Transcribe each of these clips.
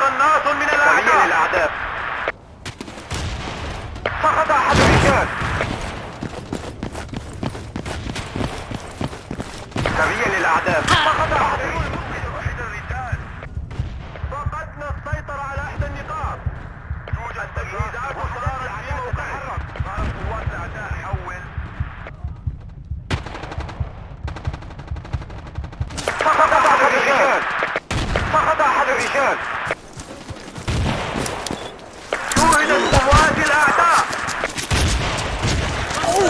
قناص من الأعداء للأعداء. سقط أحد الرجال. سريع للأعداء. سقط أحد الرجال. فقدنا السيطرة على إحدى النقاط. يوجد تجهيزات وصارت في موقعها. صارت قوات الأعداء حول. سقط أحد الرجال. سقط أحد الرجال. شوهدت قوات الأعداء.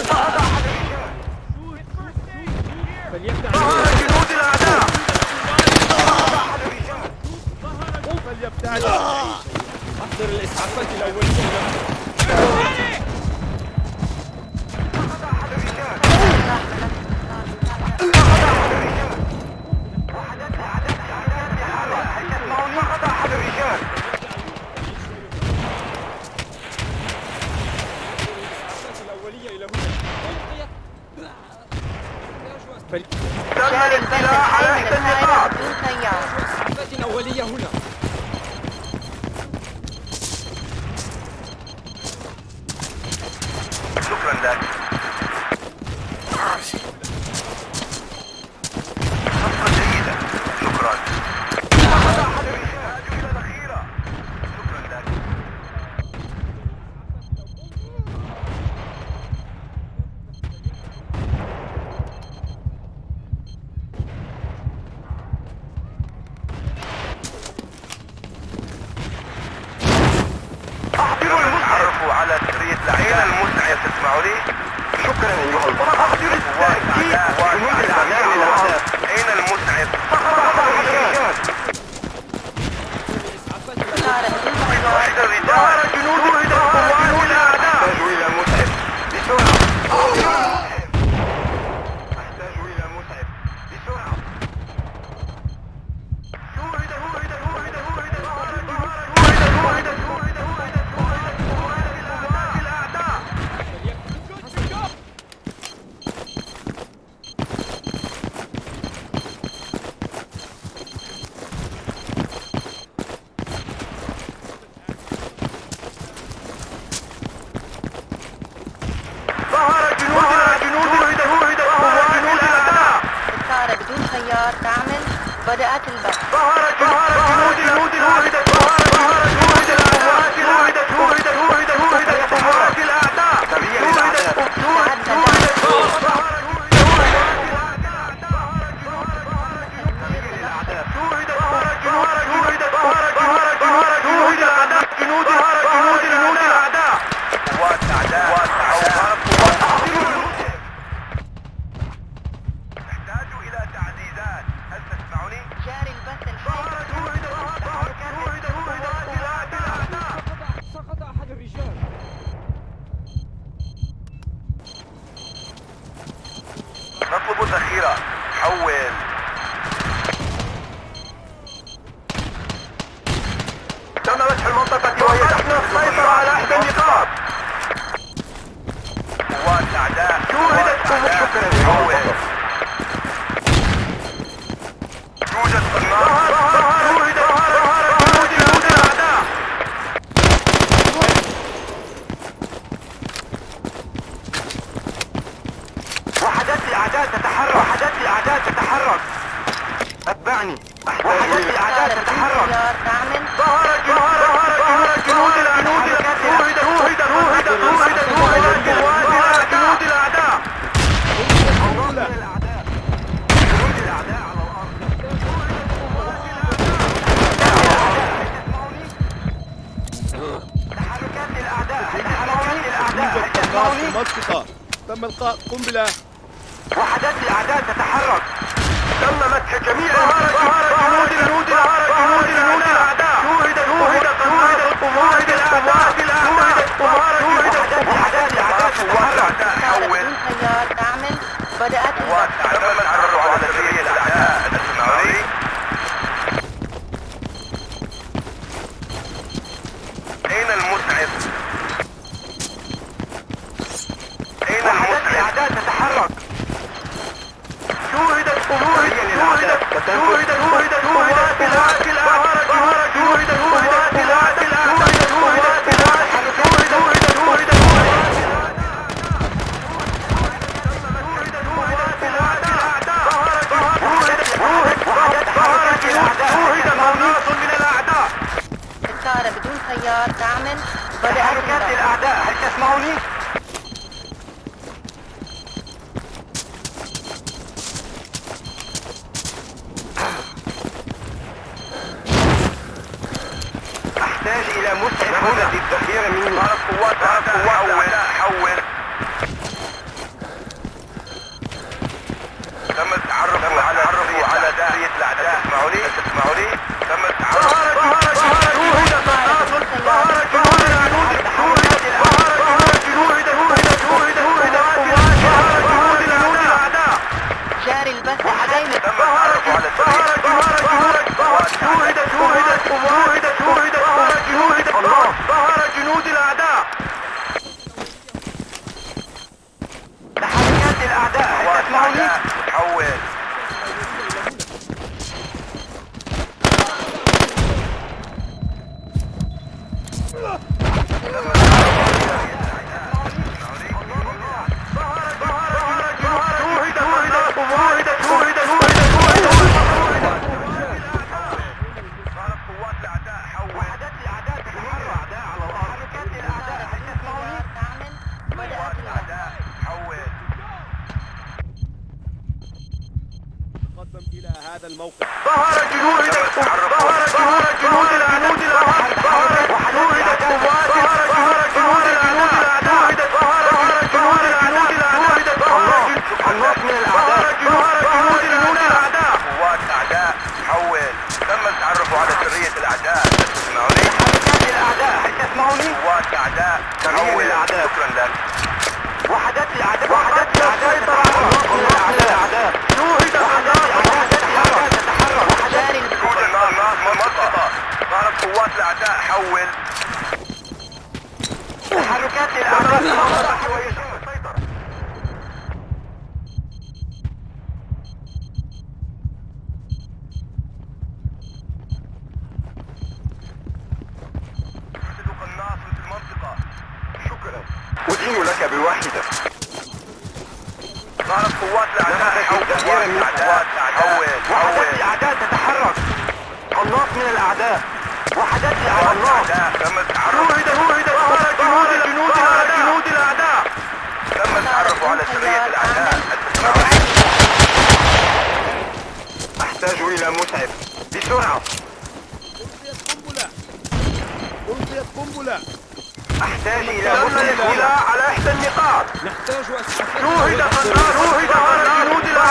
سقط أحد الرجال. ظهر جنود الأعداء. سقط أحد الرجال. فليبتعد. أحضر الإسعافات الأولية. سقط أحد الرجال. سقط أحد الرجال. وحدات الأعداء سقط أحد الرجال. تم الاستيلاء على إحدى النقاط. الإسعافات الأولية هنا. شكرا لك. صفقة جيدة. شكرا. سقط أحد الرجال. إلى الأخيرة. شكرا لك. أحضروا المسعف على سرية الأعداء. أين المسعف تسمعني؟ شكرا أيها البطل. أحضر التأكيد وجنود الأعداء. أين المسعف؟ سقط أحد الرجال. وحد الرجال. ظهر جنود الأعداء. أحتاج إلى مسعف بسرعة. أحتاج إلى مسعف بسرعة. ظهر جنود الأعداء. الطائرة بدون خيار تعمل. بدأت البث. ظهر جنود الأعداء. احتاجوا إلى تعزيزات. هل تسمعني؟ جاري البث الحي. سقط أحد الرجال. نطلب الذخيرة. حول. تم مسح المنطقة وهي تحت السيطرة على إحدى النقاط. قوات الأعداء. شوهدت قوات. حول. يوجد قناص. جنود الأعداء. وحدات الأعداء تتحرك. وحدات الأعداء تتحرك. أتبعني. وحدات الأعداء تتحرك. خيار تعمل. ظهر جنود الأعداء. شوهد قوات الأعداء. جنود الأعداء على الأرض. تحركات الأعداء. في المنطقة. تم إلقاء قنبلة. وحدات الأعداء تتحرك. تم مسح جميع جنود الأعداء. شوهد قوات الأعداء. حول. بدون خيار تعمل. بدأت قوات البث. تم التعرف على سرية الأعداء. تسمعني؟ أين المسعف؟ أين المسعف؟ الأعداء تتحرك. شوهدت قوات الأعداء. سيار تعمل. بدأت تحركات الضغط. الأعداء، هل تسمعني؟ أحتاج إلى مسعف هنا للتغيير مني. صارت قوات الأعداء حول. تم التعرف على داعية الأعداء. تسمعوني؟ تم التعرف. جاري البث الحي من ظهر جنود الأعداء. تحركات الأعداء، تسمعوني؟ حول. تقدم إلى هذا الموقع. ظهر جنود قوات الأعداء حول. تم التعرف على سرية الأعداء. تسمعوني؟ حركات الأعداء، هل تسمعوني؟ قوات الأعداء حول. شكرا لك. وحدات الأعداء سيطر على الأعداء. شوهد الأعداء تتحرك. جاري منطقة. ظهرت قوات الأعداء حول. تحركات الأعداء ويتم السيطرة. يوجد قناص في المنطقة. شكرا. أدين لك بواحدة. ظهرت قوات الأعداء حول. وحدات الأعداء تتحرك. قناص من الأعداء. وحدات الأعداء. تم التعرف. ظهر جنود الأعداء. تم التعرف على سرية الأعداء. أحتاج إلى مسعف بسرعة. ألقيت قنبلة. أحتاج إلى مسعف على إحدى النقاط. نحتاج أسعافات. شوهد جنود الأعداء.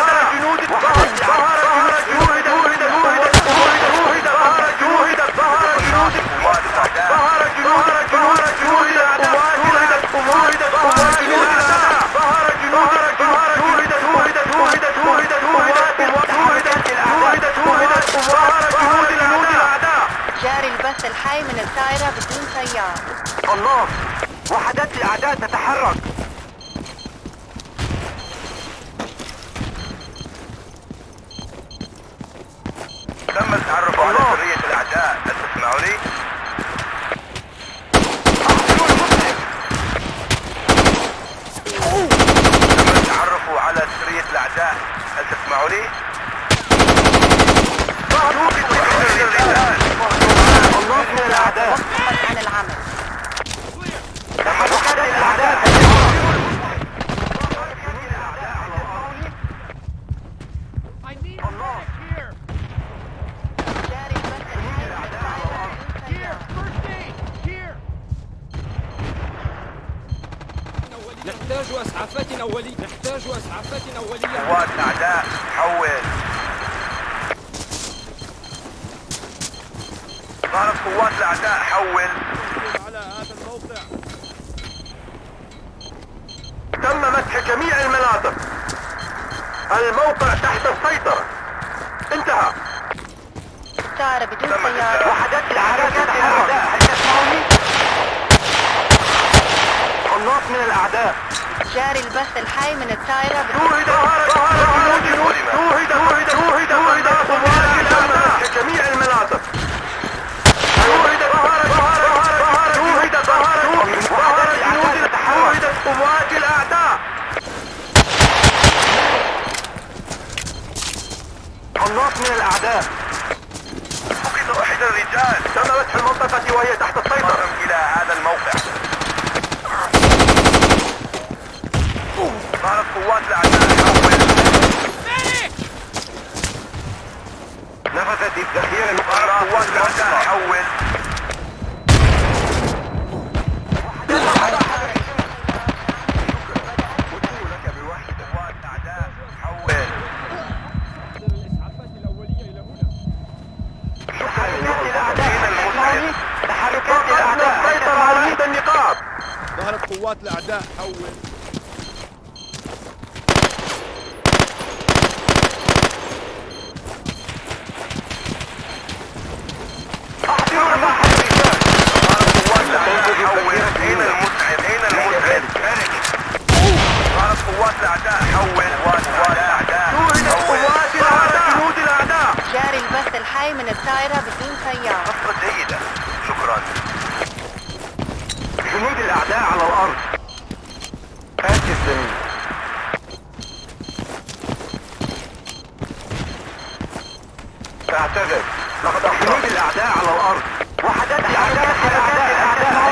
جاري البث الحي من الدائرة بدون سيار. الله، وحدات الأعداء تتحرك. تم التعرف على سرية الأعداء. هل تسمعوني؟ تم التعرف على سرية الأعداء. هل تسمعوني؟ الله من الأعداء. وقفت عن العمل. تحركات الأعداء. جاري البث الحي من الدائرة بدون سيار. نحتاج أسعافات أولية. قوات الأعداء حول. ظهرت قوات الأعداء حول. على هذا الموقع. تم مسح جميع المناطق. الموقع تحت السيطرة. انتهى. الدائرة بدون سيار. وحدات الأعداء تتحرك. هل تسمعوني؟ قناص من الأعداء. جاري البث الحي من الدائرة بدون شوهد جميع المناطق. قوات الأعداء. قناص من الأعداء. فقد أحد الرجال. تم مسح المنطقة وهي تحت السيطرة. الأعداء حول. ظهرت قوات الأعداء حول. جاري البث الحي من الطائرة بدون سيارة. خطة جيدة. شكرا. جنود الأعداء على الأرض. آتي الزميل. اعتذر. لقد جنود الأعداء على الأرض. وحدات الأعداء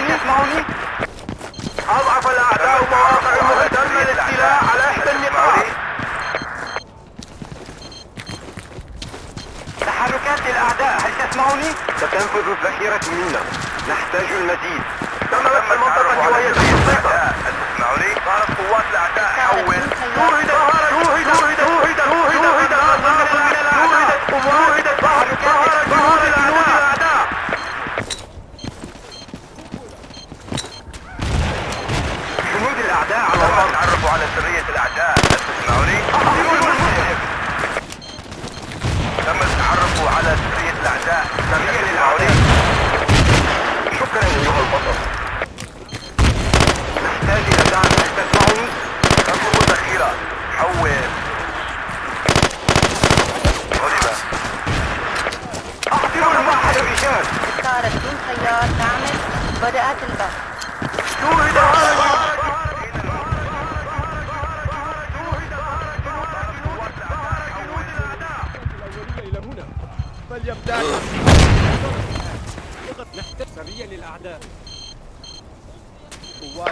يسمعوني. أضعف الأعداء مواقع مهتمة للاستيلاء على إحدى النقاط. تحركات الأعداء، هل تسمعوني؟ ستنفذ الذخيرة منا. نحتاج المزيد. تمت المنطقة وهي تحت السيطرة. هل تسمعوني؟ ظهرت قوات الأعداء حول. ظهرت جنود الأعداء. جنود الأعداء على الأرض. تعرفوا على سرية الأعداء. هل تسمعوني؟ تم التعرف على سرية الأعداء. سرية للأعداء. شكرا أيها البطل. نحتاج إلى دعم. تسمعوني؟ تنظر الذخيرة. حول. غريبة. أحضروا المعهد الرجال. طائرة بدون سيار تعمل. بدأت البث. فليبدأ. نحتاج سرية للأعداء.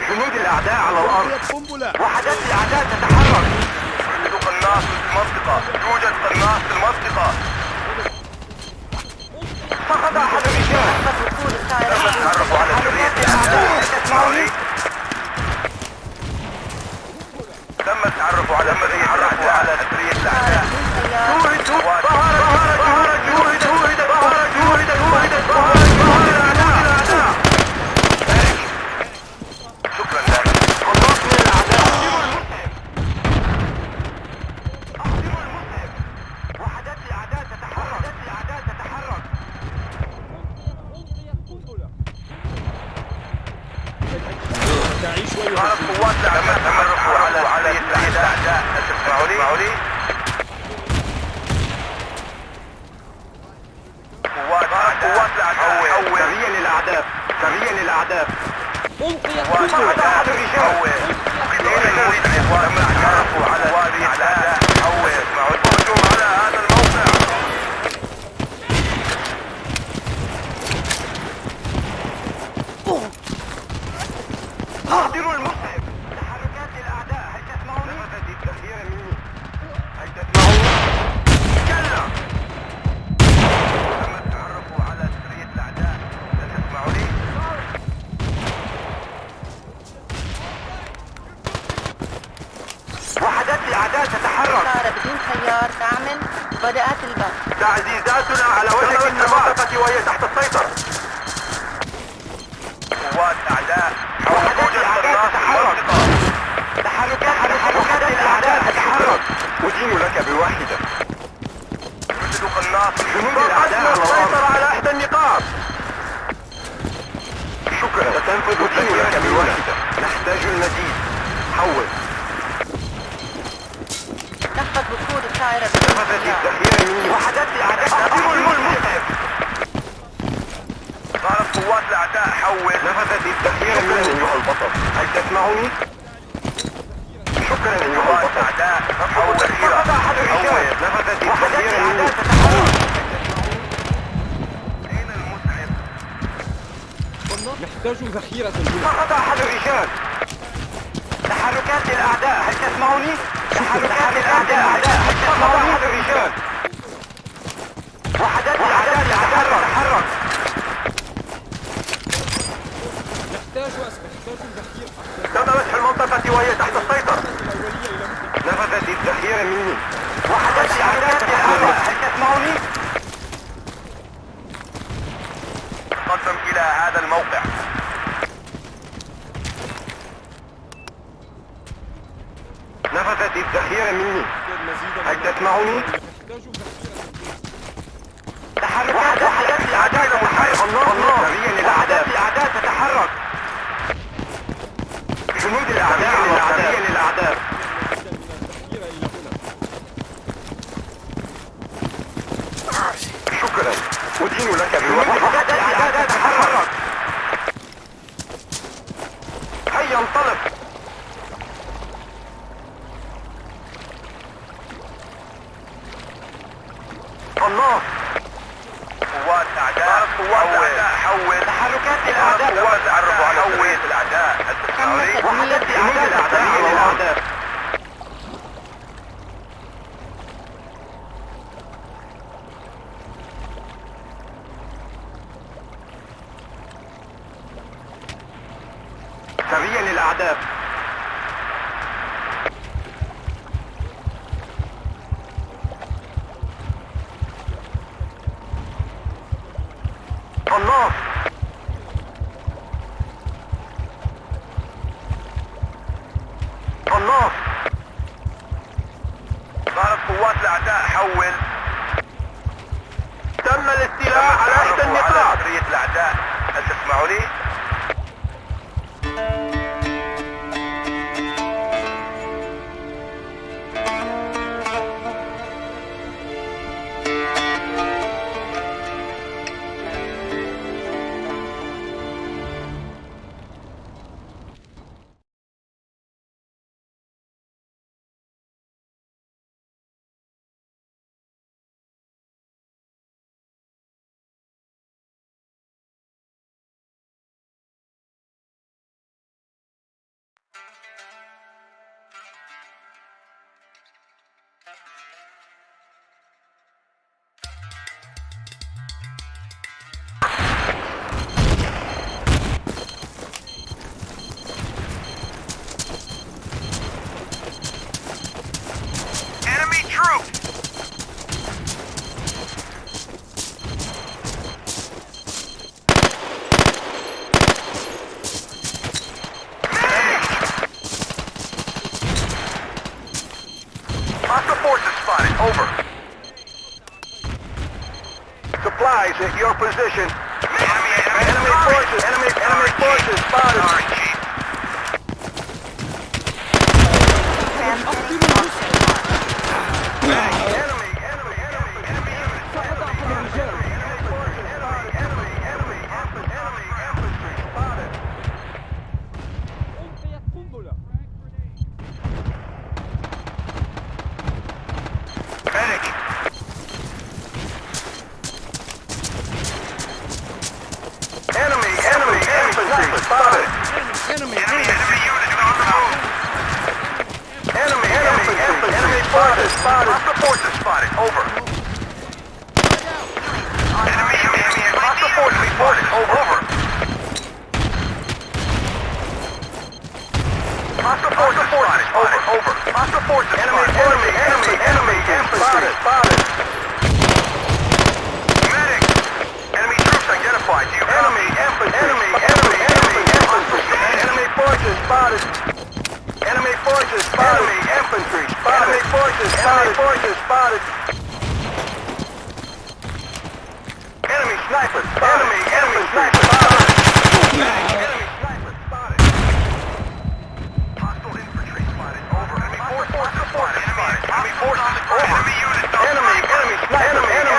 جنود الأعداء على الأرض. قنبلة. وحدات الأعداء تتحرك. يوجد قناص في المنطقة. يوجد قناص في المنطقة. فقد أحد الرجال. تم وصول الطائرة بدون تعرفوا على سرية الأعداء. تسمعوني؟ تم التعرف على سرية الأعداء. على سرية الأعداء. شكرا لك. قناص من الأعداء. وحدات الأعداء تتحرك. تعيش ظهرت قوات الأعداء. تمرقوا على سرية الأعداء. هل تسمعوني؟ قوات الأعداء. سرية للأعداء. قوات أحد الرجال. تم التعرف على سرية الأعداء. اسمعوا الهجوم على هذا الموقع. أحضروا المسعف. تحركات الأعداء. هل تسمعوني؟ نفذت التغيير مني. هل تسمعوني؟ كلا. تم التعرف على سرية الأعداء. هل تسمعوني؟ وحدات الأعداء تتحرك. طائرة بدون سيار تعمل. بدأت البث. تعزيزاتنا على وجه المنطقة وهي تحت السيطرة. قوات أعداء. وحدات الأعداء تتحرك. تحركات الأعداء تتحرك. أدين لك بواحدة. يوجد قناص. جنود الأعداء على السيطرة على إحدى النقاط. شكرا. ستنفذ. أدين لك بواحدة. نحتاج المزيد. حول. نفذ وصول الطائرة بدون نفذت سيار. التغيير مني. وحدات الأعداء. أحضروا المسعف. ظهرت قوات الأعداء. حول. نفذت التغيير مني أيها البطل. هل تسمعوني؟ شكرا أيها البطل. الأعداء. حول. فقد أحد الرجال. نفذت التغيير مني. أين المسعف؟ نحتاج ذخيرة هنا. فقد أحد الرجال. تحركات الأعداء. هل تسمعوني؟ تحركات الأعداء. هل تسمعوني؟ فقد أحد الرجال. وحدات الأعداء تتحرك. تقدم إلى هذا الموقع. نفذت الذخيرة مني. هل تسمعني؟ تحركات الأعداء تتحرك. الله سريا الأعداء تتحرك. جنود الأعداء سريا للأعداء. شكرا. أدين لك بالوقت. الأعداء تتحرك. هيا انطلق. الله. قوات أعداء حول. تحركات الأعداء قوات تعرف على قوات الأعداء. وحدات الأعداء. سريا للأعداء. الله. الله. ظهرت قوات الأعداء حول. تم الاستيلاء على إحدى النقاط. الأعداء هل تسمعني؟ Hostile forces spotted. Over. Supplies at your position. Enemy forces. Enemy forces spotted. Enemy units on the move. Enemy forces spotted. Hostile forces spotted. Over. Enemy units. Hostile forces spotted. Over. Hostile forces spotted. Over. Hostile forces. Enemy spotted. Medic. Enemy troops identified. You enemy forces spotted. Enemy forces spotted. Infantry spotted. Enemy forces spotted. Enemy sniper spotted. Enemy sniper spotted. Enemy sniper spotted. Hostile infantry spotted. Over. Enemy forces spotted. Enemy forces over. Enemy units. Enemy sniper. Enemy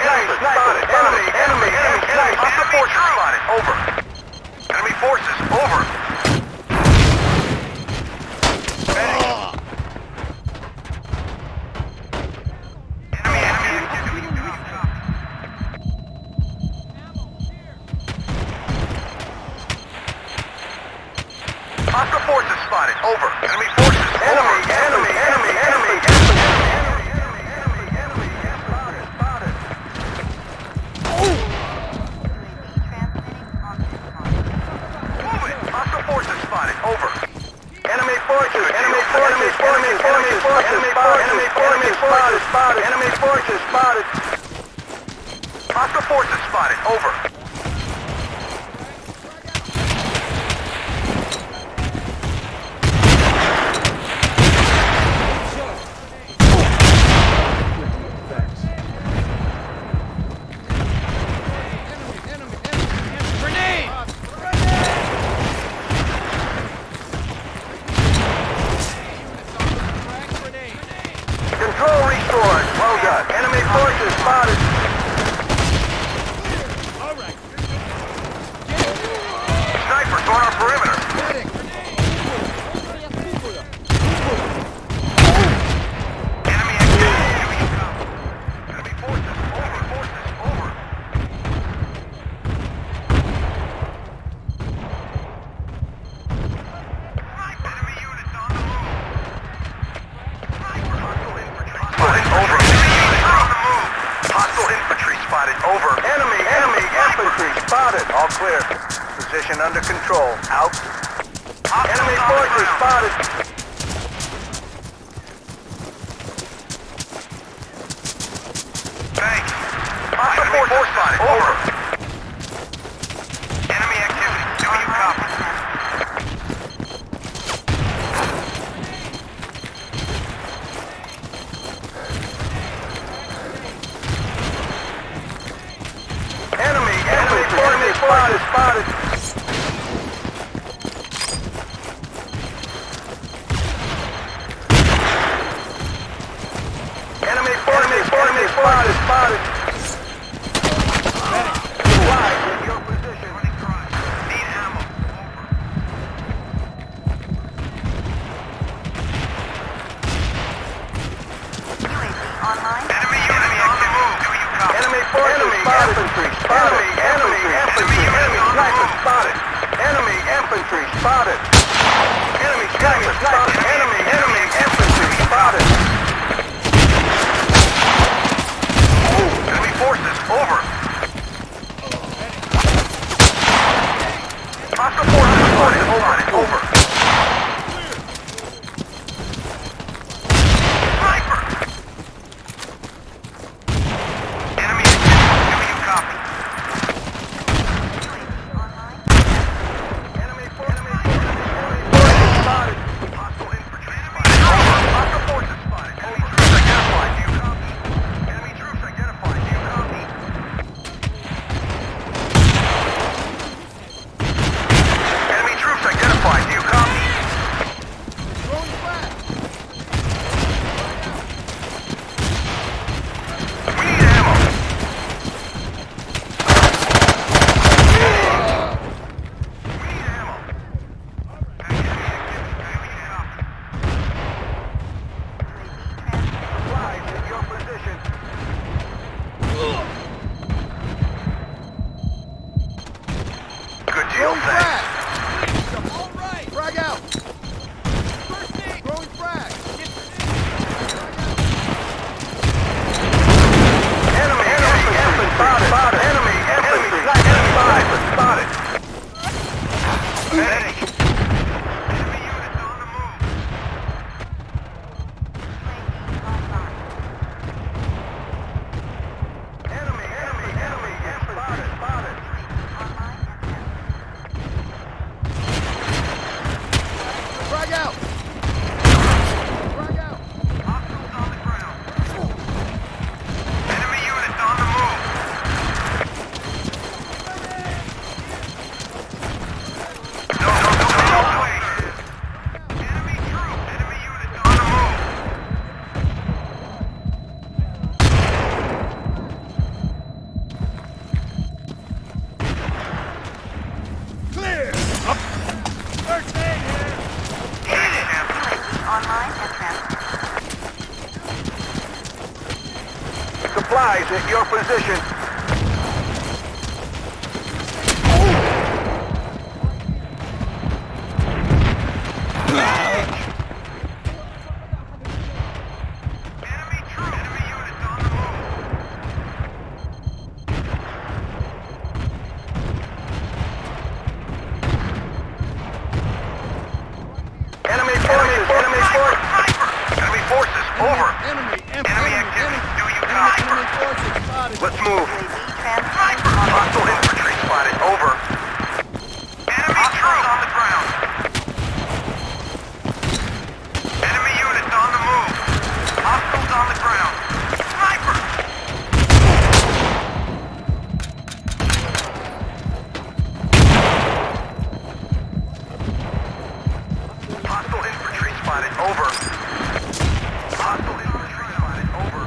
sniper spotted. Enemy sniper. Hostile forces spotted. Over. Enemy forces over. Hostile forces spotted. Over. Enemy forces. Enemy. Move it. Hostile forces spotted. Over. Enemy forces. Enemy forces spotted. Enemy forces spotted. Hostile forces spotted. Over. clear. Position under control. Out. Enemy forces spotted. Thanks. Hostile forces spotted. Over. Enemy activity. Do you copy? Enemy forces spotted. Enemy forces spotted. Supplies in your position. Need ammo. UAV online. Enemy on the move. Do you copy? Enemy forces spotted. Enemy sniper spotted. Enemy infantry spotted. Enemy sniper spotted. Enemy infantry spotted. Enemy forces over. Hostile forces spotted. Over. Sniper. Enemy activity. Do you copy? Enemy forces spotted. Hostile infantry spotted. Hostile forces spotted. Enemy troops identified. Do you copy? Enemy troops identified. Do you copy? Enemy troops identified. Do you copy? We need ammo. We need ammo. Supplies in your position. Good deal, thanks. All right. Frag out. First aid. Throwing frag. Enemy infantry spotted. Enemy infantry spotted. Medic. Enemy units on the move. Enemy spotted. Frag out. Frag out. Hostiles on the ground. Enemy units on the move. No way. Enemy troops. Enemy units on the move. Clear. Up. First aid here. Online and transfer. Supplies at your position. Enemy troops. Enemy units on the move. Enemy forces. Enemy forces over. Enemy activity. Do you copy? Enemy forces spotted. Let's move. UAV transfer. Hostile infantry spotted. Over. Enemy troops on the ground. Enemy units on the move. Hostiles on the ground. Sniper. Hostile infantry spotted. Over. Hostile infantry spotted. Over.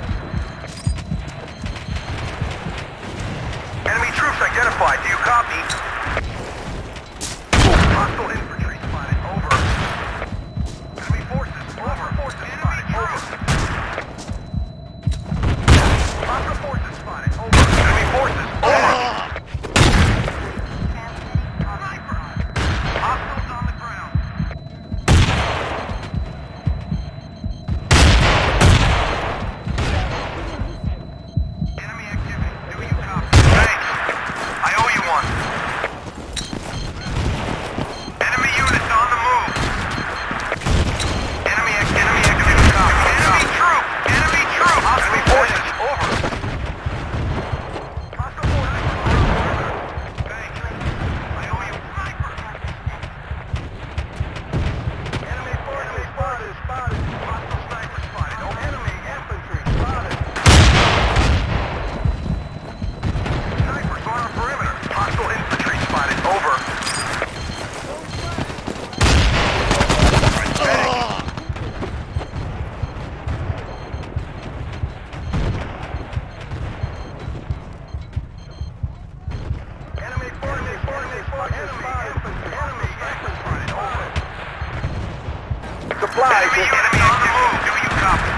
Enemy troops identified. Do you copy? Hostile infantry spotted. Over. Enemy forces. Over. Forces spotted. Over. Hostile forces spotted. Over. Enemy forces. Over. Sniper. Hostiles on the ground. Enemy activity. Do you copy? Thanks. I owe you one. Supplies. Enemy on the move. Do you copy?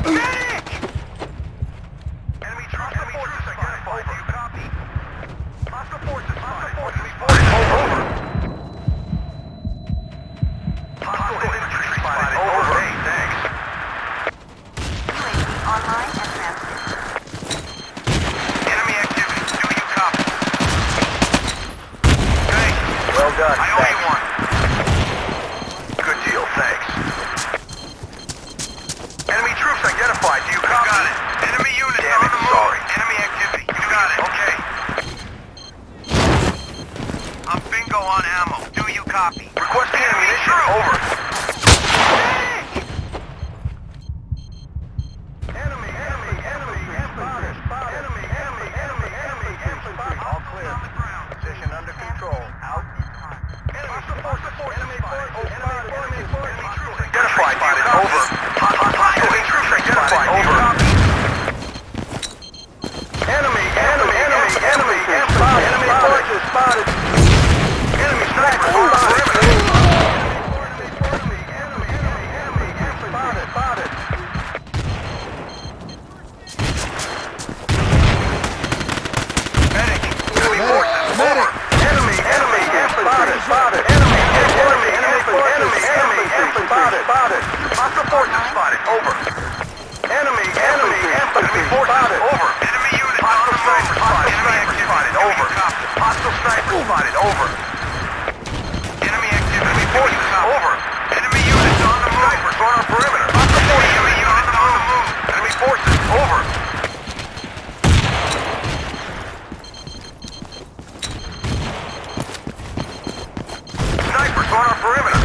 Medic! Enemy troops identified. Do you copy? Hostile forces spotted. Enemy forces over. Hostile infantry spotted. Over. Hey, thanks. UAV online and transmitting. Enemy activity. Do you copy? Thanks. Well done. I owe you one. Good deal. Thanks. Enemy troops identified. Do you copy? Got it. Enemy units on the move. Sorry. Enemy activity. You got it. Okay. I'm bingo on ammo. Do you copy? Requesting ammunition. Over. Enemy spotted. All clear. Position under control. Out. Enemy support. Enemy force. Enemy force. Identified. Spotted. Over. Hostile troops identified. Over. Enemy forces spotted. Enemy snipers on the perimeter. Spotted. Medic. Enemy forces. Over. Enemy spotted. Enemy spotted. Hostile forces spotted. Over. Enemy forces. Over. Enemy units on the move. Hostile sniper spotted. Over. Hostile sniper spotted. Over. Enemy activity. Enemy forces. Over. Enemy units on the move. Snipers on our perimeter. Hostile forces. Enemy units on the move. Enemy forces. Over. Snipers on our perimeter.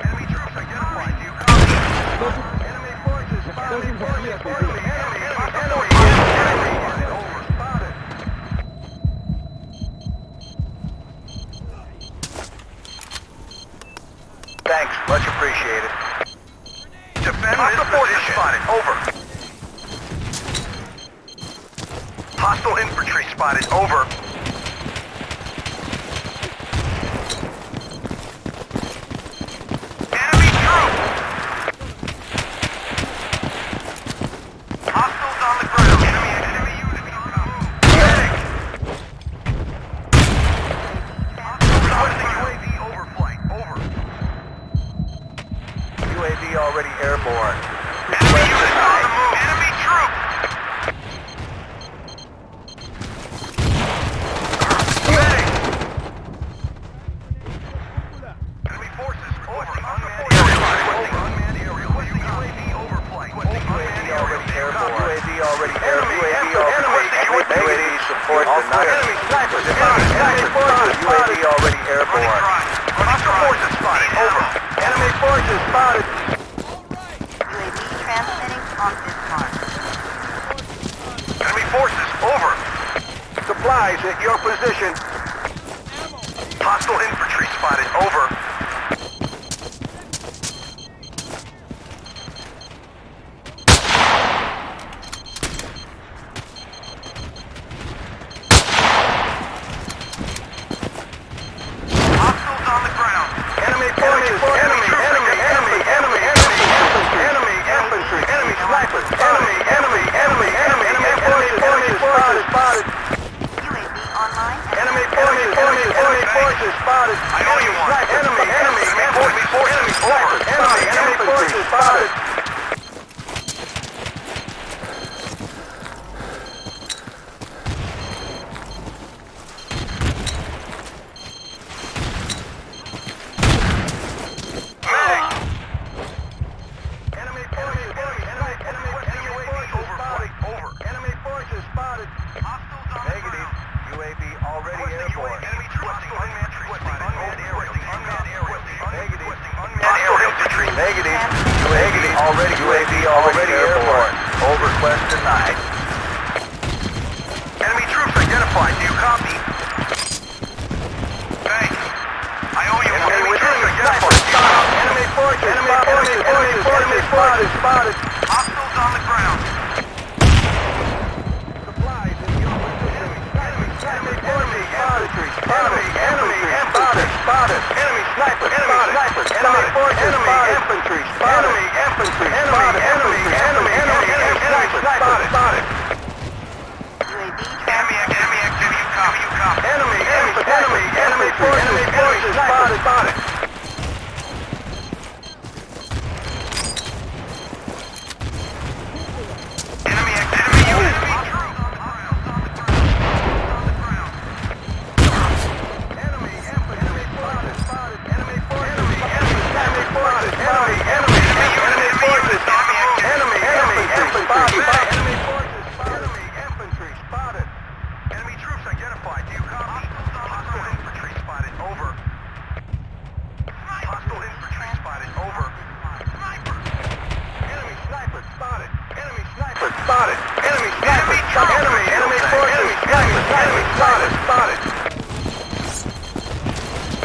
Enemy troops identified. Do you copy? Enemy forces spotted. Thanks, much appreciated. Defend this position. Spotted. Over. Hostile infantry spotted. Over. Enemy troops! Hostiles on the ground. Enemy units on the move. Medic! Requesting UAV overflight. Over. UAV already airborne. Enemy units on the move. Enemy troops! Medic! Enemy forces. Over. Unmanned area. UAV overflight. UAV already airborne. UAV already airborne. UAV support denied. Enemy snipers. UAV already airborne. Hostile forces spotted. Over. Enemy forces spotted. UAV transmitting on this mark. Enemy forces. Over. Supplies at your position. Hostile infantry spotted. Over. Hostiles on the ground. Enemy forces. Enemy infantry. Enemy snipers. Enemy forces spotted. UAV online and Enemy forces spotted. I owe you one. Enemy forces spotted. Enemy forces spotted. Medic. Enemy forces overflight. Over. Enemy forces spotted. Hostiles on the ground. UAV already airborne. Enemy troops. Unmanned area. Negative. Already airborne. Over. Quest denied. Enemy troops identified. Do you copy? Thanks. I owe you one. Enemy troops forces spotted. Hostiles on the ground. Supplies in your position. Enemy forces spotted. Enemy spotted. Enemy sniper spotted. Enemy forces spotted. Infantry spotted. Enemy infantry spotted. Enemy sniper spotted. Enemy activity. You copy. Enemy forces spotted.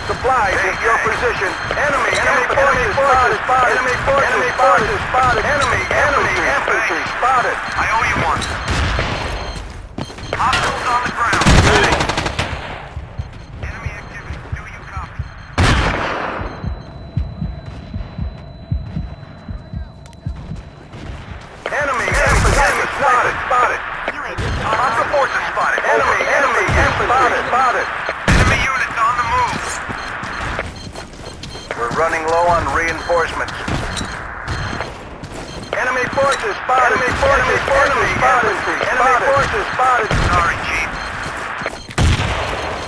Supplies in your position. Enemy forces spotted. Enemy forces spotted. Enemy infantry spotted. I owe you one. Hostiles on the ground. Enemy activity. Do you copy? Enemy infantry spotted. Hostile forces spotted. Enemy infantry spotted. Enemy units on the move. We're running low on reinforcements. Enemy forces spotted. Enemy forces spotted. Sorry, Chief.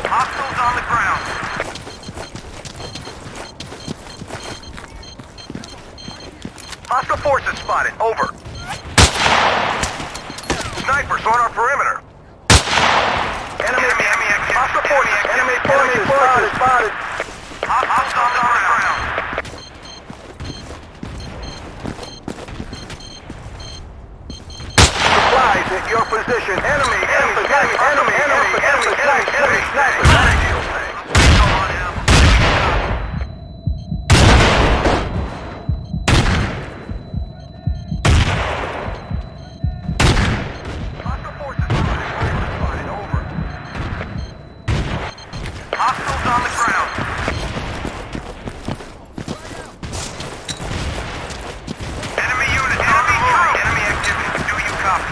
Hostiles on the ground. Hostile forces spotted. Over. Snipers on our perimeter. Enemy hostile forces. Enemy forces spotted. Hostiles on the ground. Supplies at your position. Enemy sniper. Hostile forces spotted. Over. Hostiles on the ground. Enemy unit. Enemy activity. Do you copy?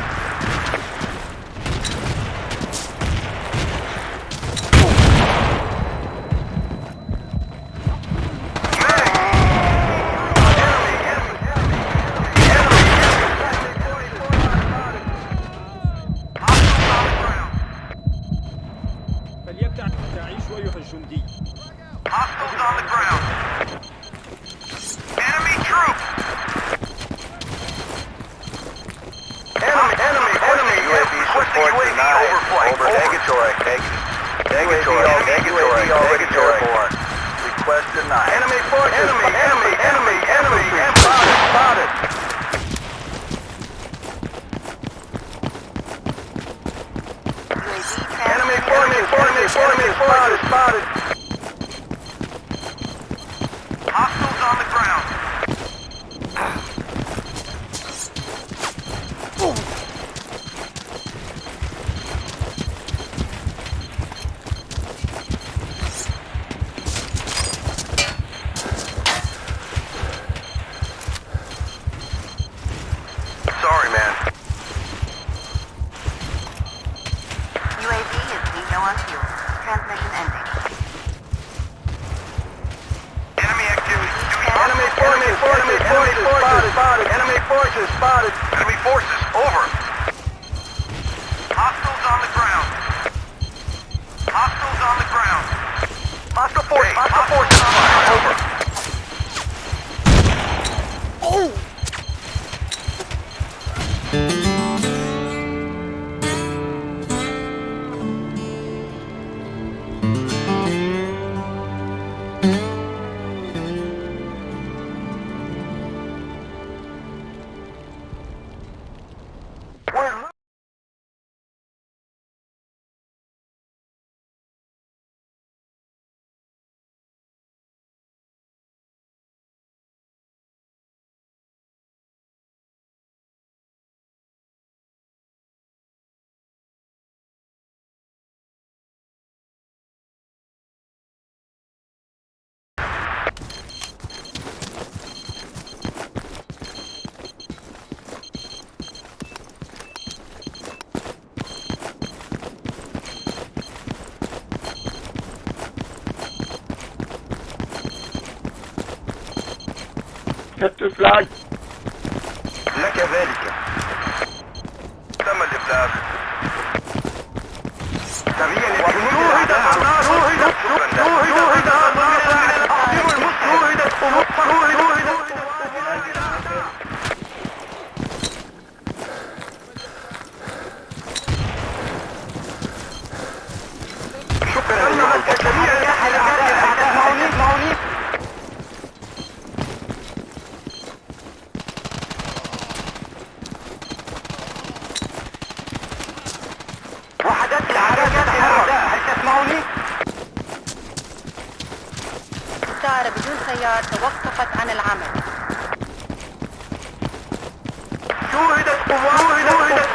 Hostiles on the ground. Enemy troops. Enemy UAV support denied. Over. Negatory. Airborne. Request denied. Enemy forces. Enemy. Spotted. Enemy forces spotted. Hostiles on the ground. Sorry, man. UAV is low on fuel. Transmission ending. Enemy activity. Enemy forces spotted. Enemy forces spotted. Enemy forces over. Hostiles on the ground. Hostile forces spotted. Over. كابتن فلاج. لك ذلك. تم الإبلاغ. سريع لجنود الأعداء. وحدات الأعداء تتحرك. هل تسمعوني؟ الطائرة بدون سيار توقفت عن العمل. شوهدت قوات الأعداء.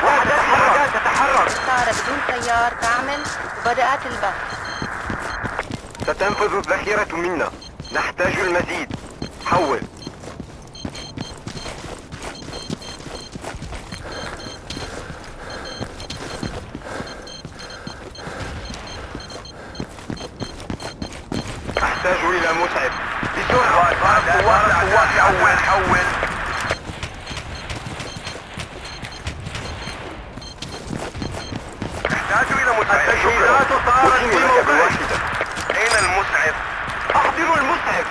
وحدات الأعداء تتحرك. الطائرة بدون سيار تعمل وبدأت البث. ستنفذ الذخيرة منا. نحتاج المزيد. حول. أحتاج إلى مسعف بسرعة. حول. أحتاج إلى مسعف. التجهيزات صارت في موقعها. أين المسعف؟ أحضروا المسعف.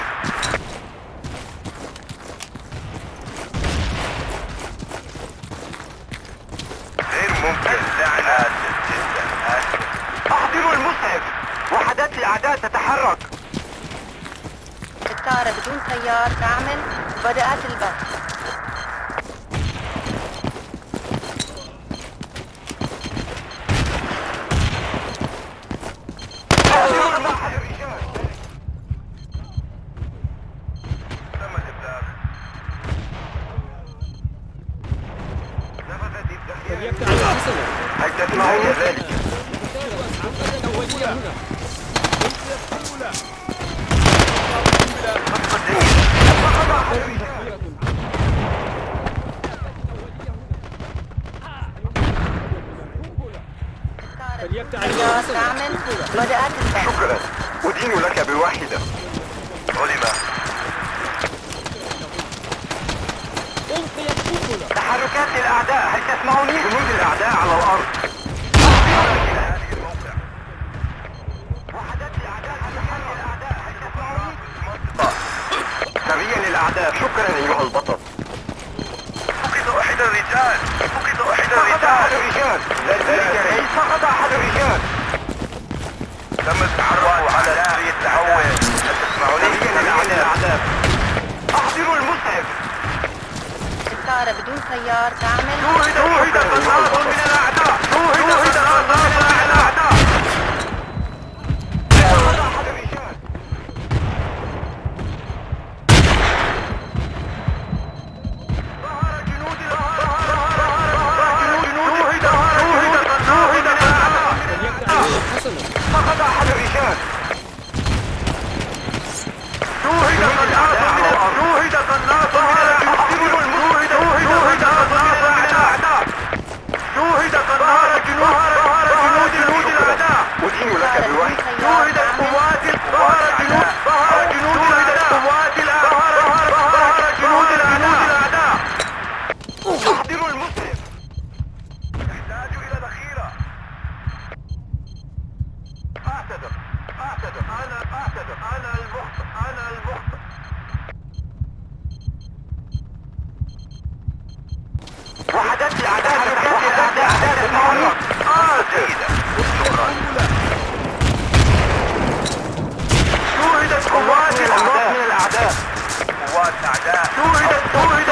غير ممكن. لعنات جدا. أحضروا المسعف. وحدات الأعداء تتحرك. الطائرة بدون سيار تعمل وبدأت البث. هل تسمعون ذلك؟ سيار تعمل وبدأت البث. شكرا. أدين لك بواحدة. علم. تحركات الأعداء. هل تسمعوني؟ جنود الأعداء على الأرض. وحدات الأعداء. هل تسمعوني؟ سريع للأعداء. شكرا أيها البطل. فقد أحد الرجال. فقد أحد الرجال. فقد أحد الرجال. تم التحرك على سريع التحول. تسمعوني؟ سريع للأعداء. أحضروا المسعف. الطائرة بدون سيار تعمل. شوهد قناص من الأعداء. شوهد قناص من الأعداء. فقد أحد الرجال. ظهر جنود فقد أحد الرجال. شوهد قناص من الأعداء. شوهد قناص جنود الأعداء. أدين لك بالوحي. شوهدت قوات جنود الأعداء. أحضروا المسعف. يحتاج إلى ذخيرة. أعتذر. أنا المخطئ. وحدات الأعداء. تتحرك. جيدة. شوهدت قوات الأعداء. شوهدت قوات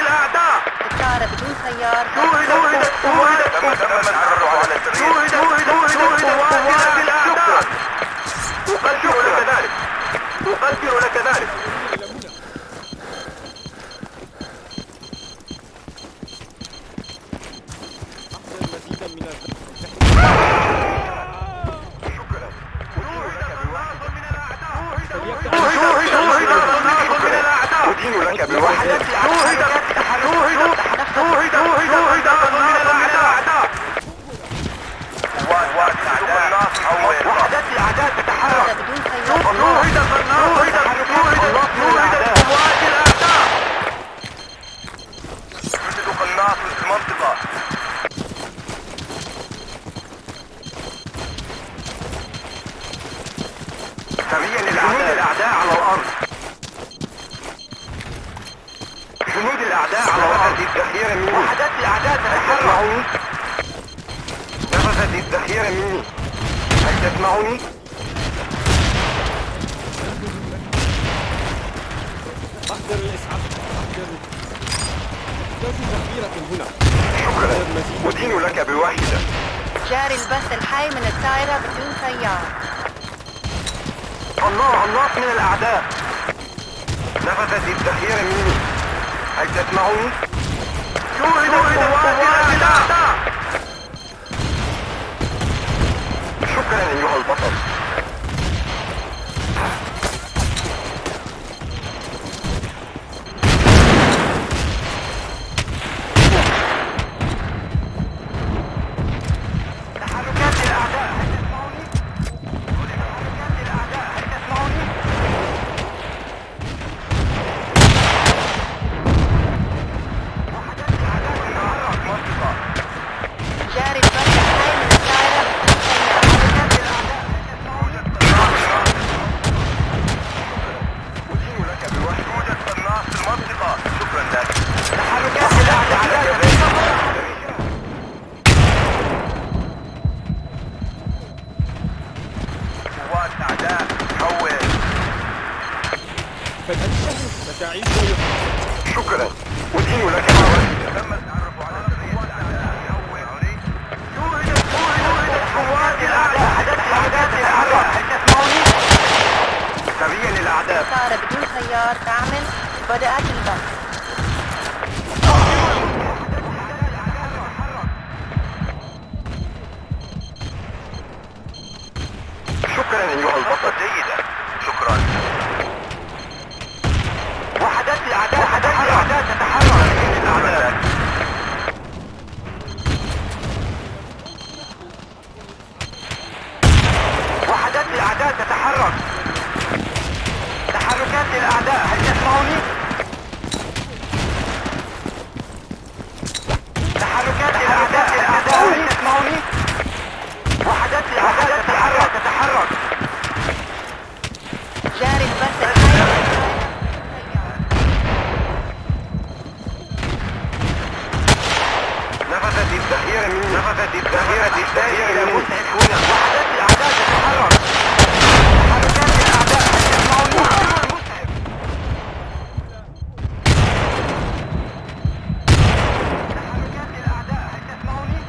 الأعداء. الطائرة بدون سيار. شوهدت قوات الأعداء. أقدر لك ذلك. أدين لك بالوحدة. وحدات الأعداء تتحرك. الناصر في المنطقة. سريع للأعداء على الأرض. جنود الأعداء على الأرض. الذخيرة مني. وحدات الأعداء تتحرك. نفذت الذخيرة مني. هل تسمعني؟ أحضر الإسعاف. أحتاج ذخيرة هنا. شكرا. أدين لك بواحدة. جاري البث الحي من الطائرة بدون طيار. الناس من الأعداء. نفذت الذخيرة مني. هل تسمعني؟ شوهدت قوات الأعداء. شكرا أيها البطل. تحركات الأعداء. هل تسمعني؟ تحركات الأعداء. هل تسمعني؟ وحدات الأعداء تتحرك. منطقة. جاري البث الحي من الطائرة بدون طيار. أدين لك بواحد. يوجد قناص في المنطقة. شكرا لك. تحركات الأعداء. قوات أعداء. حول. فتنتهي متاعيش. شكرا. أدين لك بواحد. تم التعرف على سرية الأعداء. حول. شوهدت قوات الأعداء. حدث الأعداء. هل تسمعني؟ سريع للأعداء. طائرة بدون طيار تعمل. بدأت البث. شكرا أيها البطل. جيدة. شكرا. وحدات الأعداء. تتحرك. الأعداء. وحدات الأعداء تتحرك. تحركات الأعداء. هل تسمعني؟ تحركات الأعداء. هل تسمعني؟ وحدات الأعداء تتحرك. جاري البث الحي من الطائرة بدون طيار. نفذت الذخيرة إلى مسعف هنا. وحدات الأعداء تتحرك. تحركات الأعداء. هل تسمعني؟ مسعف. تحركات الأعداء. هل تسمعني؟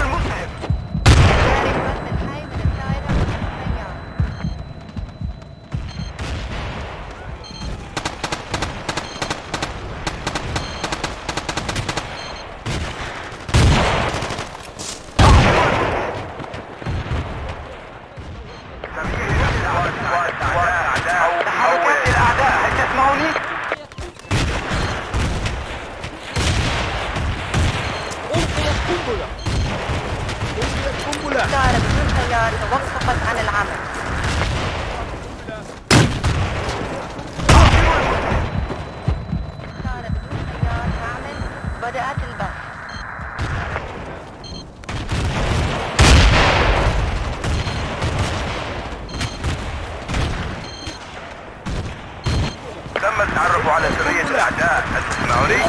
المسعف. جاري البث الحي من الطائرة بدون طيار. تحركات الأعداء. هل تسمعني؟ ألقيت قنبلة. الطائرة بدون طيار توقفت عن العمل. الطائرة بدون طيار تعمل. بدأت البث. تم التعرف على سرية الأعداء. هل تسمعني؟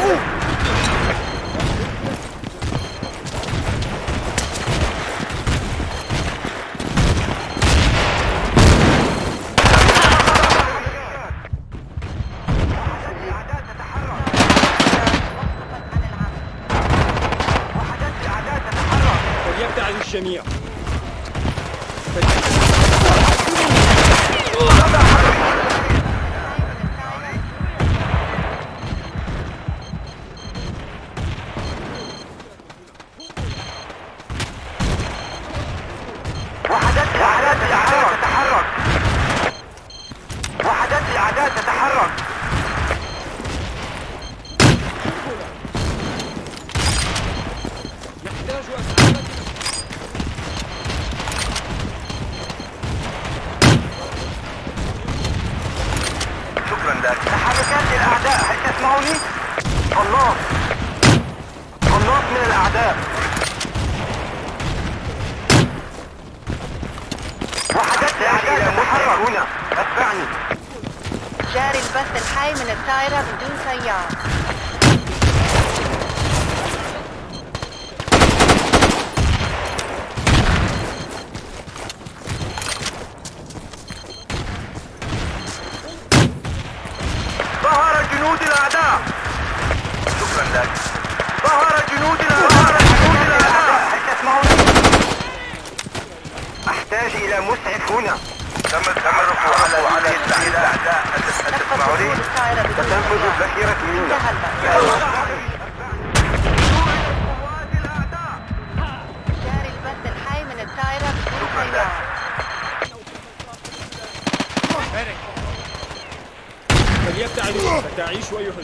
فليبتعد الجميع. وحدات الأعداء تتحرك. وحدات الأعداء تتحرك. الحي من الطائرة بدون سيار. ظهر جنود الأعداء. شكرا لك. ظهر جنود الأعداء. هل تسمعوني؟ أحتاج إلى مسعف هنا. تم الرفع على الأعداء. هل تسمعوني؟ ستنفذ الذخيرة منا. جاري البث الحي من الطائرة بدون سيار. فليبتعدوا فتعيش ويهجم.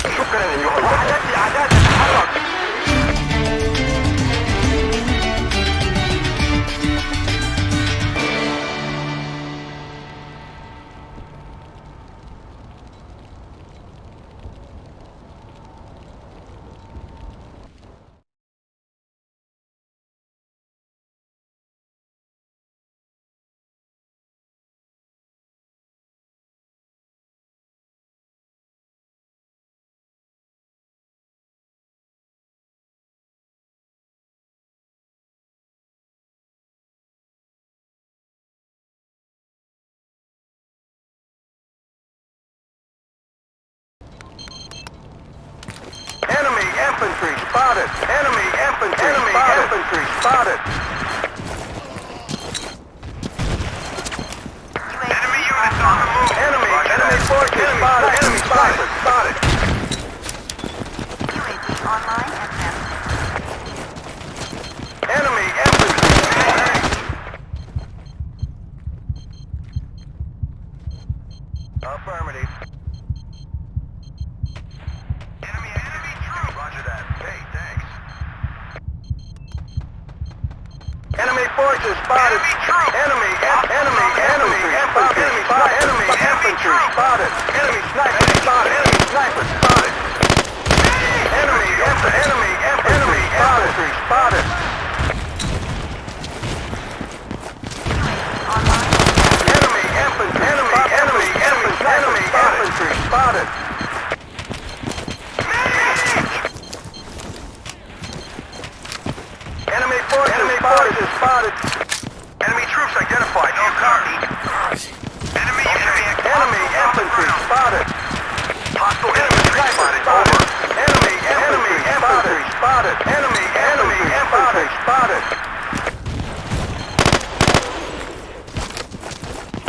شكرا أيها الوحدات الأعداء تتحرك. Enemy infantry spotted. Enemy infantry spotted. Enemy units on the move. Enemy forces spotted. Enemy snipers spotted. UAV online and Enemy infantry. Affirmative. Enemy troop. Roger that. Hey, thanks. Enemy forces spotted. Enemy infantry spotted. Enemy infantry spotted. Enemy sniper spotted. Enemy sniper spotted. Enemy infantry spotted. Enemy infantry spotted. Enemy forces spotted. Enemy troops identified. No copy. Enemy infantry spotted. Hostile infantry spotted. Over. Enemy infantry spotted. Enemy infantry spotted.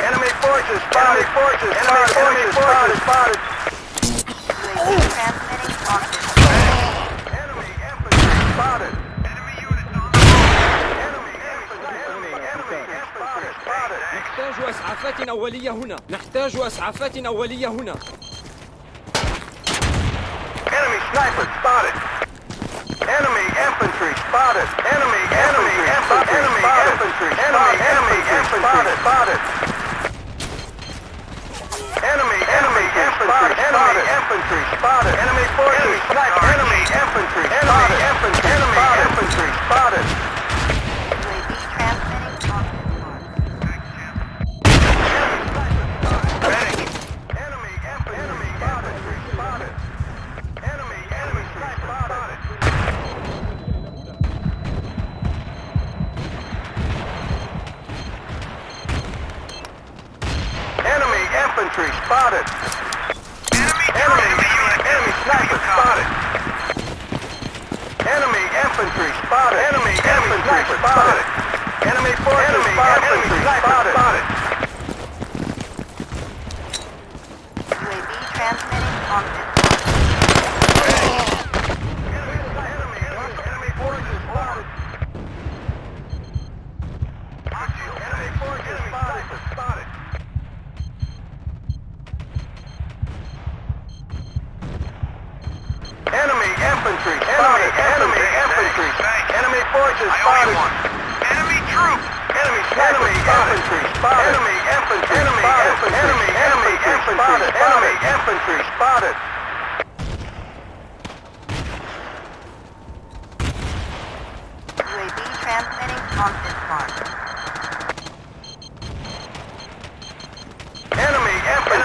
Enemy forces spotted. Enemy forces spotted. UAV transmitting on this. Enemy infantry spotted. Enemy units on the enemy infantry spotted. نحتاج إسعافات أولية هنا. نحتاج إسعافات أولية هنا. Enemy sniper spotted. Enemy infantry spotted. Enemy infantry spotted. Enemy infantry spotted. Enemy infantry spotted. Enemy infantry spotted. Enemy forces sniper. Enemy infantry spotted. Enemy infantry spotted. UAV transmitting on this mark. Enemy infantry spotted. Enemy spotted. Enemy infantry spotted. Enemy sniper spotted. Enemy infantry spotted. Enemy sniper spotted. Enemy forces infantry spotted. UAV transmitting on this mark. Enemy forces spotted. Enemy forces spotted. Enemy infantry spotted. Enemy infantry. Enemy forces spotted. Enemy troop. Enemy infantry spotted. Enemy infantry spotted. Enemy infantry spotted. Enemy infantry spotted. UAV transmitting on this mark.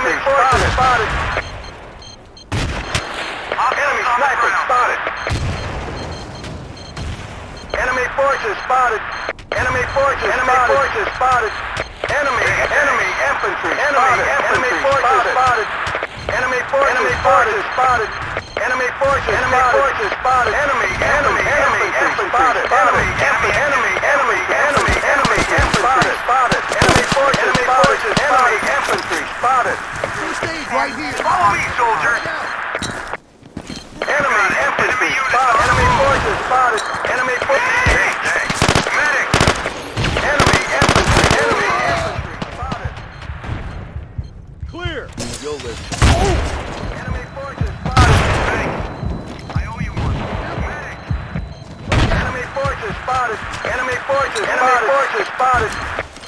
Enemy forces spotted. Enemy sniper spotted. Enemy forces spotted. Enemy forces spotted. Enemy infantry spotted. Enemy forces spotted. Enemy forces spotted. Enemy forces spotted. Enemy infantry spotted. Enemy infantry spotted. Enemy forces spotted. Enemy infantry spotted. First aid right here. Follow me, soldiers. Enemy infantry spotted. Enemy forces spotted. Enemy forces. Medic. Enemy infantry spotted. Clear. You'll live. Enemy forces spotted. Medic. I owe you one. Medic. Enemy forces spotted. Enemy forces spotted.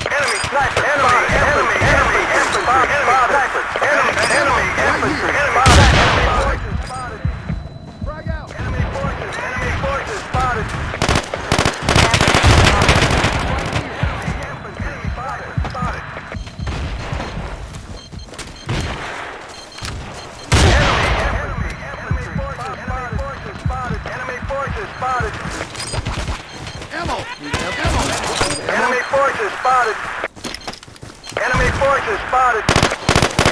Enemy sniper. Enemy infantry spotted. Enemy infantry spotted. Enemy forces spotted. Frag out. Enemy forces spotted. Spotted. Ammo. You have ammo. Enemy forces spotted. Enemy forces spotted.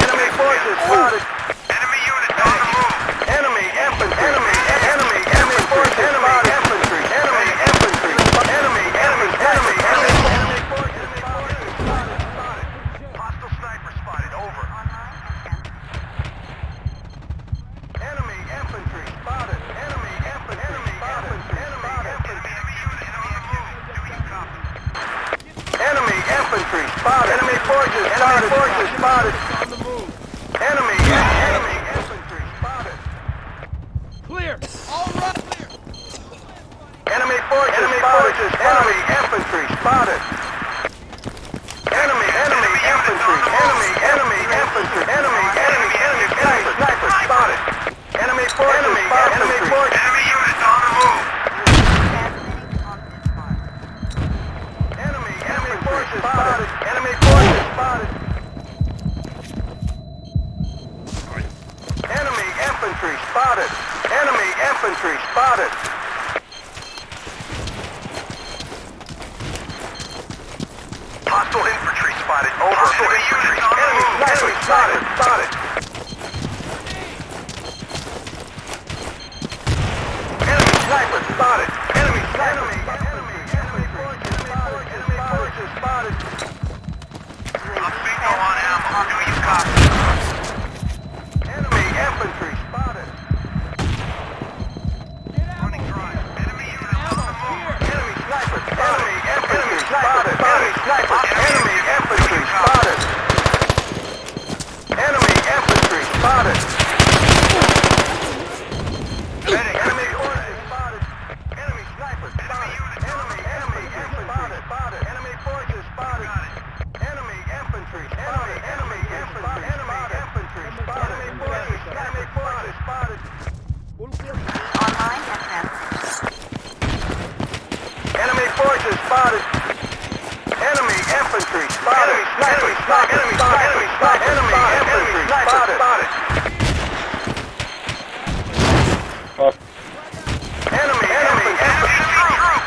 Enemy forces spotted. Enemy units on the move. Enemy infantry. Enemy forces spotted. Infantry. Enemy infantry. Enemy forces spotted. Hostile sniper spotted. Over. Enemy infantry spotted. Enemy infantry spotted. Enemy infantry spotted. Enemy forces spotted. On the move. Enemy infantry spotted. Clear. All right. Clear. Enemy forces spotted. Enemy infantry spotted. Enemy infantry. Enemy infantry. Enemy sniper spotted. Enemy forces spotted. Enemy forces. Enemy units on the move. Enemy forces spotted. Enemy forces spotted. Enemy infantry spotted. Enemy infantry spotted. Hostile infantry spotted. Over. Hostile infantry. Enemy sniper spotted. Enemy sniper spotted. Enemy sniper. Enemy forces spotted. I'm bingo on ammo. Do you copy? Enemy infantry spotted. Running drive. Enemy unit on the move. Enemy sniper. Enemy infantry spotted. Enemy sniper. Enemy infantry spotted. Enemy infantry spotted. Enemy forces spotted. Enemy sniper spotted. Enemy infantry spotted. Enemy forces spotted. Enemy infantry spotted. Enemy infantry spotted. Enemy forces spotted. Online and transmitting. Enemy forces spotted. Enemy infantry spotted. Enemy sniper spotted. Enemy infantry spotted. Enemy infantry troop.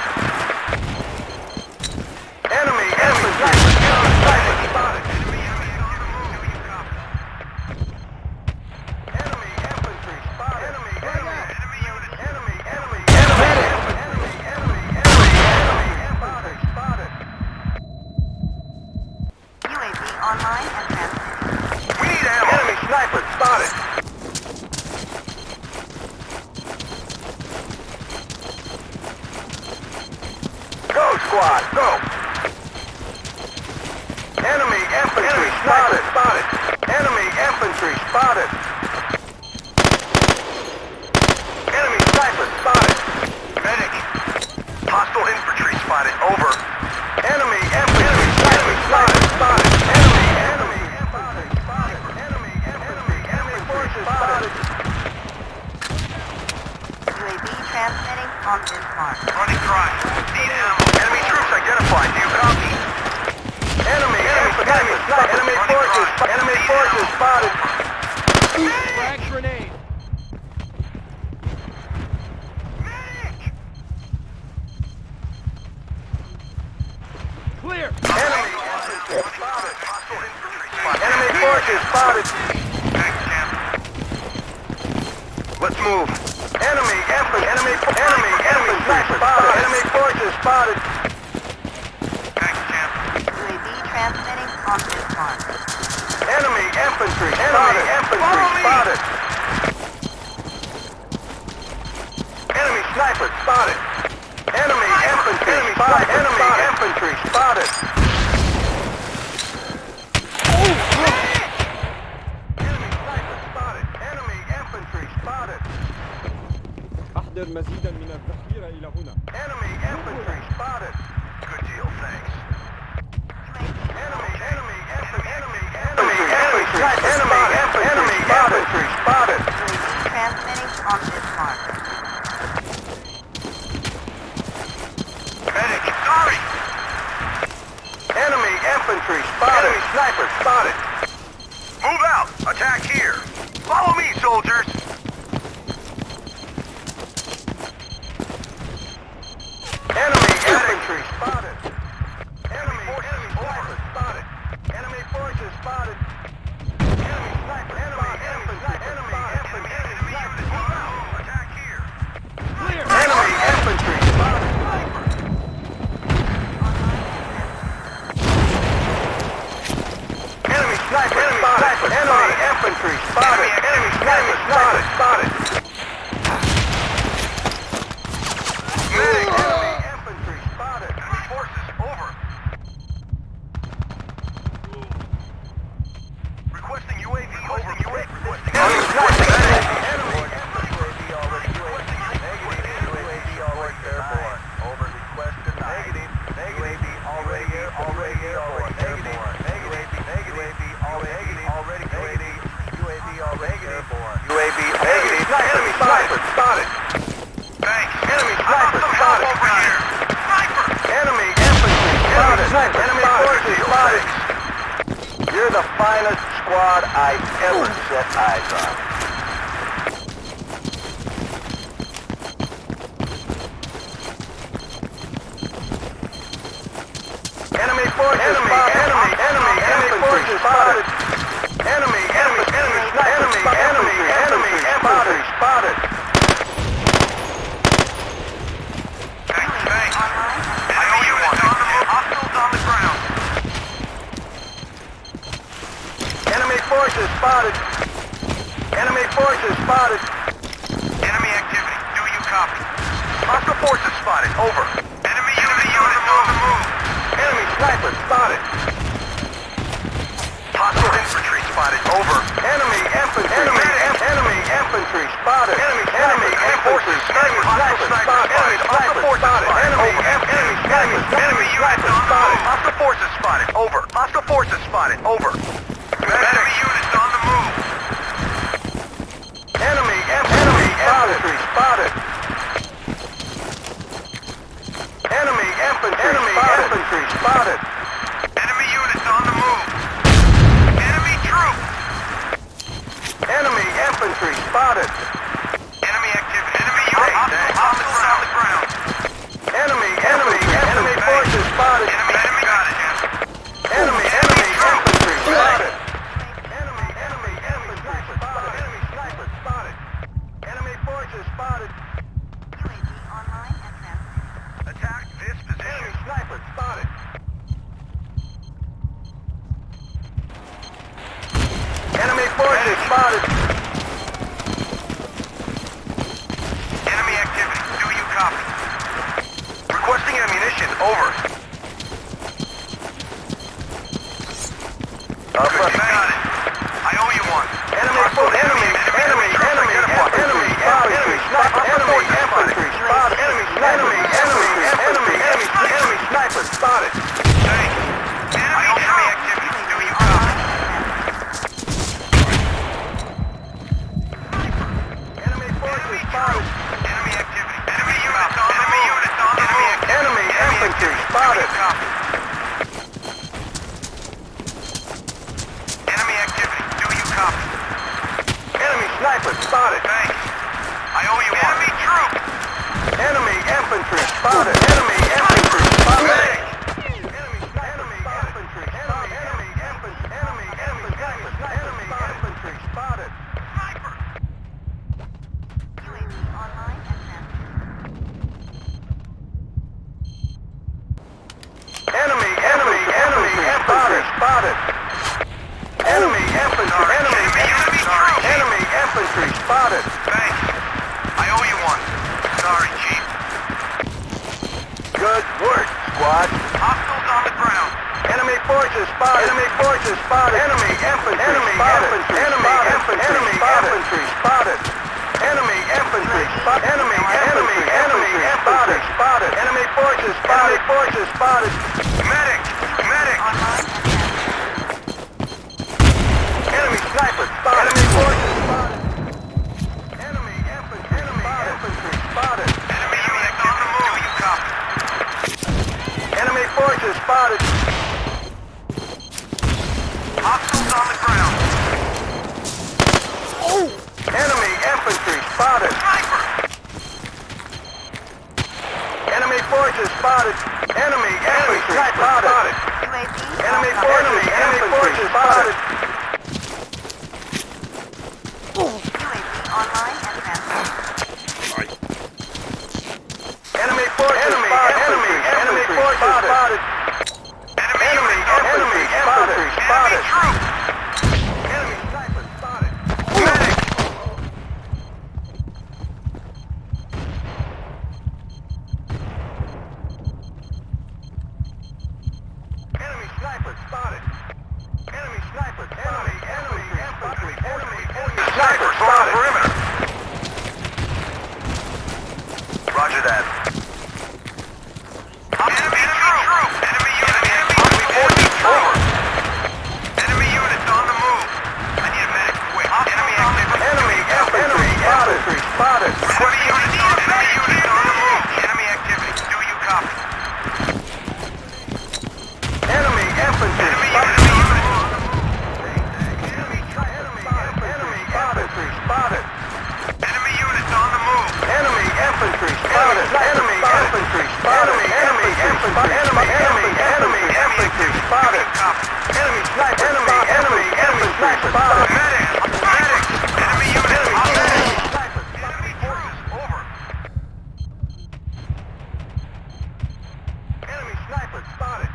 Enemy infantry spotted. Enemy infantry spotted. UAV online and transmitting. We need ammo. Enemy sniper spotted. Go squad, go. Enemy infantry spotted. Enemy infantry spotted. Enemy sniper spotted. Medic. Hostile infantry spotted. Over. Enemy infantry spotted. Enemy infantry spotted. Enemy forces spotted. UAV transmitting on this mark. Running drive. Need ammo. Enemy troops identified. Do you copy? Enemy forces. Enemy forces. forces spotted. Frag grenade. Clear. Enemy forces spotted. Let's move. Enemy infantry spotted. Enemy forces spotted. UAV transmitting on this mark. Enemy infantry spotted. Enemy sniper spotted. Enemy infantry spotted. Enemy infantry spotted. Enemy sniper spotted. Enemy infantry spotted. أحضر مزيدا من الذخيرة إلى هنا. Enemy infantry spotted. Good deal, thanks. Enemy infantry spotted. UAV transmitting on this mark. Medic, sorry. Enemy infantry spotted. Enemy sniper spotted. Move out. Attack here. Follow me, soldiers. Enemy infantry spotted. Enemy sniper spotted. Enemy forces spotted. Enemy sniper. Enemy unit. Move out. Attack here. Clear. Enemy infantry spotted. Enemy sniper spotted. Enemy infantry spotted. Enemy sniper spotted. Medic. Enemy infantry spotted. Enemy forces over. Requesting UAV over. Requesting enemy forces. Enemy UAV already. UAV already airborne. Over. Request denied. Negative. Already airborne. UAV negative. Enemy sniper spotted. Thanks. Enemy sniper spotted. Over here. Sniper. Enemy infantry spotted. Enemy forces spotted. You're the finest squad I've ever set eyes on. Enemy forces spotted. Enemy forces spotted. Enemy spotted. Thanks. Enemy units on the move. Hostiles on the ground. Enemy forces spotted. Enemy activity. Do you copy? Hostile forces spotted. Over. Enemy unit on the move. Enemy sniper spotted. Hostile infantry spotted. Over. Enemy infantry spotted. Enemy forces. Sniper spotted. Hostile forces spotted. Enemy units on the move. Hostile forces spotted. Over. Hostile forces spotted. Over. Enemy units on the move. Enemy infantry spotted. Enemy infantry spotted. Enemy units on the move. Enemy troops. Enemy infantry spotted. Enemy activity. Enemy units on the ground. Enemy forces spotted. Enemy got it. Enemy infantry spotted. Enemy infantry spotted. Enemy sniper spotted. Enemy forces spotted. UAV online and transmitting. Attack this position. Enemy sniper spotted. Enemy forces spotted. Enemy activity. Do you copy? Requesting ammunition. Over. Got it. I owe you one. Enemy infantry sniper spotted. Thanks. Enemy activity. Do you copy? Enemy forces spotted. Enemy activity. Enemy units on the move. Enemy infantry spotted. spotted. Thanks. I owe you one. Enemy troop. Enemy infantry spotted. Enemy infantry spotted. Enemy infantry spotted. Enemy infantry spotted. Sniper. UAV online and Enemy infantry spotted. Enemy infantry spotted. Thanks. I owe you one. Sorry, Chief. Good work, squad. Hostiles on the ground. Enemy forces spotted. Enemy forces spotted. Enemy infantry spotted. Enemy infantry spotted. Enemy infantry spotted. Enemy infantry spotted. Enemy forces spotted. Enemy forces spotted. Medic! Medic! Enemy sniper spotted. Enemy forces spotted. Enemy infantry spotted. Enemy units on the move. You copy. Enemy forces spotted. Hostiles on the ground. Enemy infantry spotted. Sniper! Enemy forces spotted. Enemy infantry spotted. Enemy forces spotted. UAV online and transmitting. Enemy forces spotted. Enemy forces spotted. Enemy infantry spotted. Enemy sniper spotted. Medic! Enemy sniper spotted. Enemy sniper spotted. Enemy infantry. Enemy sniper spotted. Perimeter. Roger that. Enemy troop. Enemy unit. Over. Enemy units on the move. I need a medic quick. Enemy activity. Enemy infantry spotted. Enemy units on the move. Enemy activity. Do you copy? Enemy infantry spotted. Enemy units on the move. Enemy infantry spotted. Enemy infantry spotted. Enemy infantry spotted. Enemy infantry spotted. Enemy sniper. Enemy infantry spotted. Medic. Enemy unit. Enemy forces over. Enemy sniper spotted.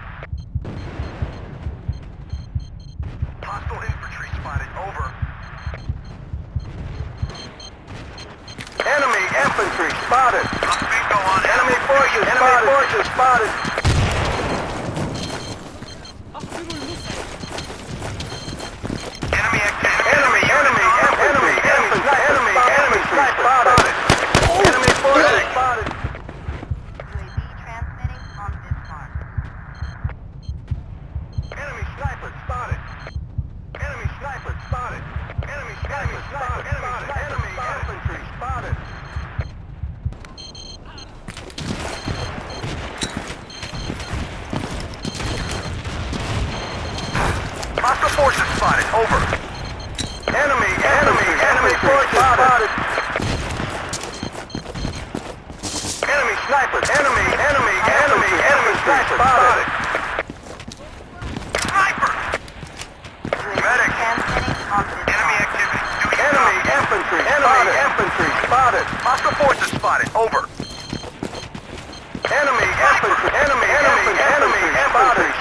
Hostile infantry spotted. Over. Enemy infantry spotted. Enemy forces spotted. Enemy infantry spotted. Enemy forces spotted. UAV transmitting on this mark. Enemy sniper spotted. Enemy sniper spotted. Enemy sniper spotted. Enemy infantry spotted. Hostile forces spotted. Over. Enemy forces spotted. Enemy sniper. Enemy sniper spotted. Sniper. Medic. Transmitting on this Enemy mark. activity. Enemy infantry spotted. Hostile forces spotted. Over. Enemy infantry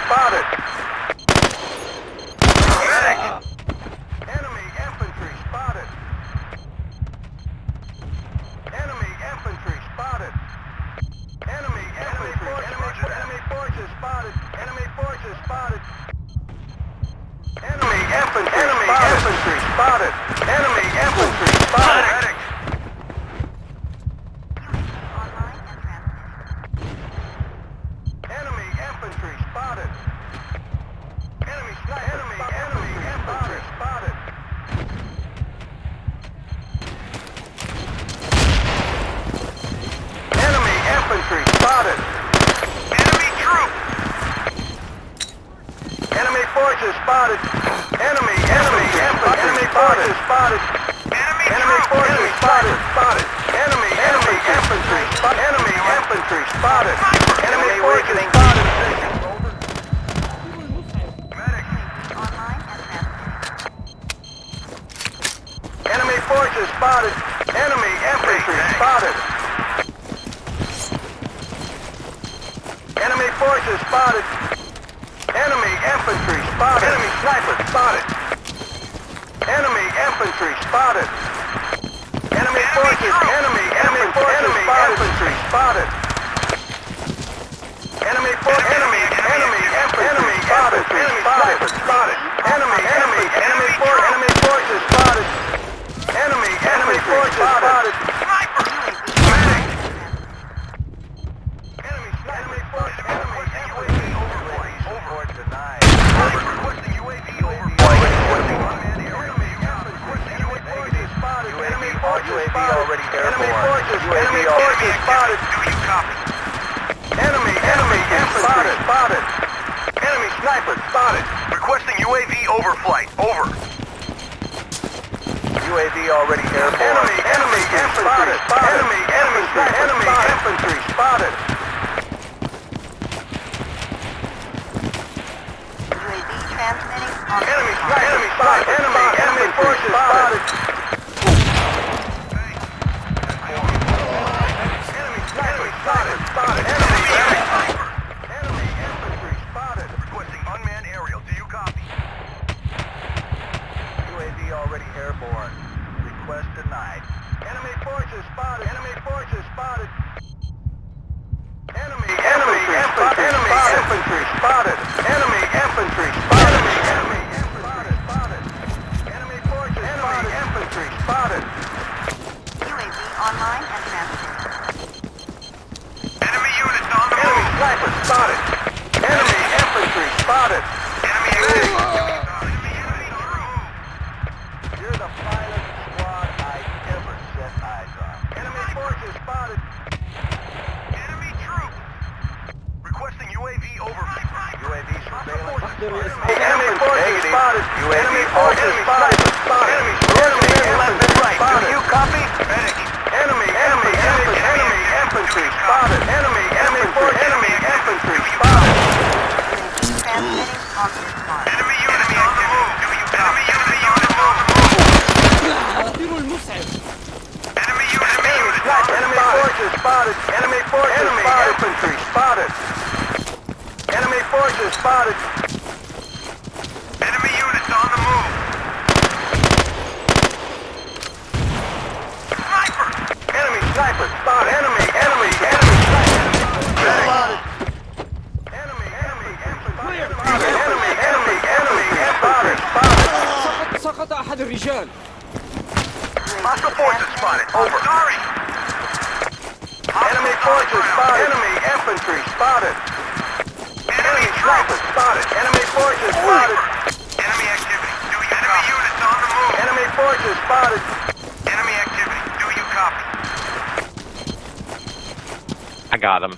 spotted. Medic. Enemy infantry spotted. Enemy infantry spotted. Enemy forces spotted. Enemy forces spotted. Enemy infantry spotted. Enemy infantry spotted. Medic. UAV online and transmitting. Enemy infantry spotted. Enemy sniper. Enemy infantry spotted. Enemy infantry spotted. Enemy troop. Enemy forces spotted. Enemy forces spotted. Enemy forces forces spotted. Enemy infantry spotted. Enemy forces spotted. Enemy infantry spotted. Enemy sniper spotted. Enemy infantry spotted. Enemy forces. Enemy forces spotted. Infantry spotted. Enemy forces. Enemy infantry spotted. Enemy sniper spotted. Enemy forces spotted. Enemy forces spotted. Sniper. Medic. Enemy forces. UAV overflight. Overboard denied. Requesting UAV overflight. UAV already airborne. UAV spotted. Do you copy? Enemy spotted. Enemy sniper spotted. Requesting UAV overflight. Over. UAV already airborne. Enemy infantry spotted. Enemy infantry spotted. UAV transmitting on Enemy spotted. Enemy forces spotted. Spotted. Enemy infantry spotted. Requesting unmanned aerial. Do you copy? UAV already airborne. Request denied. Enemy forces spotted. Enemy forces spotted. Enemy infantry spotted. Enemy infantry spotted. Enemy infantry spotted. Enemy forces spotted. Infantry spotted. UAV online and transmitting. Enemy units on the move. Sniper spotted. Enemy infantry spotted. Enemy You're the finest squad I've ever set eyes on. Enemy forces spotted. Enemy troops. Requesting UAV overflight. UAV surveillance. Enemy forces spotted. UAV forces spotted. Enemy left and right. Do you copy? Medic. Enemy infantry spotted. Enemy infantry spotted. Transmitting on this line. Enemy units on the move. Do you copy? Enemy units on the move. Enemy forces spotted. Enemy forces spotted. Infantry spotted. Enemy forces spotted. Enemy units on the move. Sniper. Enemy sniper spotted. Enemy sniper spotted. Enemy spotted. سقط أحد الرجال. Hostile forces spotted. Over. Sorry. Enemy forces spotted. Enemy infantry spotted. Enemy sniper spotted. Enemy forces spotted. Enemy activity. Do you Enemy units on the move. Enemy forces spotted. Enemy activity. Do you copy? I got him.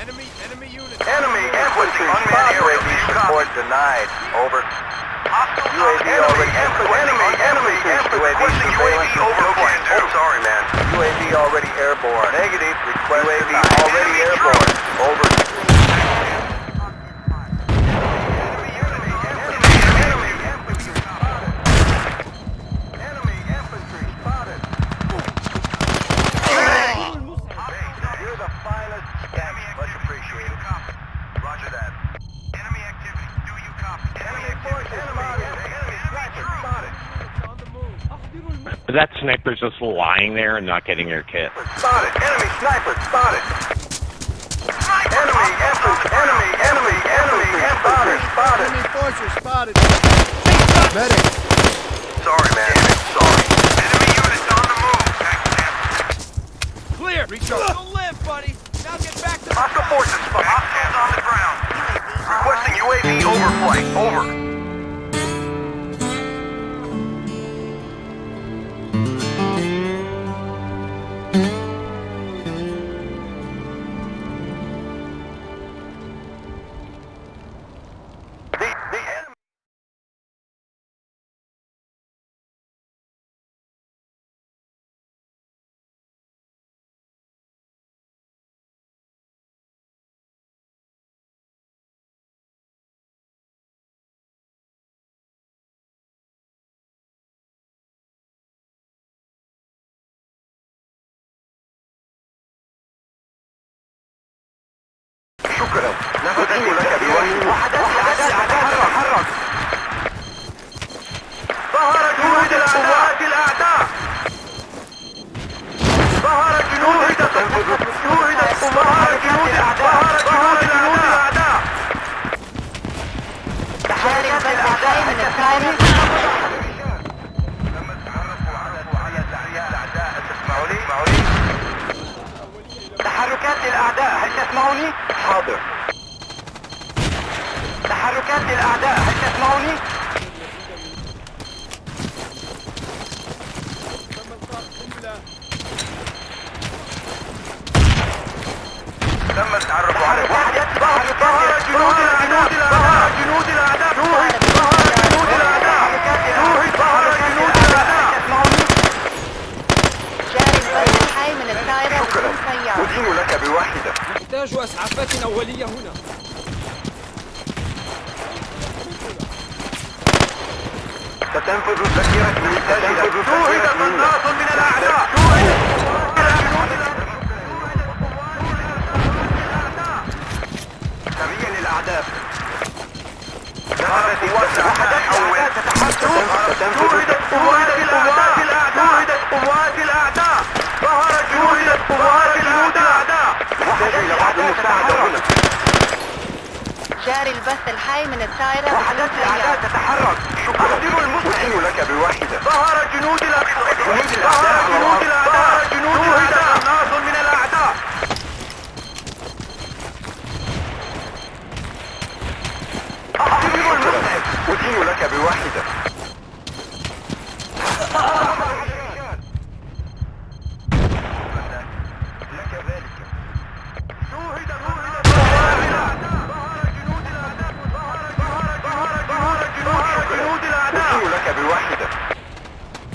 Enemy unit. Enemy infantry spotted. UAV support denied. Over. UAV already enemy UAV surveillance overflight. Oh, sorry, man. UAV already airborne. Negative. Request UAV already airborne. Over. Enemy infantry spotted. You're the finest. Much appreciated. Roger that. Enemy activity. Do you copy? Enemy forces spotted. Enemy sniper spotted. That sniper's just lying there and not getting your kit. Spotted. Enemy sniper spotted. Enemy infantry spotted. Enemy forces spotted. Medic. Sorry, man. Sorry. Enemy units on the move. Clear. Don't live, buddy. Now get back to the Hostile forces spotted. Hostiles on the ground. Requesting UAV overflight. Over. شكرا. نفذت لك بوحدة. وحدات الأعداء تتحرك. ظهر جنود الأعداء. ظهر جنود الأعداء. تحرك الأعداء من الثاني. لما تعرفوا على الأعداء هل تسمعوني؟ تحركات الأعداء هل تسمعوني؟ حاضر. تحركات الأعداء هل تسمعوني؟ تم التعرف على ظهر جنود الأعداء. جنود الأعداء. جاري البث الحي من الدائرة بدون سيارة. أدين لك بواحدة. نحتاج إسعافات أولية هنا. ستنفذ الذخيرة شوهد قناص من الأعداء. سريا للأعداء. ظهرت وحدات تتحرك. شوهدت قوات الأعداء. ظهرت قوات الأعداء. نحتاج إلى بعض المساعدة هنا. جاري البث الحي من الدائرة وحدات الأعداء تتحرك. شكرا. أدين لك بواحدة. ظهر جنود الأعداء. قناص من الأعداء. أدين لك بواحدة. لك ذلك. شوهد أدين لك بواحدة.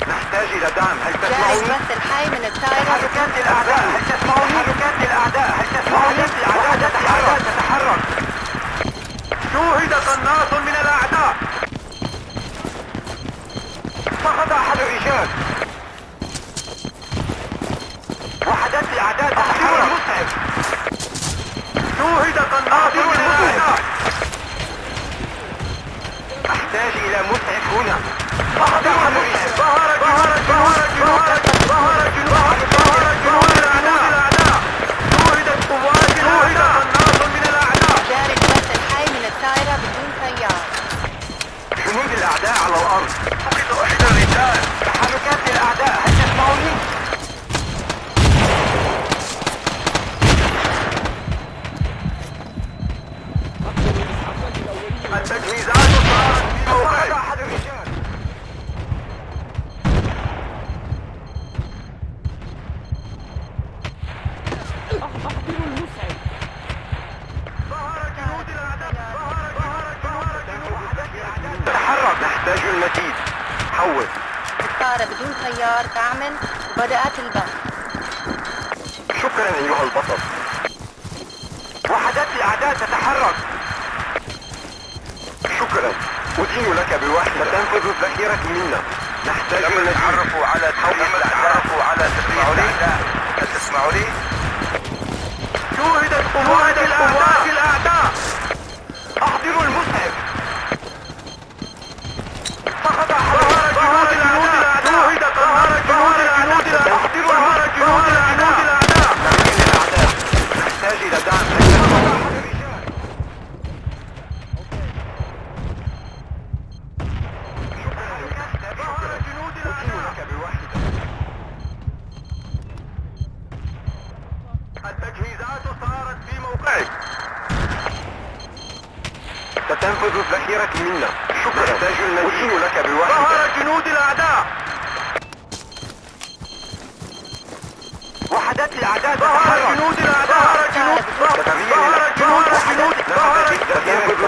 نحتاج إلى دعم. هل جاري تسمعوني؟ البث الحي من الدائرة تحركات الأعداء. هل تسمعوني؟ تحركات الأعداء. هل تسمعوني؟ الأعداء تتحرك. شوهد قناص من الأعداء. سقط أحد الرجال. وحدات الأعداء تتحرك. شوهد قناص من الأعداء. أحتاج إلى مسعف هنا. سقط أحد الرجال. ظهر جنود الأعداء. شوهدت قناص من الأعداء. جاري البث الحي من الدائرة بدون سيارة. جنود الأعداء على الأرض. فقد أحد الرجال. تحركات الأعداء هل تسمعوني؟ التجهيزات صارت في موقعي. أحد الرجال. ظهر جنود الأعداء. تحرك. نحتاج المزيد. حول. الطائرة بدون سيار تعمل وبدأت البث. شكرا أيها البطل. وحدات الأعداء تتحرك. شكرا. أدين لك بواحدة. تنفذ الذخيرة منا. نحتاج أن نتعرف على تسريع الأعداء. هل تسمعوني؟ شوهدت قوات الأعداء. أحضروا المسعف. سقط أحد جنود الأعداء. أحضروا جنود الأعداء. نحتاج إلى دعم. التجهيزات صارت في موقعك. ستنفذ الذخيرة منا. شكرا. نحتاج المزيد. لك بواحدة. ظهر جنود الأعداء. وحدات الأعداء تتحرك. جنود الأعداء.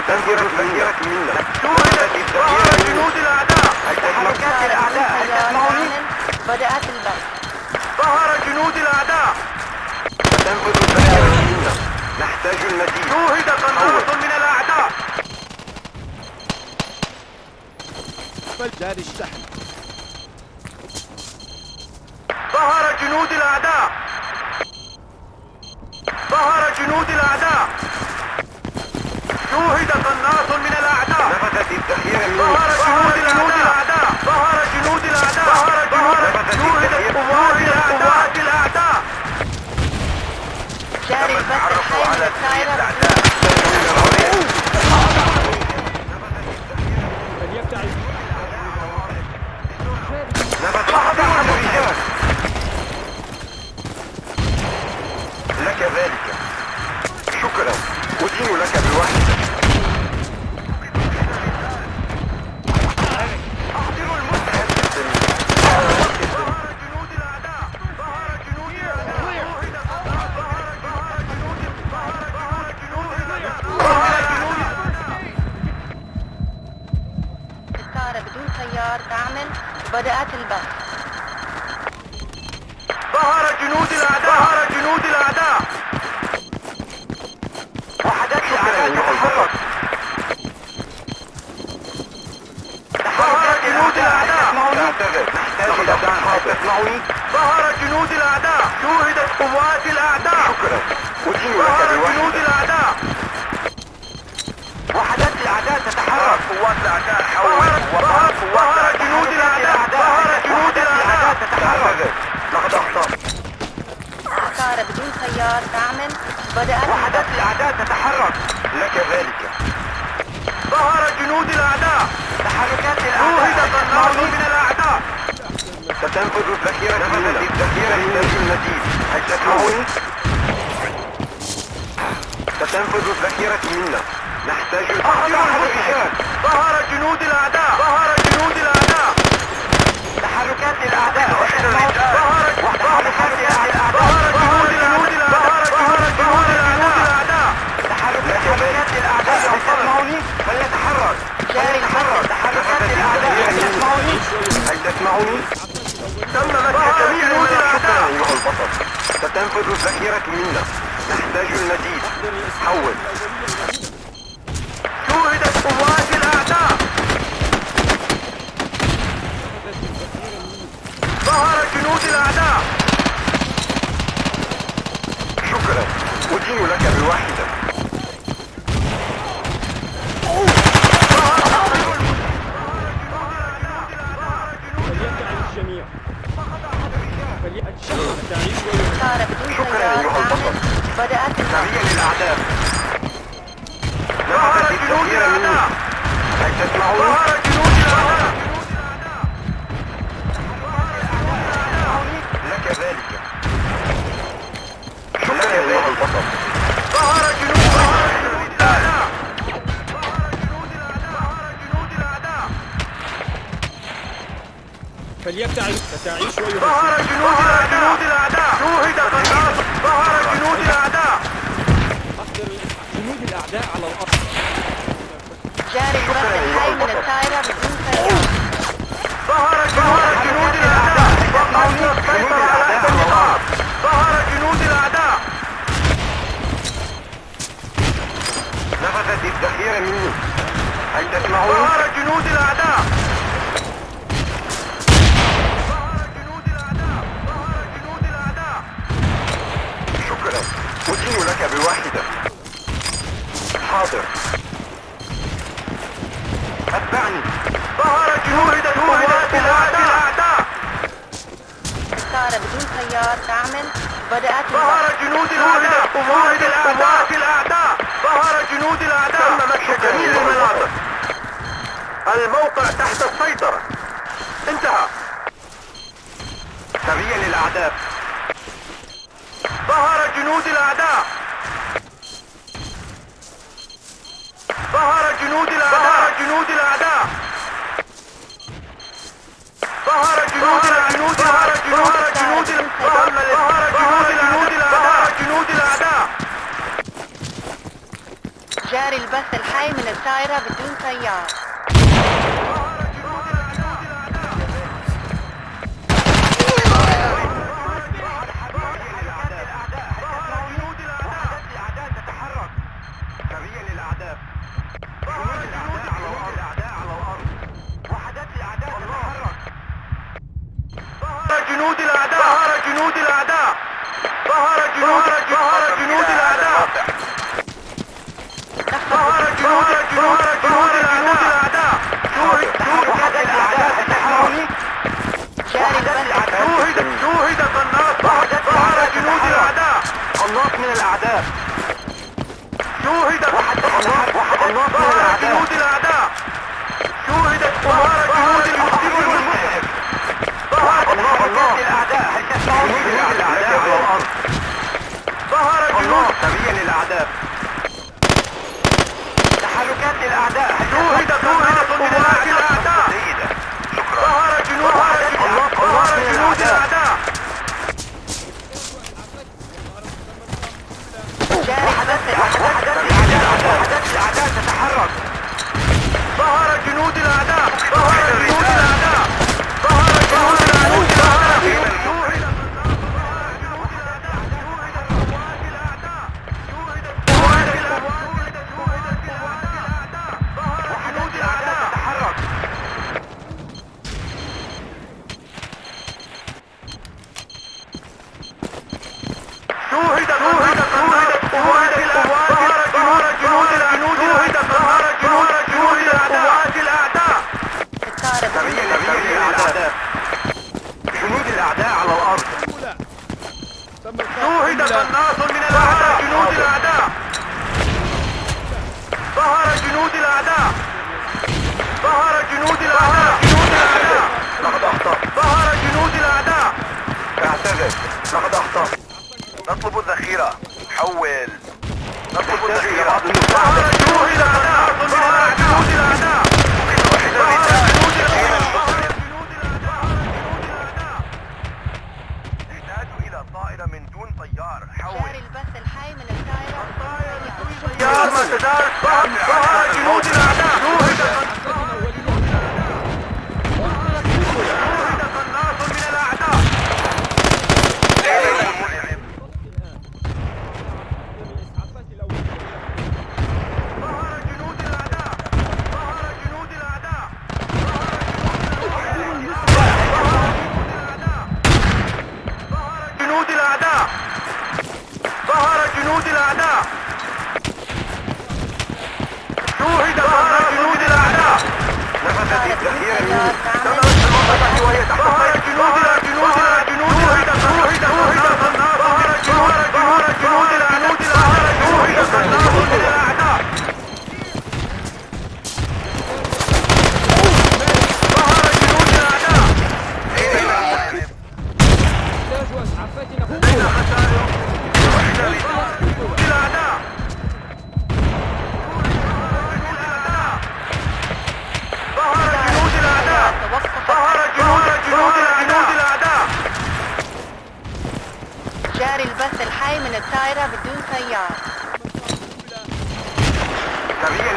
تنفذ الذخيرة منا. ظهر جنود الأعداء. تحركات الأعداء. هل تسمعوني؟ بدأت البث. ظهر جنود الأعداء. تنفذ الذخيرة منا. نحتاج المزيد. شوهد قناص من الأعداء. جاري الشحن. ظهر جنود الأعداء. ظهر جنود الأعداء. شوهد قناص من الأعداء. نفذت الذخيرة من ظهر جنود الأعداء. ظهر جنود الأعداء. شوهدت قوات الأعداء. جاري البث الحي من الطائرة. لك ذلك. شكرا. أدين لك بالواحدة. الطائرة بدون طيار تعمل وبدأت البث. ظهر جنود الأعداء. ظهر جنود الأعداء. وحدات الأعداء تتحرك. ظهر جنود الأعداء. تحتاج إلى دعم. تسمعني؟ ظهر جنود الأعداء. شوهدت قوات الأعداء. شكرا. أدين لك بالواحدة. ظهر جنود الأعداء. وحدات الأعداء تتحرك. قوات الأعداء حولت. ظهر جنود الأعداء. ظهر جنود الأعداء تتحرك. لقد أخطأت. الطائرة بدون طيار تعمل وبدأت وحدات الأعداء تتحرك. لك ذلك. ظهر جنود الأعداء. تحركات الأعداء. شوهد قناص من الأعداء. ستنفذ الذخيرة منا. الذخيرة يحتاج المزيد. هل تسمعني؟ ستنفذ الذخيرة منا. نحتاج الرجال. ظهر جنود الأعداء. ظهر جنود الأعداء. تحركات الأعداء. ظهر جنود الأعداء. ظهر جنود الأعداء. تحركات الأعداء. تسمعني؟ فليتحرك. جاري البث. تحركات الأعداء. تسمعني؟ هل تسمعني؟ تم مسح جميع الأعداء. أيها البطل. ستنفذ الذخيرة منا. نحتاج المزيد. حول. شوهدت قوات الأعداء. ظهر جنود الأعداء. شكرا. أدين لك بالواحدة. الطائرة بدون طيار تعمل وبدأت البث. سريع للأعداء. نفذت الذخيرة مني. هل تسمعون؟ ظهر جنود الأعداء. لك ذلك. شكرا أيها البطل. ظهر جنود الأعداء. فليبتعد ستعيش ويهزم. ظهر جنود الأعداء. شوهد قناص. ظهر جنود الأعداء. أحضر جنود الأعداء على الأرض. جاري البث الحي من الطائرة بدون طيار. ظهر جنود الأعداء. فقدنا السيطرة على إحدى النقاط. ظهر جنود الأعداء. نفذت الذخيرة مني. هل تسمعون؟ ظهر جنود الأعداء. شكرا. أدين لك بالواحدة. حاضر. اتبعني. ظهر جنود قوات الأعداء. الطائرة بدون طيار تعمل وبدأت ظهر البث. جنود الأعداء. قوات الأعداء. ظهر جنود الأعداء. تم مسح جميع المناطق. الموقع تحت السيطرة. انتهى. سريع للأعداء. ظهر جنود الأعداء. ظهر جنود الأعداء. ظهر جنود الأعداء. ظهر جنود الأعداء. ظهر جنود الأعداء. جاري البث الحي من الطائرة بدون طيار. جنود الأعداء. ظهر جنود الأعداء. ظهر جنود الأعداء. ظهر جنود الأعداء. تحركات الأعداء تتحرك. شوهد قناص. ظهر جنود الأعداء. قناص من الأعداء. شوهد قناص ظهر جنود الأعداء. شوهدت ظهر جنود المسلمين. ظهر قناص الأعداء. هل تسمعون جنود الأعداء على الأرض؟ ظهر جنود سريع للأعداء. تحركات الأعداء. شوهد قناص من الأعداء. ظهر جنود الأعداء. الأعداء تتحرك. ظهر جنود الأعداء. ظهر جنود الأعداء. ظهر جنود الأعداء. جنود الأعداء على الأرض. شوهد قناص من الأعداء. جنود الأعداء. ظهر جنود الأعداء. ظهر جنود الأعداء. لقد أخطأ. ظهر جنود الأعداء. اعتذر. لقد أخطأ. نطلب الذخيرة. حول. نطلب الذخيرة. ظهر جنود الأعداء. ظهر جنود الأعداء. من دون طيار. حول. البث الحي من الطائرة. طيار ما تزال. ظهر جنود الأعداء. شوهد قناص من الأعداء. ظهر جنود الأعداء. ظهر جنود الأعداء. جنود الأعداء. ظهر جنود الأعداء. شوهد ظهر جنود الأعداء. نفذت الذخيرة تمت المنطقة وهي تحت. ظهر جنود الأعداء. ظهر جنود الأعداء. شوهد جنود الأعداء. شوهد قناص من الأعداء. ظهر جنود الأعداء. أين خسائر؟ الأعداء. ظهر جنود الأعداء. ظهر جنود الأعداء. جاري البث الحي من الطائرة بدون طيار.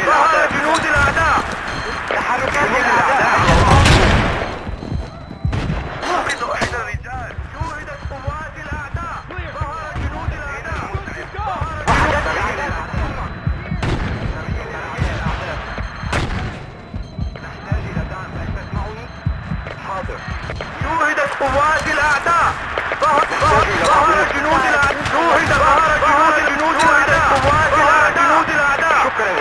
ظهر جنود الأعداء. تحركات الأعداء. نقص أحد الرجال. شوهدت قوات الأعداء. ظهر جنود الأعداء. نحتاج إلى دعم. هل تسمعني؟ حاضر. شوهدت قوات الأعداء. ظهر جنود الأعداء. شوهد ظهر جنود الأعداء. قوات الأعداء. شكرا.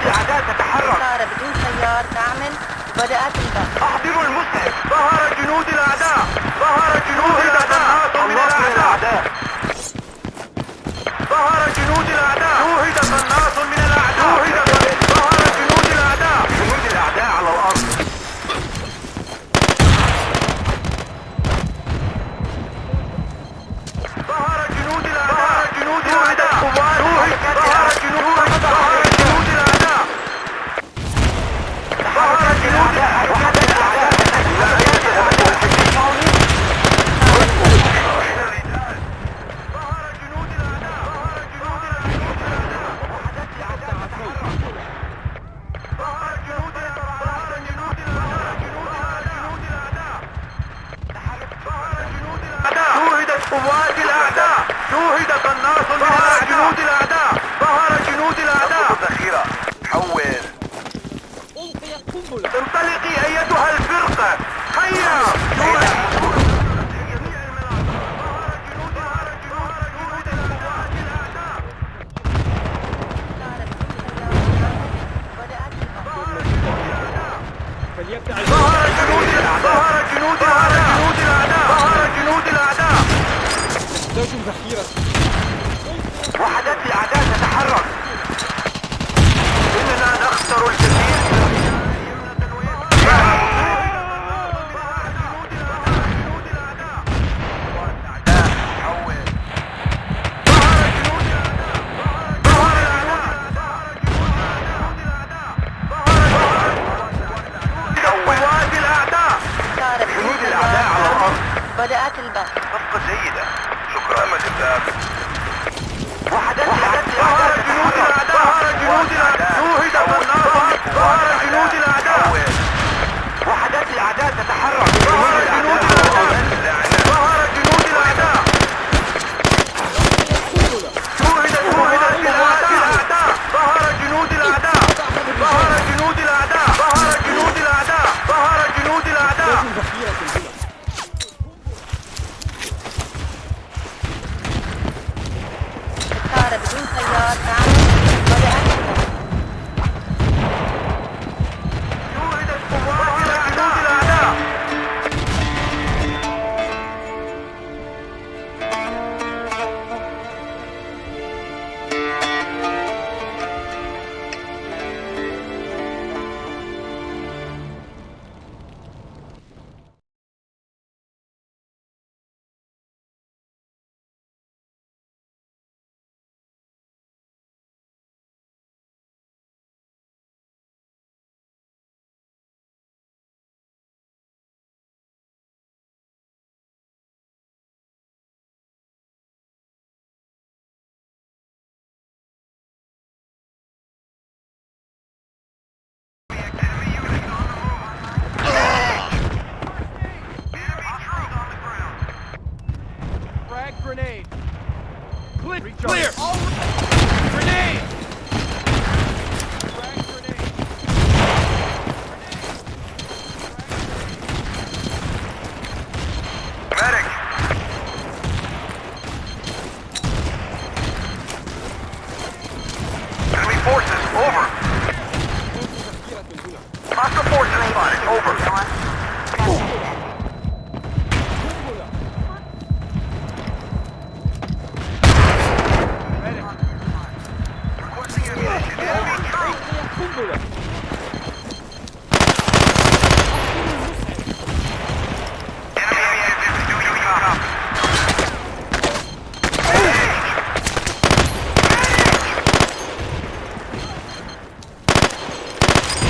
الأعداء تتحرك. الطائرة بدون طيار تعمل. بدأت البث. أحضروا المسلم. ظهر جنود الأعداء. ظهر جنود الأعداء. من الأعداء. ظهر جنود الأعداء. شوهد قناص من الأعداء. ظهر جنود الأعداء. جنود الأعداء على الأرض. ظهر جنود الأعداء. جنود الأعداء. ظهر جنود الأعداء. ظهر جنود قوات الأعداء. شوهد قناص من جنود الأعداء. ظهر جنود الأعداء. الذخيرة. حول. انطلقي أيتها الفرقة. هيا. بدأت البث. صفقة جيدة. شكرا. تم الإبلاغ. وحدات ظهر جنود الأعداء. ظهر جنود الأعداء. شوهد النار. ظهر جنود الأعداء. وحدات الأعداء تتحرك. ظهر جنود الأعداء. ظهر جنود الأعداء. شوهد الأعداء. ظهر جنود الأعداء. ظهر جنود الأعداء. ظهر جنود الأعداء. ظهر جنود الأعداء. الطائرة بدون طيار تعمل. بدأت البث. شوهدت قوات جنود الأعداء. Frag grenade. Clear. All grenade. Frag grenade. Medic. Enemy forces, over. Hostile forces spotted, over. Requesting ammunition. Enemy troops. Enemy active. Do you copy?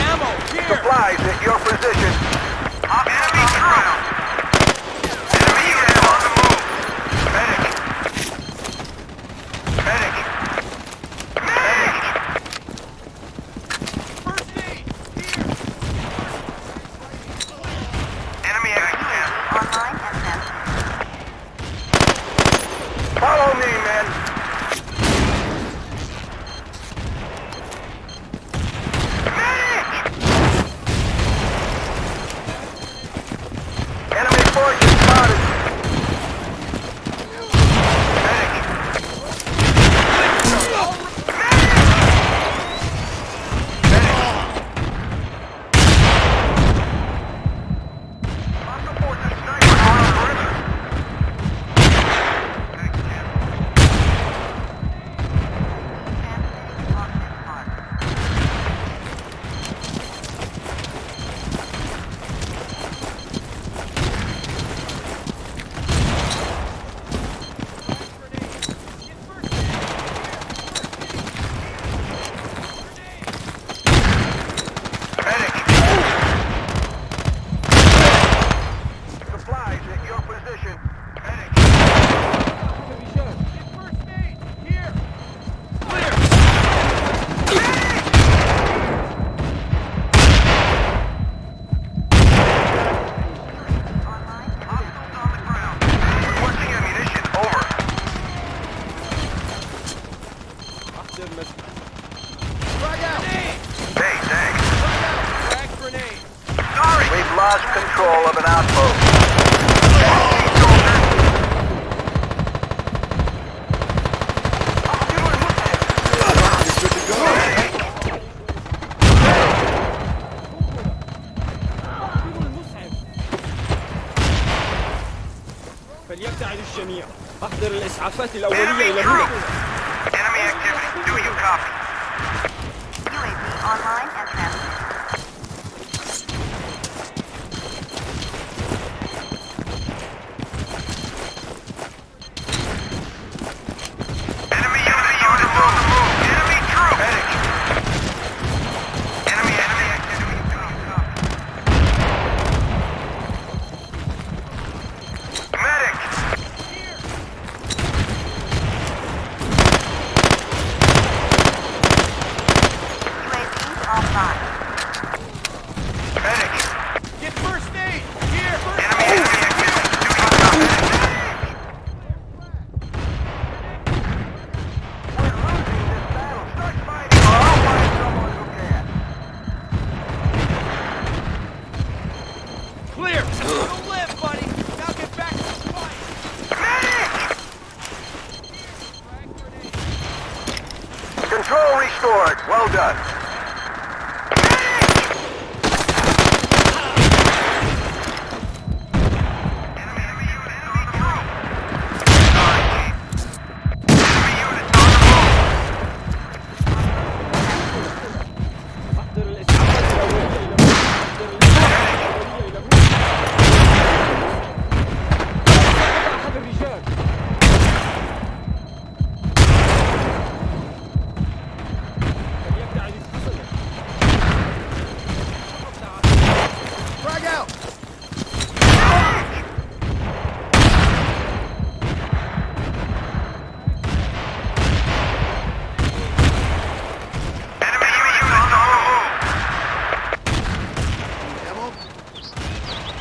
Ammo here. Supplies at your position. Enemy ground. Enemy unit on the move. Medic. Medic. Medic. First aid. Here. Enemy active. Online and sent. Follow me, men. Medic. Enemy forces spotted. Medic. Hostile forces sniping on the perimeter. Medic. Supplies at your position. Medic. First aid. Here. Clear. Hostiles on the ground. Requesting ammunition. Over. Frag out. Grenade. Hey, thanks. Frag grenade. Sorry. We've lost control of an outpost. فليبتعد الجميع. أحضر الإسعافات Enemy الأولية إلى troops. هنا. Enemy activity. Do you copy? UAV online and sent. Enemy unit on the move. Enemy troops. Medic. Enemy activity. Do you copy? done. أحضر الإسعافات الأولية إلى هنا. أحد الرجال. فليبتعد الحصن. Frag out!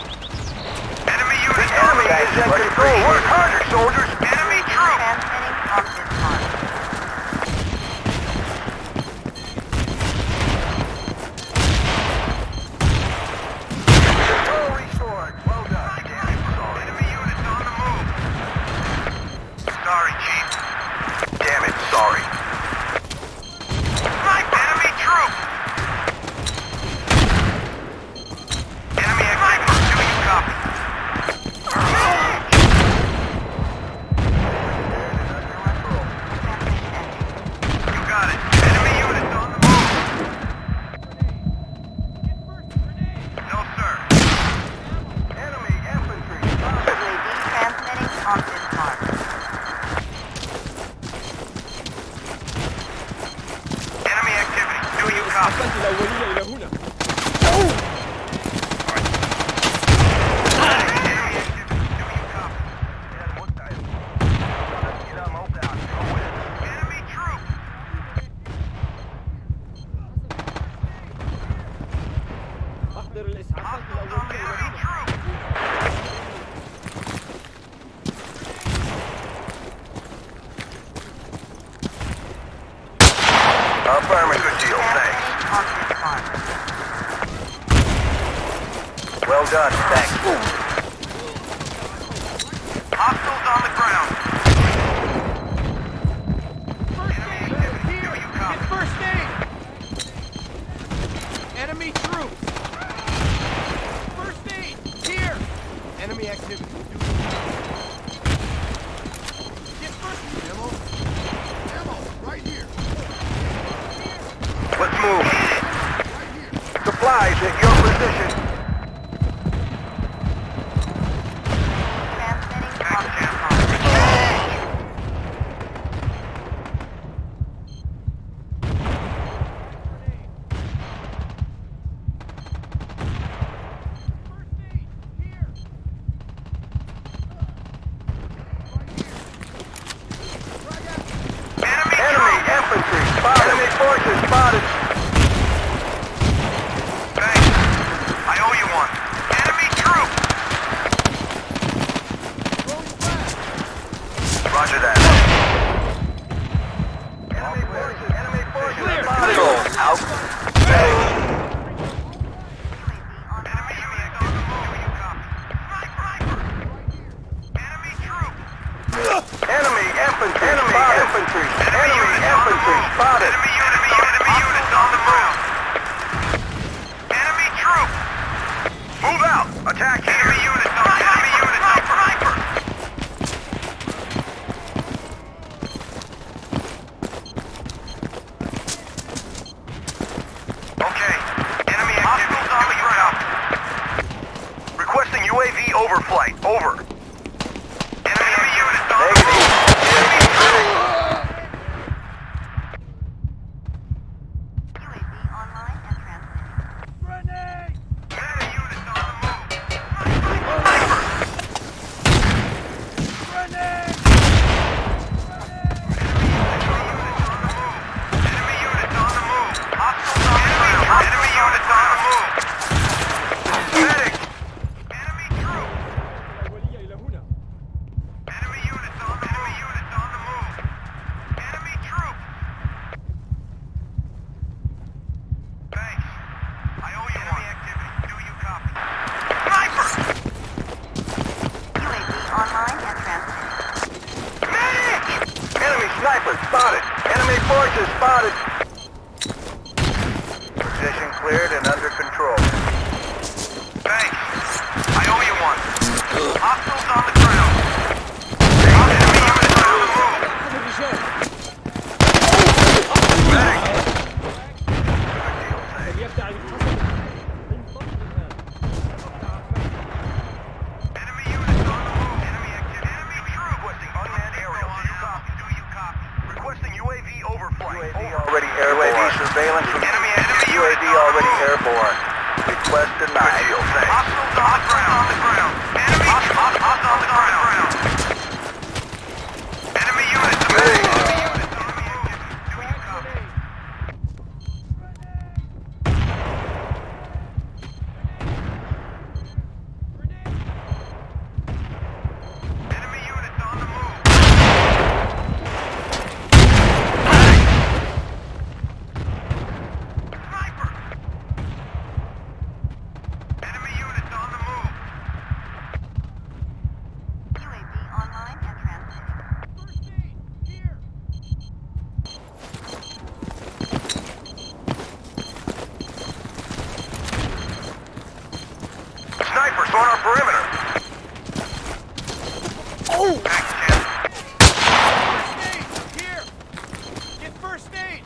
Enemy is in control. Work harder, soldiers. Enemy troops. Transmitting on this mark. Control restored. Well done. Enemy units on the move. Sorry, Chief. Damn it, sorry. Enemy troops. Enemy active. Do you copy? You got it. Enemy units on the move. No, sir. Enemy infantry. UAV transmitting on this mark. Enemy activity. Do you copy? الإسعافات الأولية إلى هنا. Enemy troops. أحضر الإسعافات الأولية إلى Enemy هنا. troops. Affirmative deal, thanks. Transmitting on this mark. Well done, thanks. Hostiles on the ground. Enemy activity. Do you copy? Get first aid! Enemy troops! First aid! Here! Enemy activity. Get first aid! Ammo! Ammo! Right here! Let's move. Right here! Supplies at your position. Transmitting on this mark. Enemy infantry spotted. Enemy forces spotted. Thanks. I owe you one. Enemy troops. Roger that. Enemy forces. Enemy forces spotted. Out. Thanks. Enemy units on the move. Do you copy? Sniper. Enemy troops. Enemy infantry. Enemy infantry. Enemy infantry spotted. Enemy units on the move. Enemy troops. Move out. Attack here. Enemy units on sniper. Okay. Enemy activity on the ground. Requesting UAV overflight. Over. Enemy units on the move. Enemy troops. UAV online and transmitting. Enemy units on the move. Enemy units on the move. Hostiles on the ground. Enemy units on the move. Medic. Enemy troops. الأولية إلى هنا. Enemy units on the move. Enemy troops. Thanks. I owe you one. Activity. Do you copy? Sniper. UAV online and transmitting. Medic. Enemy sniper spotted. Enemy forces spotted. cleared and under control. Thanks. I owe you one. Hostiles on the ground. Enemy units on the move. هذا الرجال. يبتعد الحصن. Enemy units on the move. Enemy activity. Enemy troop. Requesting unmanned aerial. Do you copy? Do you copy? Requesting UAV overflight. UAV already airborne. UAV surveillance from enemy UAV already airborne. Request denied. Hostiles on the ground. Enemy hostiles on the ground. Enemy units on the move. Enemy units on the move. Do you copy? Enemy units on the move. Sniper! Enemy units on the move. UAV online and transmitting. First aid. Here. Snipers on our perimeter. Oh! Thanks, Jim. First aid. Here. Get first aid.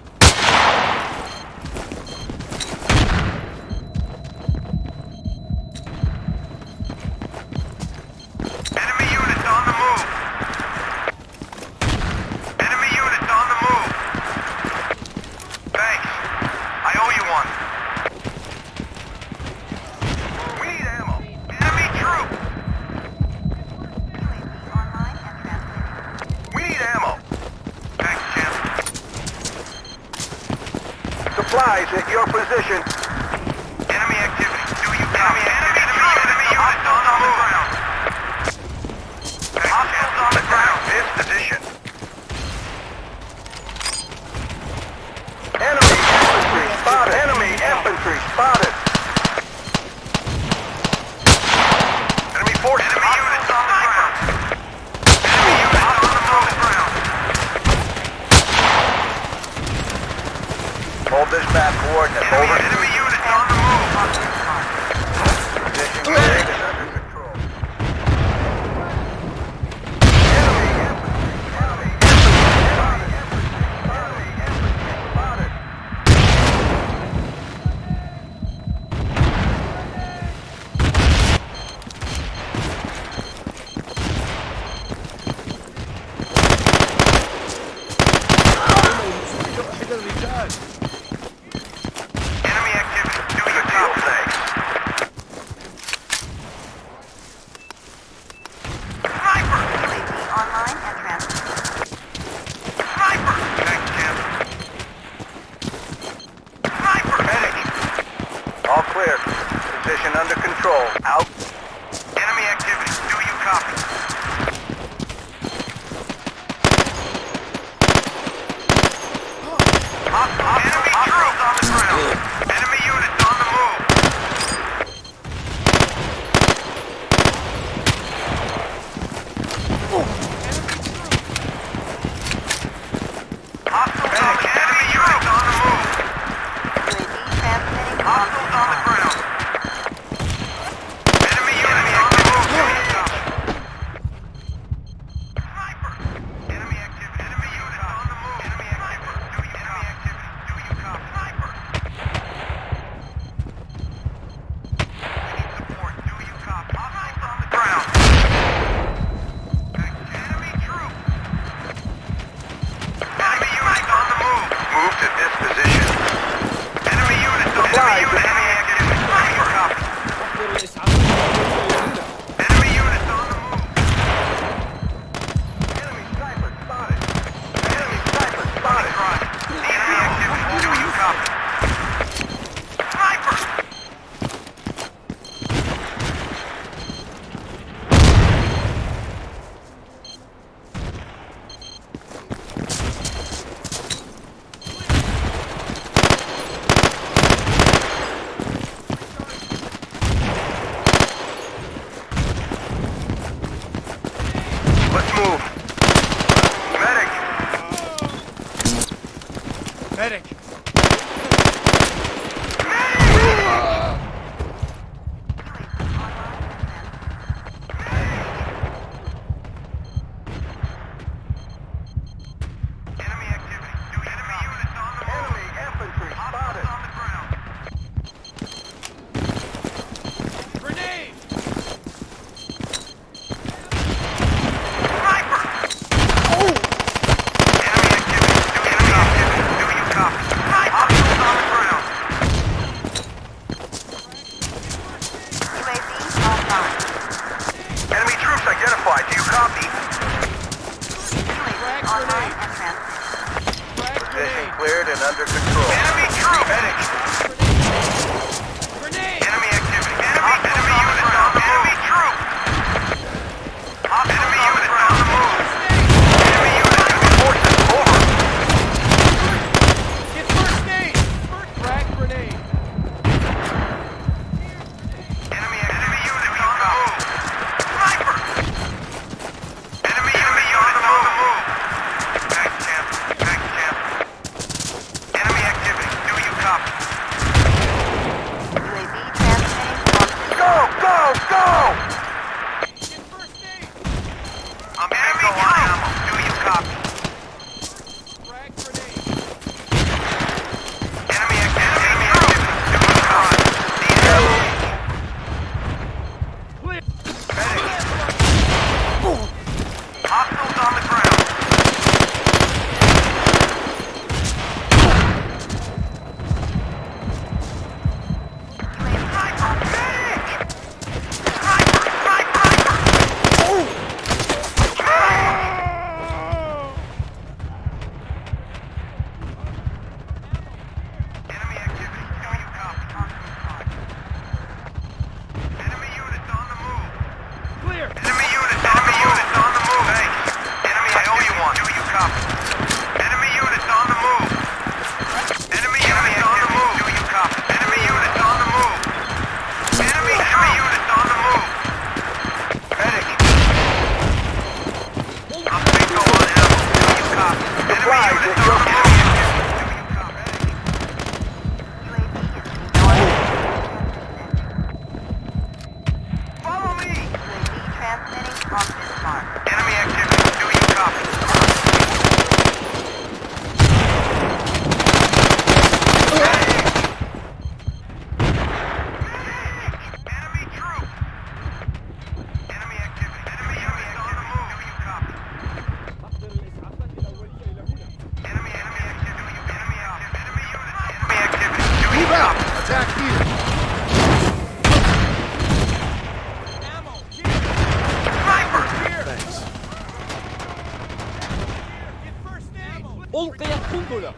Enemy units on the move. Enemy units on the move. Thanks. I owe you one. We need ammo. Enemy troop. UAV online and transmitting. We need ammo. Thanks, Jim. Supplies at your position. Enemy activity. Do you copy? Enemy units on the ground. Hostiles on the ground. This position. Enemy infantry spotted. Enemy infantry spotted. Enemy force. Enemy units on the ground. Enemy units on the ground. Hold this map coordinate. Over. Enemy units on the move. Position carried and under control. Enemy infantry spotted. أحد الرجال. Enemy activity. Do your deal, thanks. Sniper! UAV online and transmitting. Sniper! Thanks, Jim. Sniper! Medic! All clear. Position under control. Out. Enemy activity. Do you copy? Enemy troops on the ground. Enemy units on the move. Hostiles on the enemy units on the move. UAV transmitting. Hostiles on the ground. Enemy units on the move. Do you copy? Sniper! Enemy activity. Enemy units on the move. Enemy activity. Do you copy? Do you copy? Sniper! We need support. Do you copy? Hostiles on the ground. Enemy troop. Enemy units on the move. Move to this position. Enemy units on the move. Enemy activity. Do you copy? أحضر الإسعاف إلى هنا. Enemy units on the move. Enemy sniper spotted. Enemy sniper spotted. The enemy activity. Do you copy? Sniper! Let's move. Medic! Medic. Medic! identified. Do you copy? Frag Online grenade. and transmitting. Frag Position grenade. cleared and under control. Enemy troop! Medic! Grenade. Enemy activity. Enemy units on the move. Enemy troop! Enemy units on the move. Enemy units reinforcements over. Get first aid. Frag grenade. Enemy units on the move. Sniper! Enemy units on the move. Back champ. Back champ. Enemy activity. Do you copy? UAV transmitting on Go! Go! Go! Get first aid. I'm enemy on ammo. Do you copy? Frag grenade. Enemy activity. Enemy activity. Do you copy? Need ammo. Clear. Medic. Hostiles on the ground. Sniper! Medic! Sniper! Sniper! Enemy activity. Do you copy? Enemy units on the move. Clear. Enemy units on the move. Hey, enemy, I owe you one. Do you copy? Enemy units on the move. Enemy units on the move. Do you copy? Enemy units on the move. Enemy units on the move. Medic. I'm bingo on ammo. Do you copy? Enemy units on the move. Do you copy? Follow me. UAV transmitting on this mark. Enemy activity. Do you copy? Enemy troop. Enemy activity. Enemy units on the move. Do you copy? أحضر الإسعافات الأولية إلى هنا. Enemy activity. Enemy units. Enemy activity. Do you copy? Attack here. Ammo. Here. Sniper. Here. Thanks. Get first aid. ألقيت قنبلة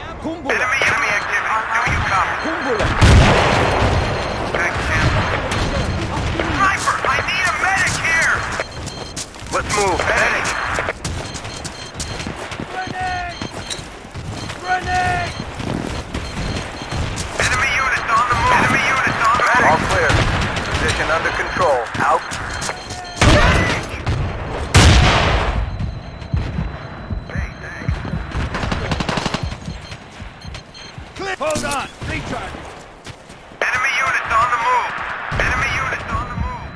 Ammo. قنبلة Enemy activity. Do you copy? قنبلة Back champ. Sniper. I need a medic here. Let's move. Medic. Grenade. Grenade. Enemy units on the move. Enemy units on the move. All clear. Position under control. Out. Hey, thanks. Hold on. Recharge. Enemy units on the move. Enemy units on the move.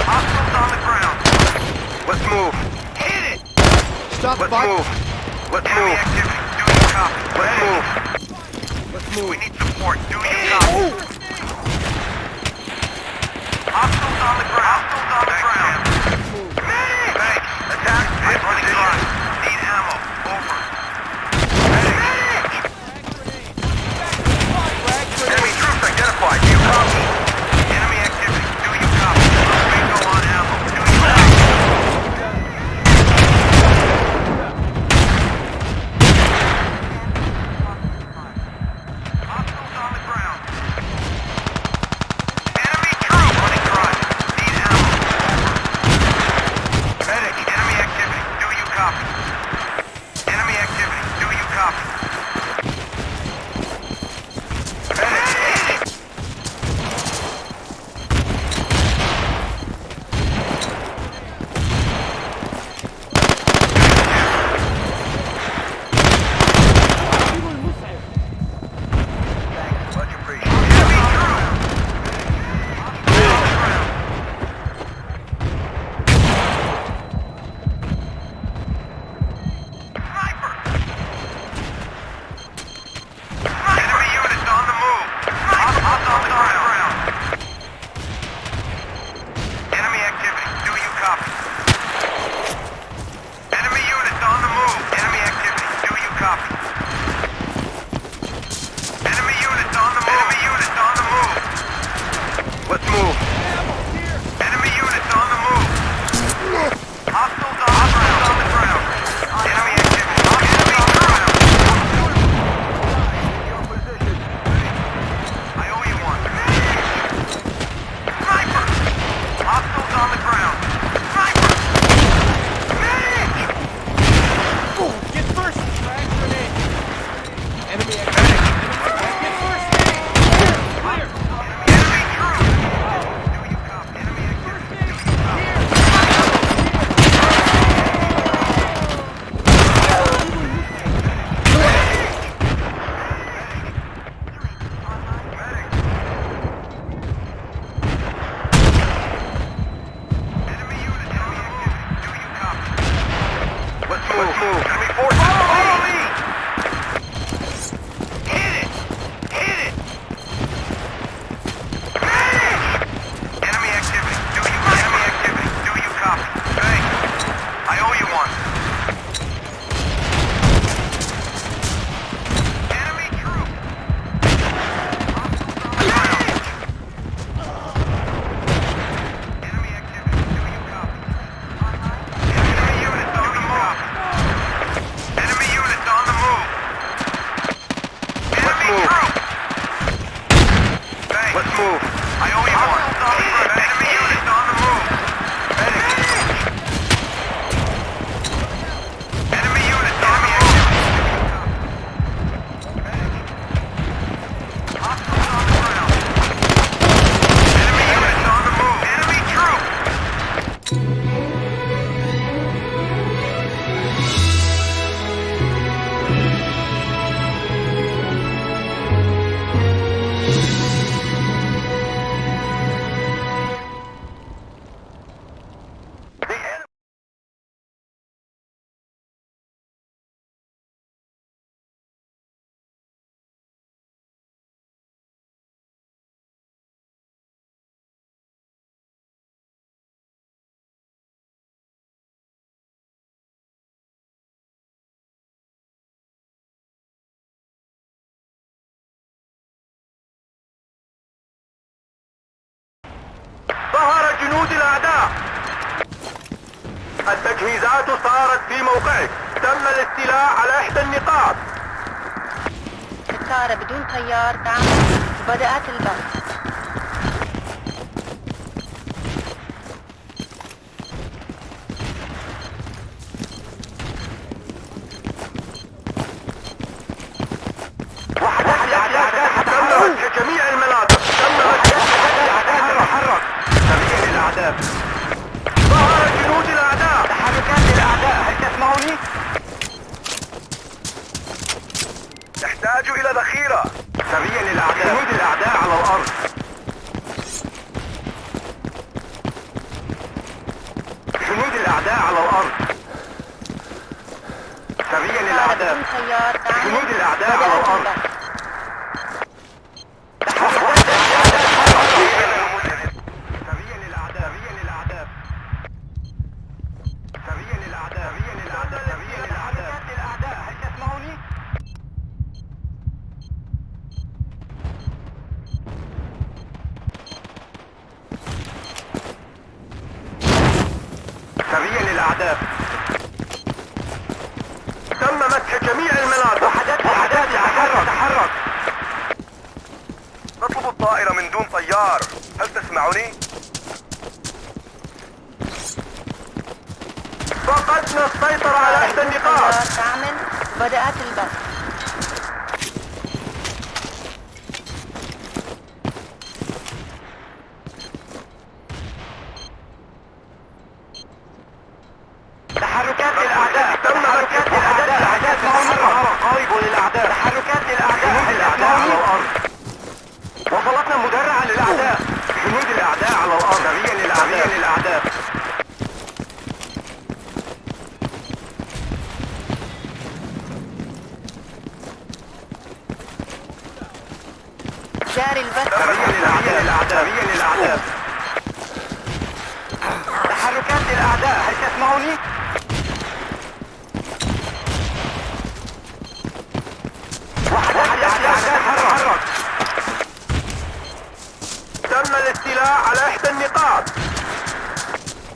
Hostiles on the ground. Let's move. Hit it. Stop Let's fight. move. Let's move. Activity. Do you copy? Let's move. Let's move. We need support. Do you copy? Hostiles on the ground. Hostiles on the ground. Medic! Medic! Attack. I'm running line. Need ammo. Over. Medic! Enemy troops identified. Do you copy? Enemy activity. Do you copy? Bingo on ammo. Do you copy? Hostiles on the ground. Enemy troop running front. Need on the ground. Sniper! Medic! Get first! Frag grenade! Enemy activity! Get first aid! Clear! Enemy troops! Do you copy? Enemy activity. Do you copy? Enemy unit on the activity. Do you copy? Let's move. Enemy forces. Follow me! Hit it! Hit it! Medic! Enemy activity. Do you enemy activity? Do you copy? Thanks. I owe you one. Enemy troop. Medic! Enemy activity. Do you copy? Enemy units on the move. Enemy units on the move. Enemy troop. Thanks. Let's move. I owe you one. Enemy units on the move. Medic. Enemy units on the move. Medic. Hostiles on the ground. Enemy units on the move. Enemy troop. The enemy. ظهر جنود الأعداء. التجهيزات صارت في موقعك. تم الاستيلاء على إحدى النقاط. الطائرة بدون طيار تعمل وبدأت البث. وحدات الأعداء تم فتح جميع المناطق. تم فتح الأعداء تتحرك. سبيل الأعداء. ظهر جنود الأعداء. تحركات الأعداء. هل تسمعوني؟ نحتاج إلى ذخيرة. سبيل الأعداء. جنود الأعداء على الأرض. جنود الأعداء على الأرض. سبيل الطائرة الأعداء. بدون طيار تعمل جنود الأعداء على وبدأت الأرض. البث. سبيل الأعداء. سبيل الأعداء. سبيل الأعداء. سبيل الأعداء. سبيل الأعداء. هل تسمعوني؟ سبيل الأعداء. تم مسح جميع المناطق. وحدات الأعداء تحرك. نطلب الطائرة من دون طيار. هل تسمعني؟ فقدنا السيطرة على إحدى النقاط. طيار تعمل وبدأت البث. تحركات الأعداء. تم تحركات الأعداء تتحرك. قائب للأعداء. تحركات الأعداء. جنود الأعداء على الأرض. وصلتنا مدرعة للأعداء. جنود الأعداء على الأرض. سبيل الأعداء. جاري البث. سبيل الأعداء. تحركات الأعداء. هل تسمعوني؟ وحدات الأعداء تتحرك. تم الاستيلاء على إحدى النقاط.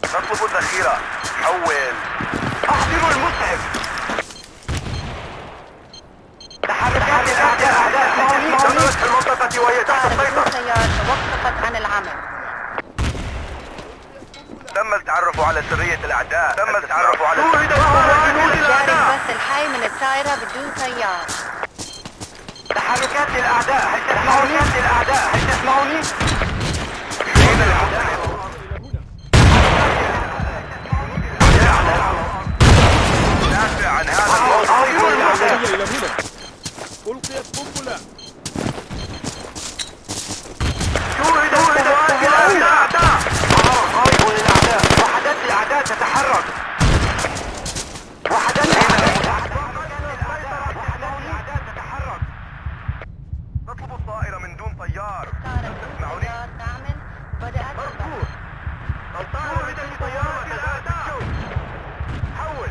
نطلب الذخيرة. حول. أحضروا المسعف. تحركات الأعداء. دمرت المنطقة وهي تحت الطائرة بدون السيطرة. طيار توقفت عن العمل. تم التعرف على سرية الأعداء. تم التعرف على جنود جاري الأعداء. البث الحي من الطائرة بدون طيار. تحركات للأعداء. هل تسمعوني؟ هل تسمعوني؟ جنود الأعداء. دافع عن هذا الموضوع. إلى هنا. ألقيت قنبلة. شوهد قوات الأعداء. قائد للأعداء. وحدات الأعداء تتحرك. وحدات الأعداء تتحرك. نطلب الطائرة من دون طيار. تسمعوني؟ تعمل بدأت البحث. الطائرة بدون طيار الأعداء. حول.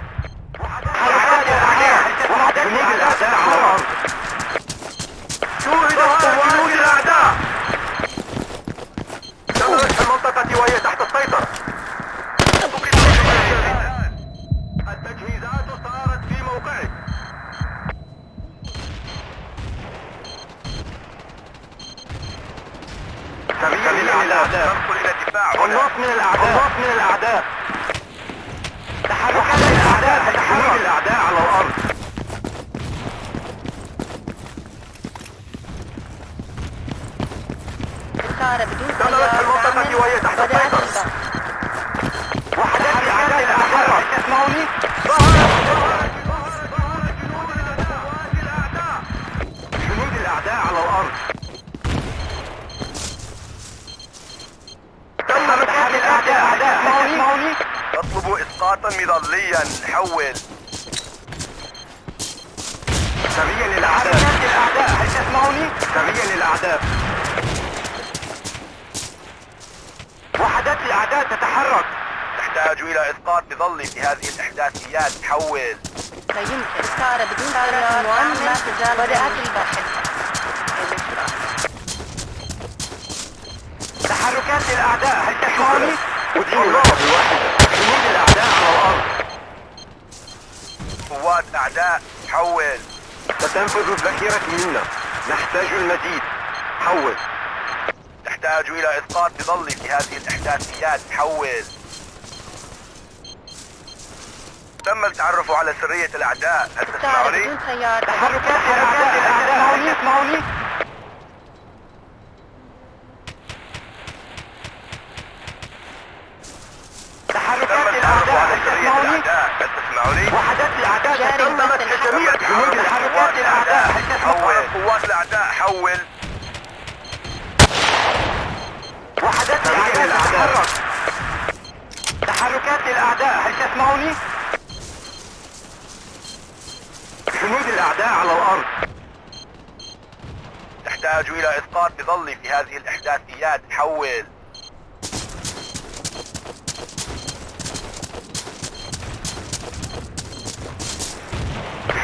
وحدات الأعداء تتحرك. شوهد جنود الأعداء. تدرك المنطقة وهي تحت السيطرة. التجهيزات صارت في موقعك. سريع للأعداء. ندخل إلى الدفاع. والنص من الأعداء. تحركات الأعداء. تحرك الأعداء على الأرض. الطائرة بدون تدرك طيار المنطقة وهي تحت بدأت السيطرة. البحث. وحدات الأعداء تتحرك. تسمعوني؟ جنود الأعداء على الأرض. تم تحرك الأعداء. تسمعوني؟ نطلب إسقاطا مظليا. حول. سريا للأعداء. هل تسمعوني؟ سريا للأعداء. وحدات الأعداء تتحرك. تحتاج إلى إسقاط مظلي في هذه الإحداثيات. حول. لا يمكن. الطائرة بدون طيار لا تزال بدأت البحث. تحركات الأعداء. هل تسمعوني؟ ودين رعب واحدة. جنود الأعداء على الأرض. قوات أعداء. حول. ستنفذ الذخيرة منا. نحتاج المزيد. حول. تحتاج إلى إسقاط مظلي في هذه الإحداثيات. حول. تم التعرف على سرية الأعداء. هل الطائرة تسمعوني؟ بدون طيار. تحركات الأعداء. هل تسمعوني؟ تحركات الأعداء. هل تسمعوني؟ وحدات الأعداء جاري تقدمت البث كجميع جنود تحركات الأعداء. هل تسمعوني؟ قوات الأعداء. حول. وحدات الأعداء تتحرك. تحركات الأعداء. هل تسمعوني؟ جنود الأعداء على الأرض. تحتاج إلى إسقاط مظلي في هذه الإحداثيات. حول.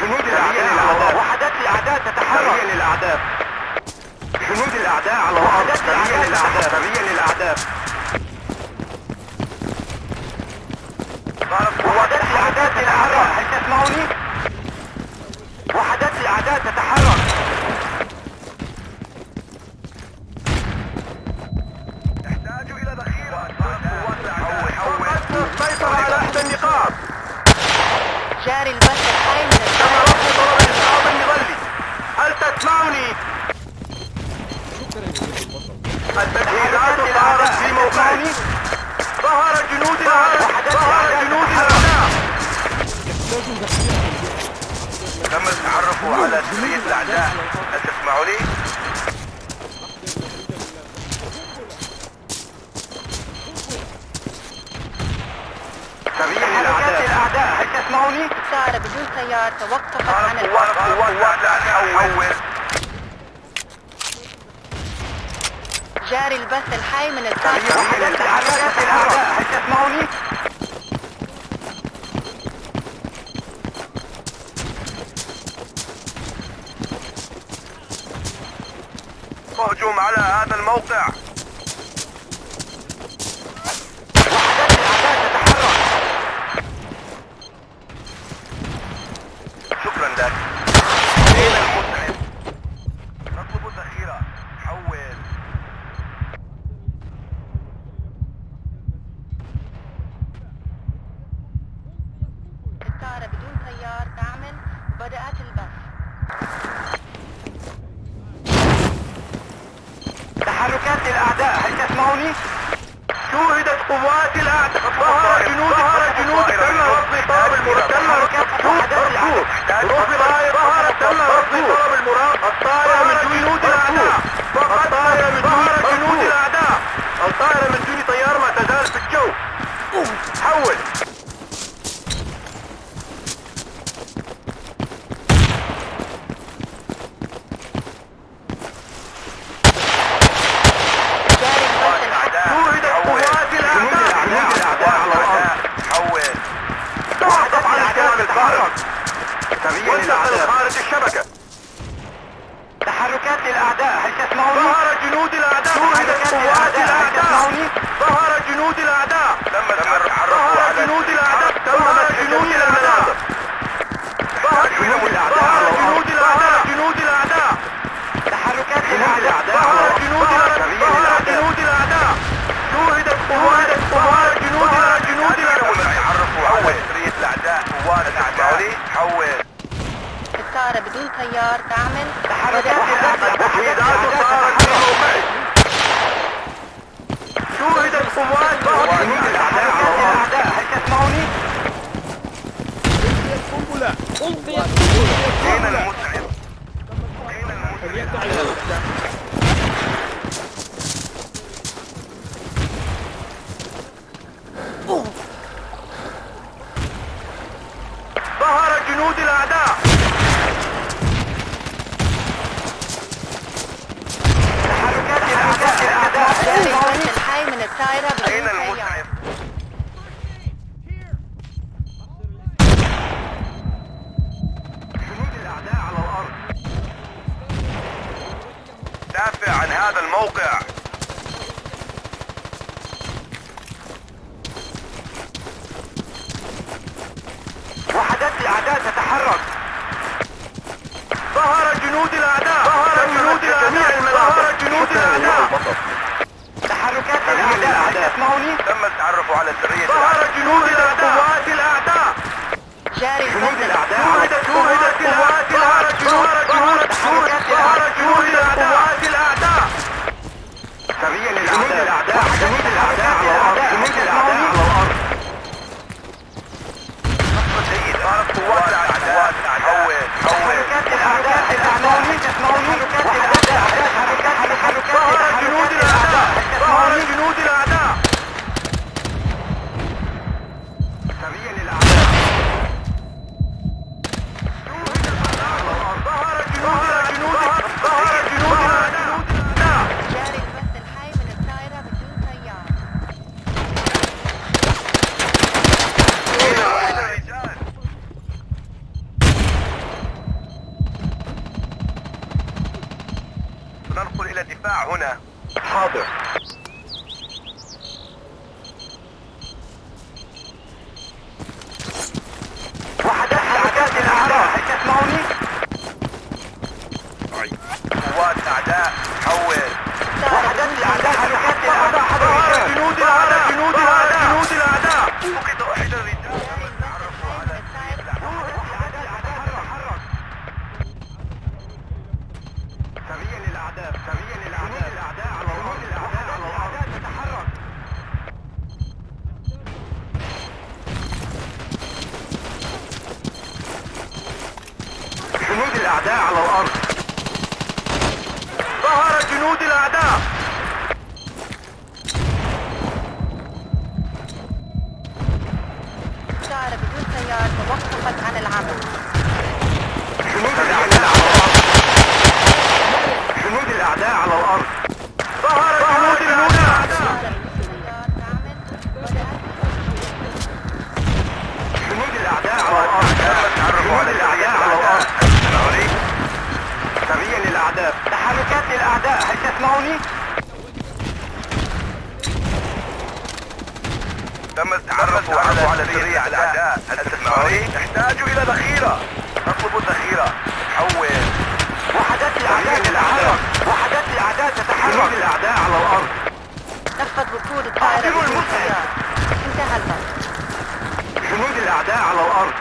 جنود الأعداء. وحدات الأعداء تتحرك. للأعداء. جنود الأعداء على الأرض. سريع للأعداء. سريع للأعداء. وحدات الأعداء تتحرك. هل تسمعوني؟ وحدات الأعداء تتحرك. تحتاج إلى ذخيرة. السيطرة على إحدى النقاط. جاري البث الحي من الطائرة. هل تسمعني؟ شكرا يا البطل. التجهيزات ظهرت في موقعي. ظهر جنود الأعداء. يحتاج ذخيرة. تم التعرف على سرية الأعداء. هل تسمعوني؟ سريع للأعداء. هل تسمعوني؟ الطائرة بدون طيار توقفت عن قوات حول. جاري البث الحي من الطائرة. سريع للأعداء. هل تسمعوني؟ هجوم على هذا الموقع. وحدات الأعداء تتحرك. شكرا لك. أين المسعف؟ نطلب الذخيرة. حول. تيار دعم. بدأت البث. تحركات الأعداء، هل تسمعوني؟ شوهدت قوات الأعداء. ظهر جنود تم رصد طلب المراقب. تم رصد طلب المراقب. الطائرة من جنود الأعداء. الطائرة من جنود الأعداء. الطائرة من دون طيار ما تزال في الجو. حول. خارج الشبكة. تحركات الأعداء، هل تسمعوني؟ ظهر جنود الأعداء. قوات الأعداء. ظهر جنود الأعداء. تم التحرك على جنود الأعداء. ظهر جنود الأعداء. ظهر جنود الأعداء. جنود الأعداء. تحركات الأعداء. ظهر جنود الأعداء. شوهدت قوات جنود الأعداء. تحركوا على سرية الأعداء. قوات الأعداء. حول. الطائرة بدون تيار دعم. تحركات الأعداء. تحويضات صارت في موقعي. شوهدت قوات جنود الأعداء. هل تسمعوني؟ قنبلة. أين المسعف؟ ظهر جنود الأعداء. تحركات الأعداء. البث الحي من الطائرة بدون أين تيار. المسعف؟ جنود الأعداء على الأرض. دافع عن هذا الموقع. وحدات الأعداء تتحرك. ظهر جنود الأعداء. جميع المناطق. ظهر جنود الأعداء. تحركات الأعداء. تسمعوني؟ تم التعرف على سرية ظهر جنود الأعداء. قوات الأعداء. جاري جنود البث. الأعداء. شوهدت قوات الأعداء. سريا للأعداء. جنود الأعداء على الأرض. جنود الأعداء على الأرض. جيد. صارت قوات الأعداء. حول. تحركات الأعداء. تسمعوني؟ ظهر جنود الأعداء. جنود الأعداء. سريا للأعداء. ظهر جنود الأعداء. جاري البث الحي من الطائرة بدون تيار. سننقل إلى الدفاع هنا. حاضر. وحدات الأعداء. هل تسمعوني؟ قوات الأعداء. حول. وحدات الأعداء. جنود الأعداء. فقد أحد الرجال. تعرفوا على سريا للأعداء. الأعداء على الأرض. تتحرك. جنود الأعداء على الأرض. ظهر جنود الأعداء. الطائرة بدون تيار توقفت عن العمل. جنود الأعداء على الأرض. جنود الأعداء على الأرض. ظهر جنود الأعداء. الطائرة بدون تيار دعم. بدأت جنود الأعداء على الأرض. جنود الأعداء على الأرض. سريا للأعداء. تحركات الأعداء. هل تسمعوني؟ تم التعرف على سرية الأعداء. هل تسمعوني؟ نحتاج إلى ذخيرة. نطلب الذخيرة. حول. وحدات الأعداء تتحرك. جنود الأعداء على الأرض. نفذ وقود الطائرة بدون تيار. انتهى البث. جنود الأعداء على الأرض.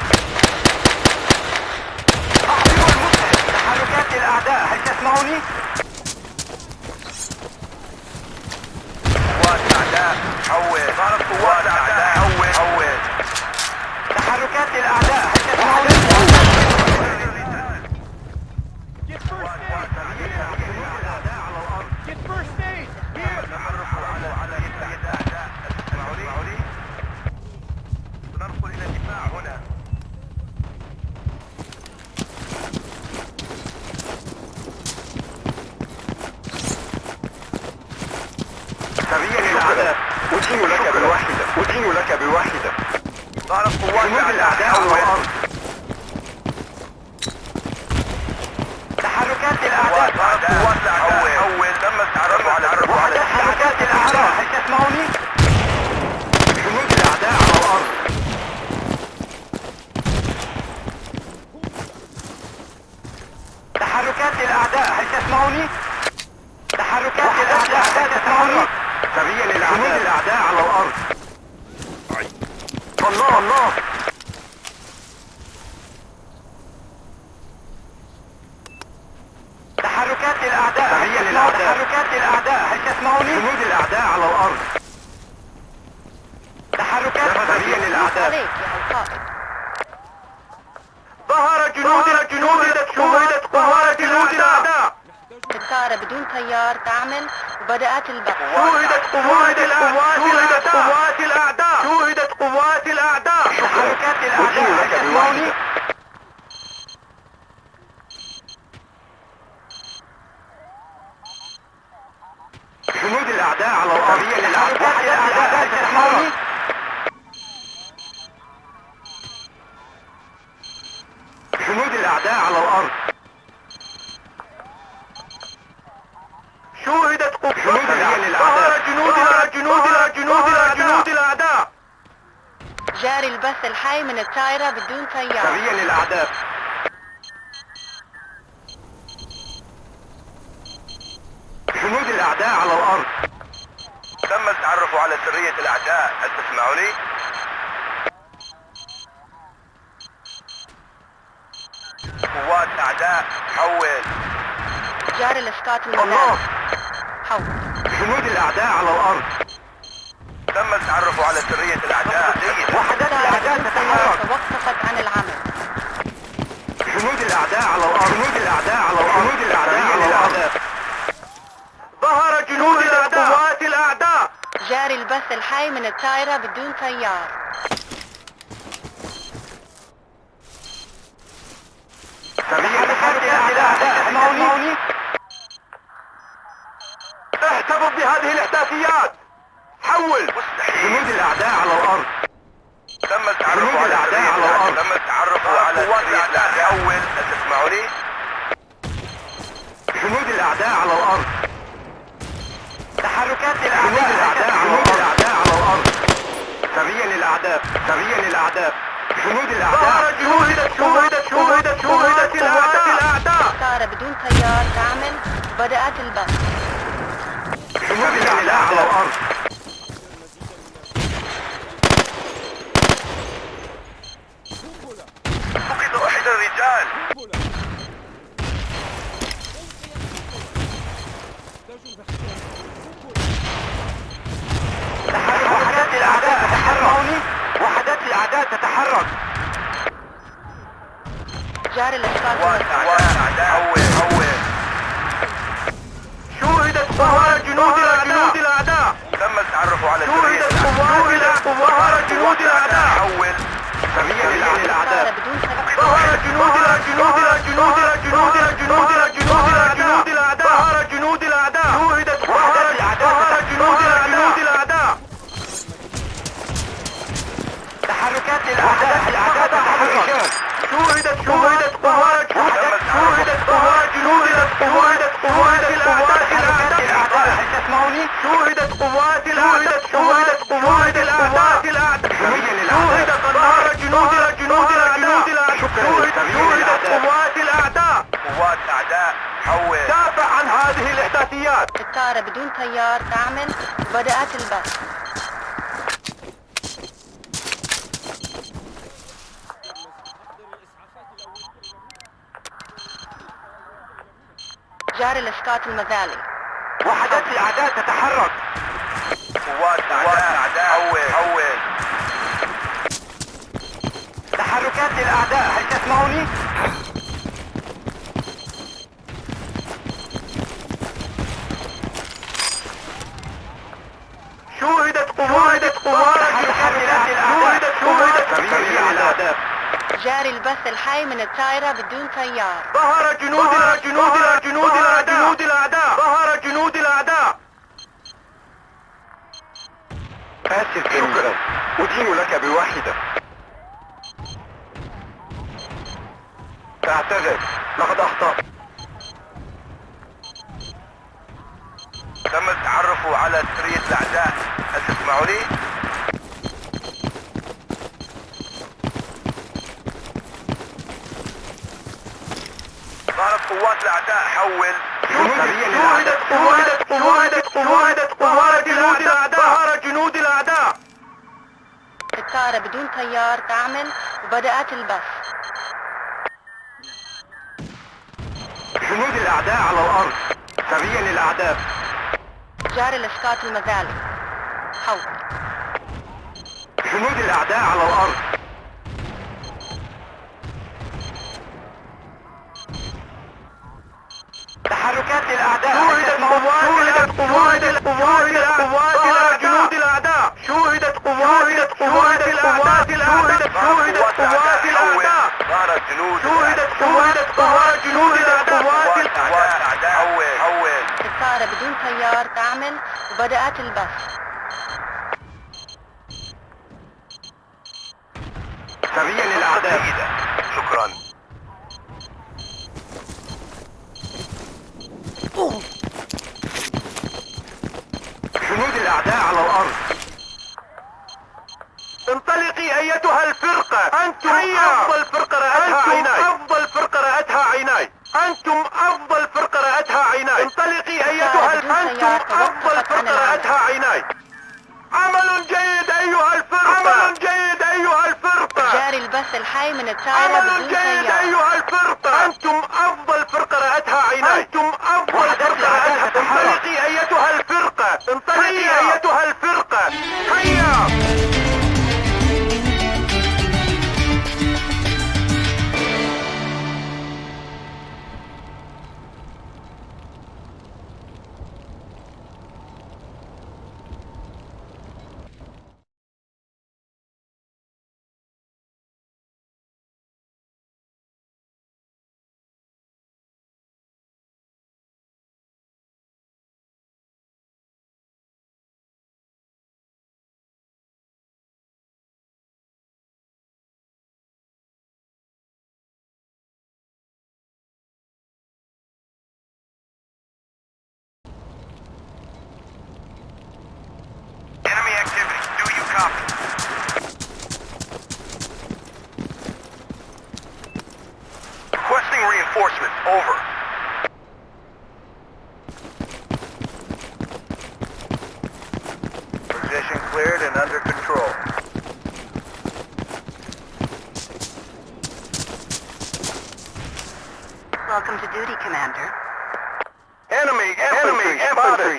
تسمعني؟ قوات الأعداء حول. قوات الأعداء حول. تحركات الأعداء هل تسمعني؟ Get first aid! Get first aid! Here! سننقل إلى الدفاع هنا. سريا للأعداء. أدين لك بالواحدة. أدين لك بالواحدة. ظهرت قوات الأعداء على الأرض. تحركات الأعداء. قوات الأعداء حول. تم التعرف على تحركات الأعداء. هل تسمعني؟ جنود الأعداء على الأرض. تحركات الأعداء هل تسمعني؟ تحركات الأعداء هل تسمعني؟ سريا للأعداء. جنود الأعداء على الأرض. الله الله. تحركات الأعداء هي للأعداء. تحركات الأعداء هل تسمعني؟ جنود الأعداء على الأرض. تحركات هي للأعداء. عليك يا القائد. ظهر شوهدت قوات جنود الأعداء. الطائرة بدون طيار تعمل وبدأت البث. شوهدت قوات الأعداء. تحركات الأعداء هل تسمعني؟ جنود الأعداء على الأرض. تحركات الأعداء هل تسمعني؟ جنود الأعداء على الأرض. شوهدت قوات الأعداء. جنود الأعداء. جاري البث الحي من الطائرة بدون طيار. سريا للأعداء. جنود الأعداء على الأرض. تم التعرف على سرية الأعداء. هل تسمعني؟ قوات أعداء حول. جاري الإسقاط الله. المدار. حول. جنود الأعداء على الأرض. تم التعرف على سرية الأعداء. وحدات الأعداء تتحرك. توقفت عن العمل. جنود الأعداء على الأرض. جنود الأعداء على الأرض. جنود الأعداء على الأرض. ظهر جنود قوات الأعداء. جاري البث الحي من الطائرة بدون طيار. تحركات الأعداء. تسمعني؟ احتفظ بهذه الإحداثيات. حول. مستحيل. جنود الأعداء على الأرض. تم التعرف على الأعداء على الأرض. تم التعرف على قوات الأعداء. حول. هل تسمعني؟ جنود الأعداء على الأرض. تحركات الأعداء. جنود الأعداء على الأرض. سريا للأعداء. جنود الأعداء. شوهدت الأعداء. الطائرة بدون طيار تعمل وبدأت البث. جنود الأعداء على الأرض. فقد أحد الرجال. وحدات الأعداء تتحرك. وحدات الأعداء تتحرك. جاري الإسقاط قوات المدار. الأعداء. شوهدت قوات جنود الأعداء. تم التعرف على سرية الأعداء. ظهر جنود الأعداء. حول. سريا للأعداء. الطائرة بدون طيار. ظهر جنود الأعداء. شوهدت جنود الأعداء. تحركات الأعداء تتحرك. شوهدت قوات الأعداء. هل تسمعني؟ شوهدت قوات الأعداء. شوهدت أنهار جنود الأعداء. شوهدت قوات الأعداء. قوات الأعداء حول. دافع عن هذه الإحداثيات. الطائرة بدون طيار تعمل وبدأت البث. جاري لإسقاط المذالي. وحدات الأعداء تتحرك. قوات الأعداء حول. تحركات للأعداء، هل تسمعوني؟ شوهدت قوات الأعداء. جاري البث الحي من الطائرة بدون طيار. ظهر جنود الأعداء. آسف جدا، أدين لك بواحدة. تعتذر، لقد أخطأت. تم التعرف على سرية الأعداء، هل تسمعوني؟ ظهرت قوات الأعداء، حول. شوهدت قوات الأعداء. ظهر جنود الأعداء. الطائرة بدون طيار تعمل وبدأت البث. جنود الأعداء على الأرض، سريا للأعداء. جاري لإسقاط المذالي. حول. جنود الأعداء على الأرض. تحركات للأعداء. شوهدت قوات جنود الأعداء. شوهدت قوات الأعداء. الطائرة بدون طيار تعمل وبدأت البث. سريا للأعداء. شكرا. جنود الأعداء على الأرض. انطلقي أيتها الفرقة. أنتم أفضل فرقة رأتها عيناي. انطلقي أيتها عمل جيد أيها الفرقة. جاري البث الحي من الطائرة بدون طيار. أنتم أفضل فرقة رأتها عيناي. انطلقي أيتها الفرقة. هيا. Enemy activity. Do you copy? Requesting reinforcements. Over. Position cleared and under control. Welcome to duty, Commander. Enemy spotted.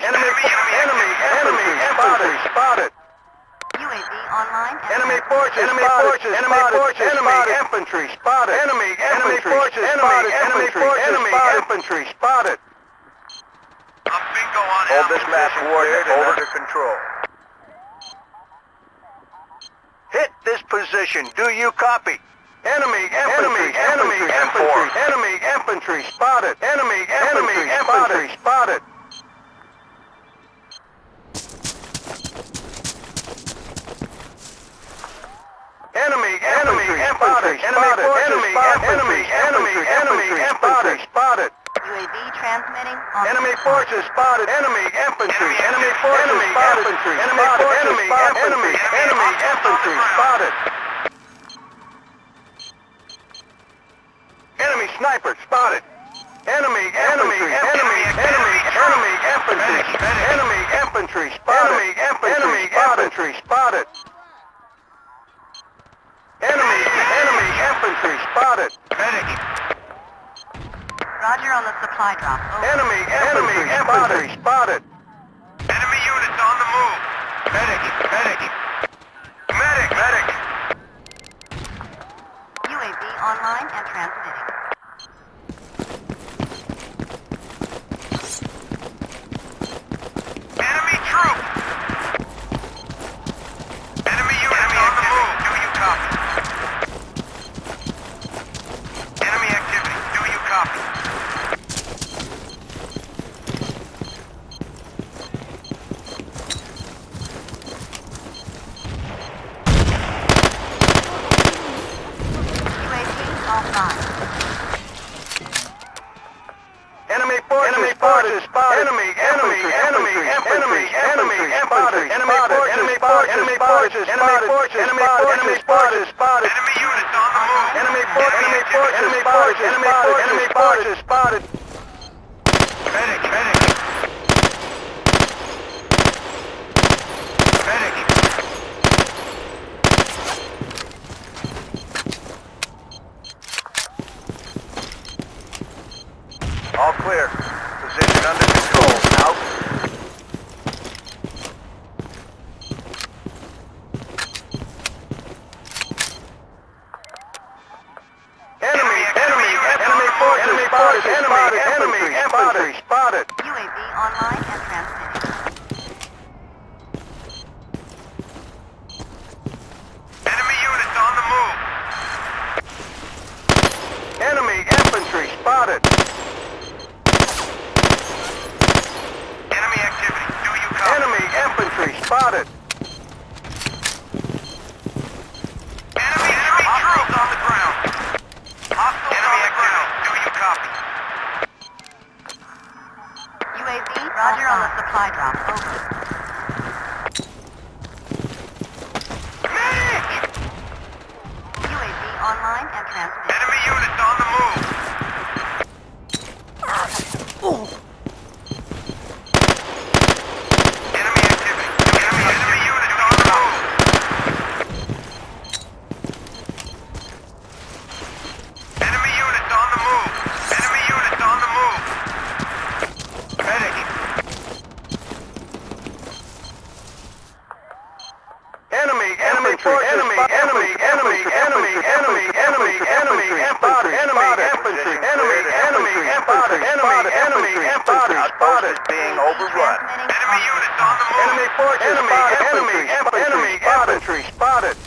Spotted. UAV online. Enemy forces spotted. Enemy infantry spotted. Enemy forces spotted. Enemy infantry spotted. Bingo on Hold this map coordinate and under control. Hit this position. Do you copy? Enemy infantry spotted. Enemy infantry spotted. Enemy infantry spotted. UAV transmitting. Enemy forces spotted. Enemy infantry. Enemy forces infantry. Enemy infantry spotted. Enemy sniper spotted. Enemy infantry. Enemy infantry spotted. Enemy infantry spotted. Enemy infantry spotted. Medic. Roger on the supply drop. Over. Enemy spotted. Enemy units on the move. Medic. UAV online and transmitting. Enemy troop. Enemy units on the move. Do you copy? Enemy activity. Do you copy? UAV offline. Enemy forces spotted. Enemy infantry spotted. Enemy forces spotted. Enemy units on the move. Enemy forces spotted. Medic. All clear. Position under control. Out. Enemy forces spotted. UAV online and transmitting. Enemy units on the move. Enemy infantry spotted. Enemy activity. Do you copy? Enemy infantry spotted. Enemy troops on the ground. Hostile enemy activity. Do you copy? UAV Roger on the supply drop. Over. Medic! UAV online and transmitting. Enemy units on the move. Enemy activity. Enemy units on the move. Enemy units on the move. Medic. Enemy forces. Enemy spotted. Being overrun. Enemy units on the move. Enemy forces. Enemy infantry spotted.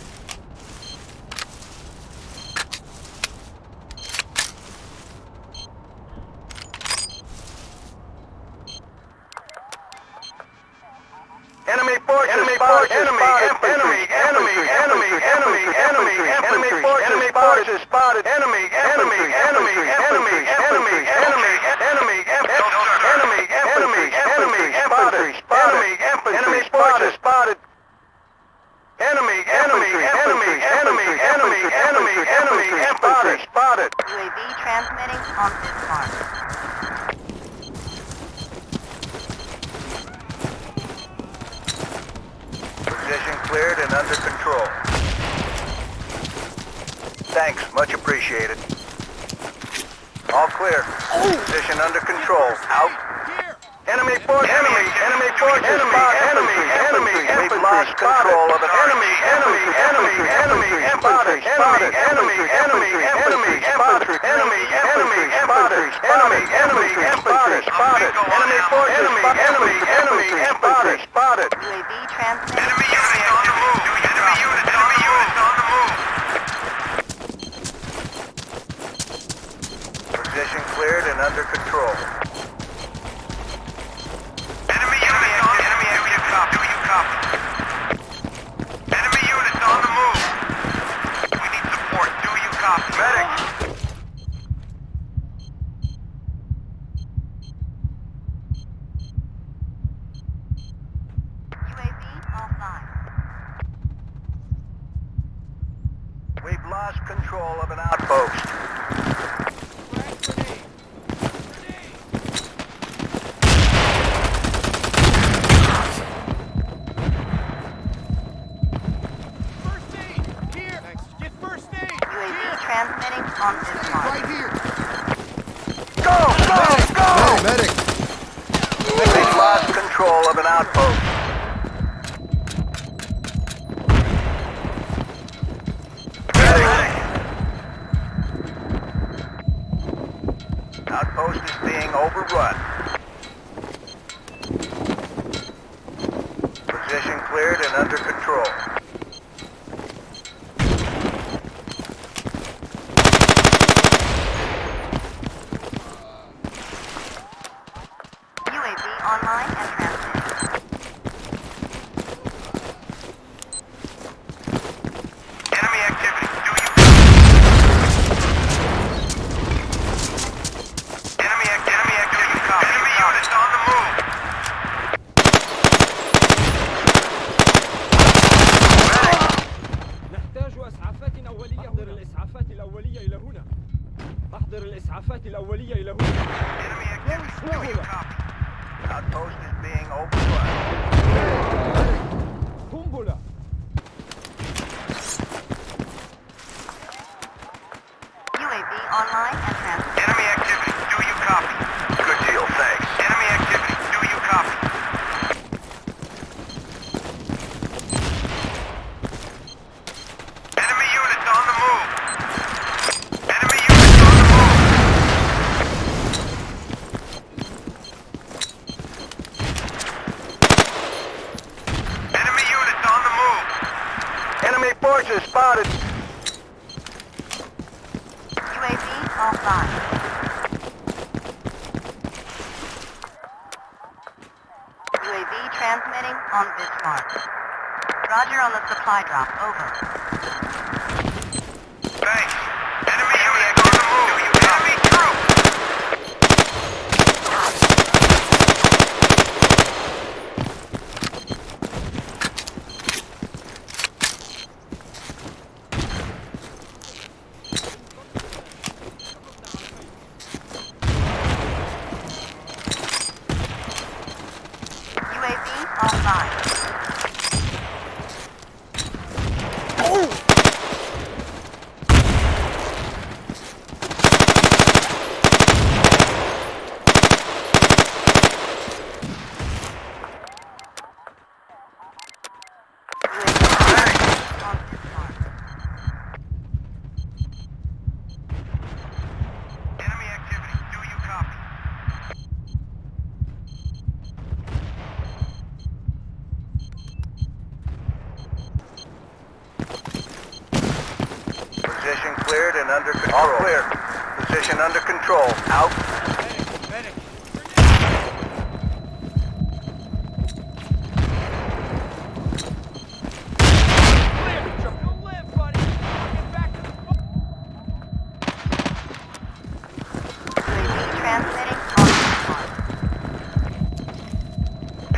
Enemy forces spotted. Enemy forces spotted. Enemy forces spotted. Enemy spotted. UAV transmitting on this mark. Position cleared and under control. Thanks, much appreciated. All clear. Position under control. Out. Enemy forces. Enemy forces. We've lost control of the enemy. Spotted. Enemy spotted. Enemy forces. Spotted. UAV transmitting. Enemy units on the move. Enemy units on the move. Position cleared and under control. Enemy units on the move. Do you copy? Enemy units on the move. We need support. Do you copy? Medic. UAV offline. We've lost control of an outpost. UAV transmitting on this mark. Right here. Go! Medic! We've lost control of an outpost. Medic! Outpost is being overrun. Position cleared and under control. UAV online and transmitting. Enemy activity. Enemy activity. Copy. Enemy units on the move. نحتاج إسعافات أولية. أحضر الإسعافات الأولية إلى هنا. أحضر الإسعافات الأولية إلى هنا. Enemy activity. Do you copy? Outpost is being overrun. قنبلة. UAV online and transmitting. Enemy activity. Do you copy? Good deal, thanks. Enemy activity. Do you copy? Enemy units on the move. Enemy units on the move. Enemy units on the move. Enemy forces spotted. UAV offline. UAV transmitting on Bismarck. Roger on the supply drop. Over. Thanks. Enemy units on the move. Enemy troops. UAV offline. UAV on Bismarck. Enemy activity. Do you copy? Position cleared and under control. All clear. Position under control. Out. Medic. Don't live, buddy. Get back to the UAV transmitting on Bismarck.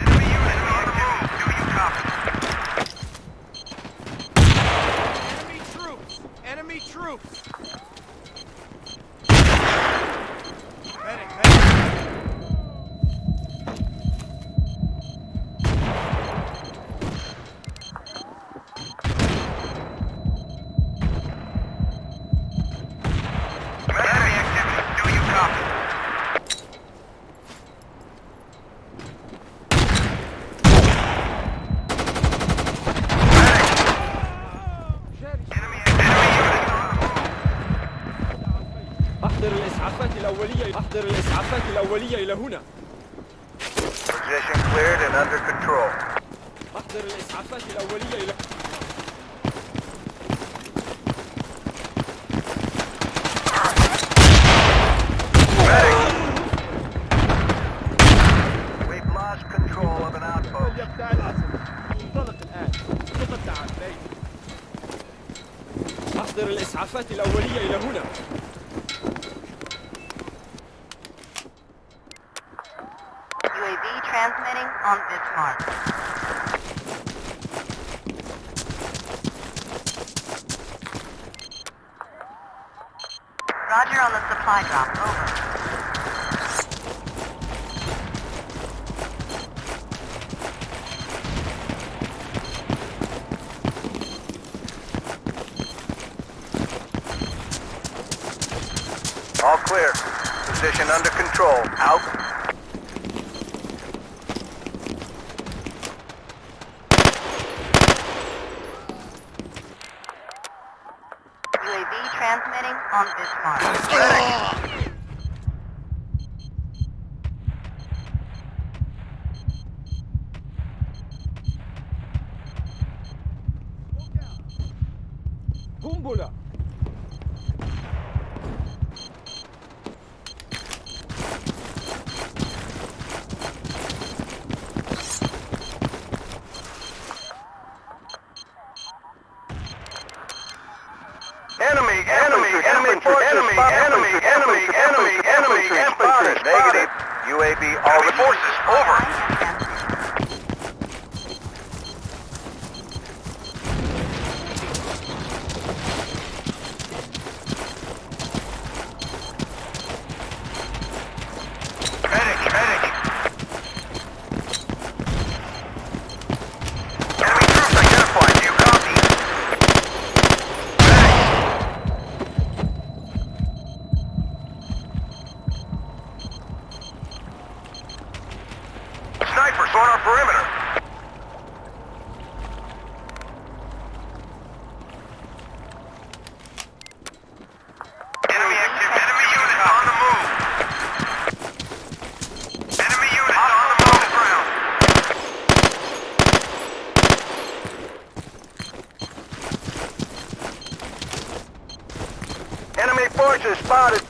Enemy units on the move. Do you copy? enemy troops. Enemy troops. Medic. Enemy activity. Do you copy? Enemy units on the move. أحضر الإسعافات الأولية. أحضر الإسعافات الأولية إلى هنا. Position cleared and under control. أحضر الإسعافات الأولية إلى We've lost control of an outpost. يا بتاع الأسد. انطلق الآن. تقطع الليل. أحضر الإسعافات الأولية إلى هنا. UAV transmitting on Bismarck. Roger on the supply drop. Over. All clear. Position under control. Out. UAV transmitting on this mark. قنبلة. Infantry. Negative. UAV, all forces, over. Medic. Enemy troops identified. Do you copy? Snipers on our perimeter. Enemy activity. Enemy unit on the move. Enemy unit on the move. Ground. Enemy forces spotted.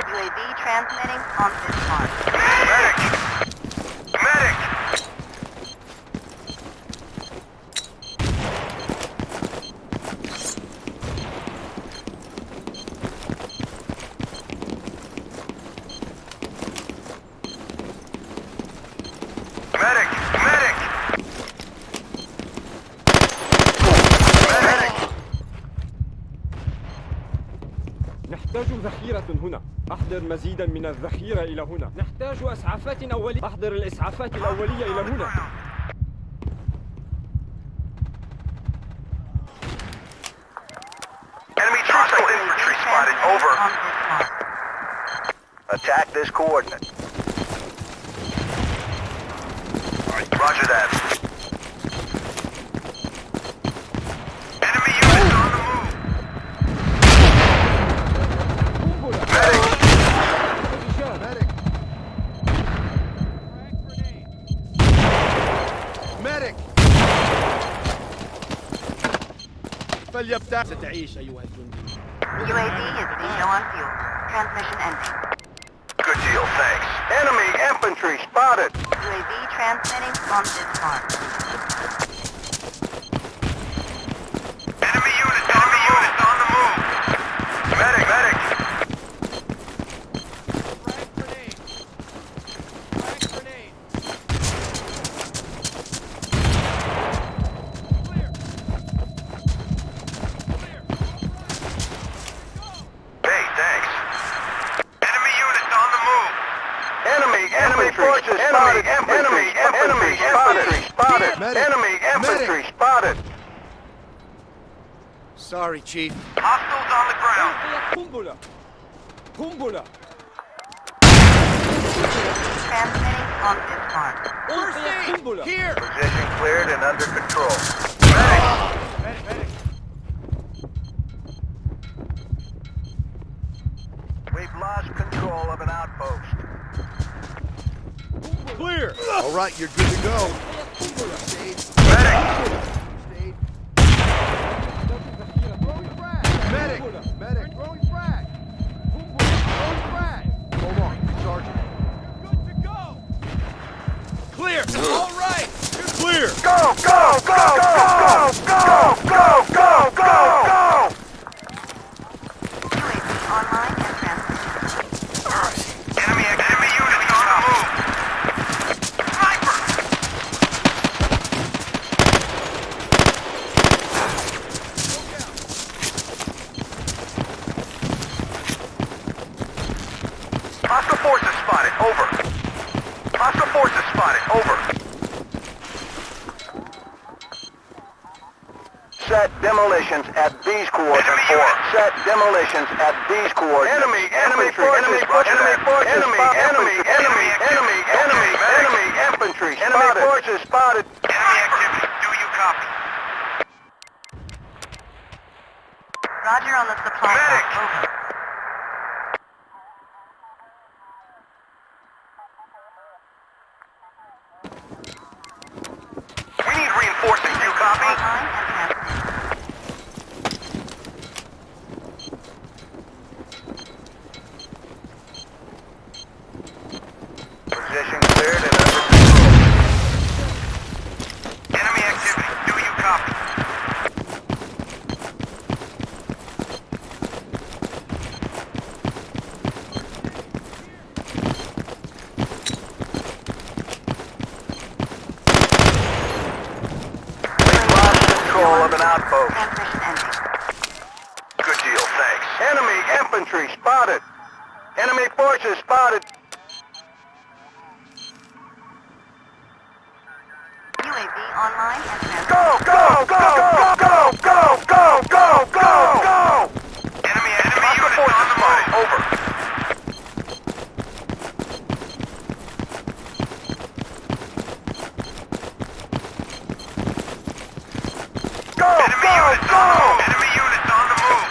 UAV transmitting on this mark. Medic! Medic! Medic! Medic! Medic! نحتاج ذخيرة هنا. أحضر مزيدا من الذخيرة إلى هنا. نحتاج إسعافات أولية. أحضر الإسعافات الأولية إلى هنا. Enemy troops and infantry spotted. Over. On this mark. Attack this coordinate. Roger that. Enemy units on the move. قنبلة. Medic! Medic! فليبتعد. ستعيش أيها الجندي. UAV is low on fuel. Transmission ending. Good deal, thanks. Enemy infantry spotted. UAV transmitting on this mark. Enemy units on the move. Medic! Medic! Frag grenade. Frag grenade. Clear. Clear. Hey, thanks. Enemy units on the move. Enemy forces spotted. Enemy spotted. Medic. Enemy infantry spotted. Sorry, Chief. Hostiles on the ground. ألقيت قنبلة. قنبلة. Transmitting on this mark. ألقيت قنبلة. Here! Position cleared and under control. Medic, medic. We've lost control of an outpost. Clear! All right, you're good to go. ألقيت قنبلة. Medic! Medic! Medic! Throwing frag! Throwing frag! Hold on, Sergeant. Good to go! Clear! All right! You're clear! Go! Go! Go! Go! Go! Go! Go! Go! Go! UAV online and transmitting. Enemy units on the move. Sniper! Hostile forces spotted. Over. Hostile forces spotted. Over. Set demolitions at these coordinates. 4. Set demolitions at these coordinates. Enemy forces. Enemy infantry. Enemy forces spotted. Enemy activity. Do you copy? Roger on the supply Medic! drop. Over. We need reinforcing. Do you copy? Online and transmitting. Position cleared and under control. Enemy activity. Do you copy? Lost control of an outpost. Transmission ending. Good deal, thanks. Enemy infantry spotted. Enemy forces spotted. UAV online and transmitting. Go! Enemy unit on the move. Over. Enemy units on the move.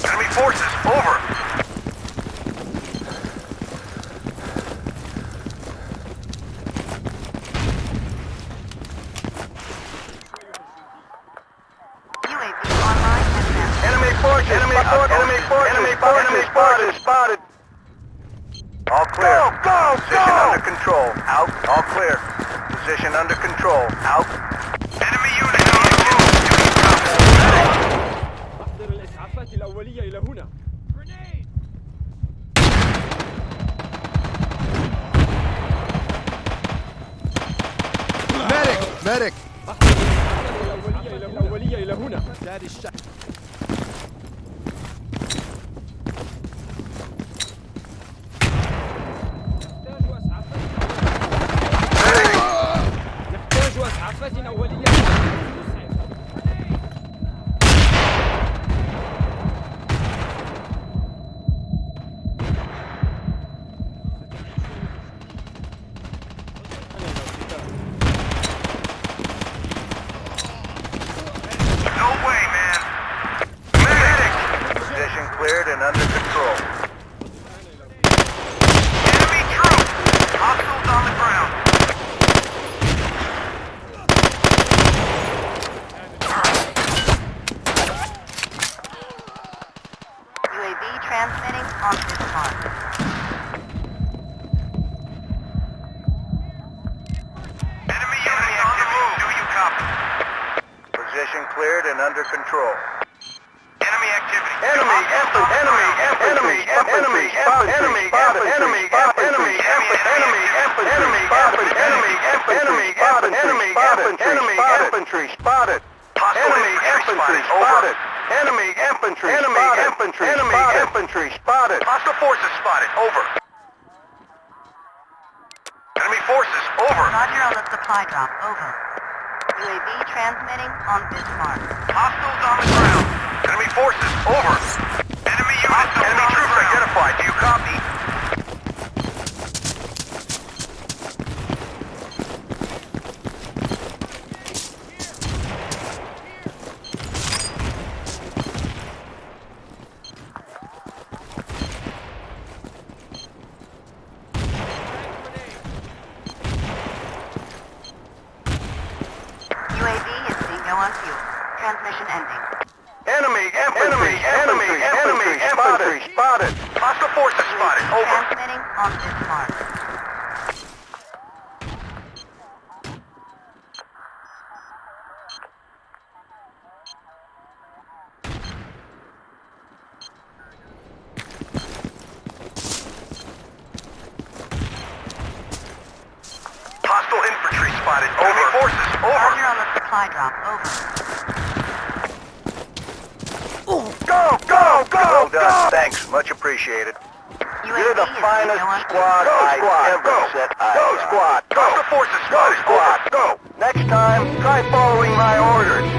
Enemy forces. Over. UAV online and transmitting. Enemy forces spotted. All clear. Position under control. Out. All clear. Position under control. Out. Enemy unit on the move. Do you copy? أحضر الإسعافات الأولية إلى هنا. Medic! أحضر الإسعافات الأولية إلى هنا. That is shot. نحتاج إسعافات أولية. No way, man. Medic! Position cleared and under control. Enemy troops! Hostiles on the ground. UAV transmitting on this mark. Enemy unit on the move. Do you copy? Position cleared and under control. Enemy activity. Enemy infantry spotted. Enemy infantry spotted. Hostile forces spotted. Over. Enemy forces. Over. Roger on the supply drop. Over. UAV transmitting on this mark. Hostiles on the ground. Enemy forces. Over. Enemy units. Enemy troops identified. Do you copy? UAV is bingo on fuel. Transmission ending. Enemy infantry spotted. Hostile forces spotted. UAV Over. transmitting on this mark. Hostile infantry spotted. Enemy forces. Over. Roger on the supply drop. Over. Go! Well done. Thanks. Much appreciated. You're the finest squad I've ever set eyes on. Go, squad. Go, forces. Go, squad. Go. Next time, try following my orders.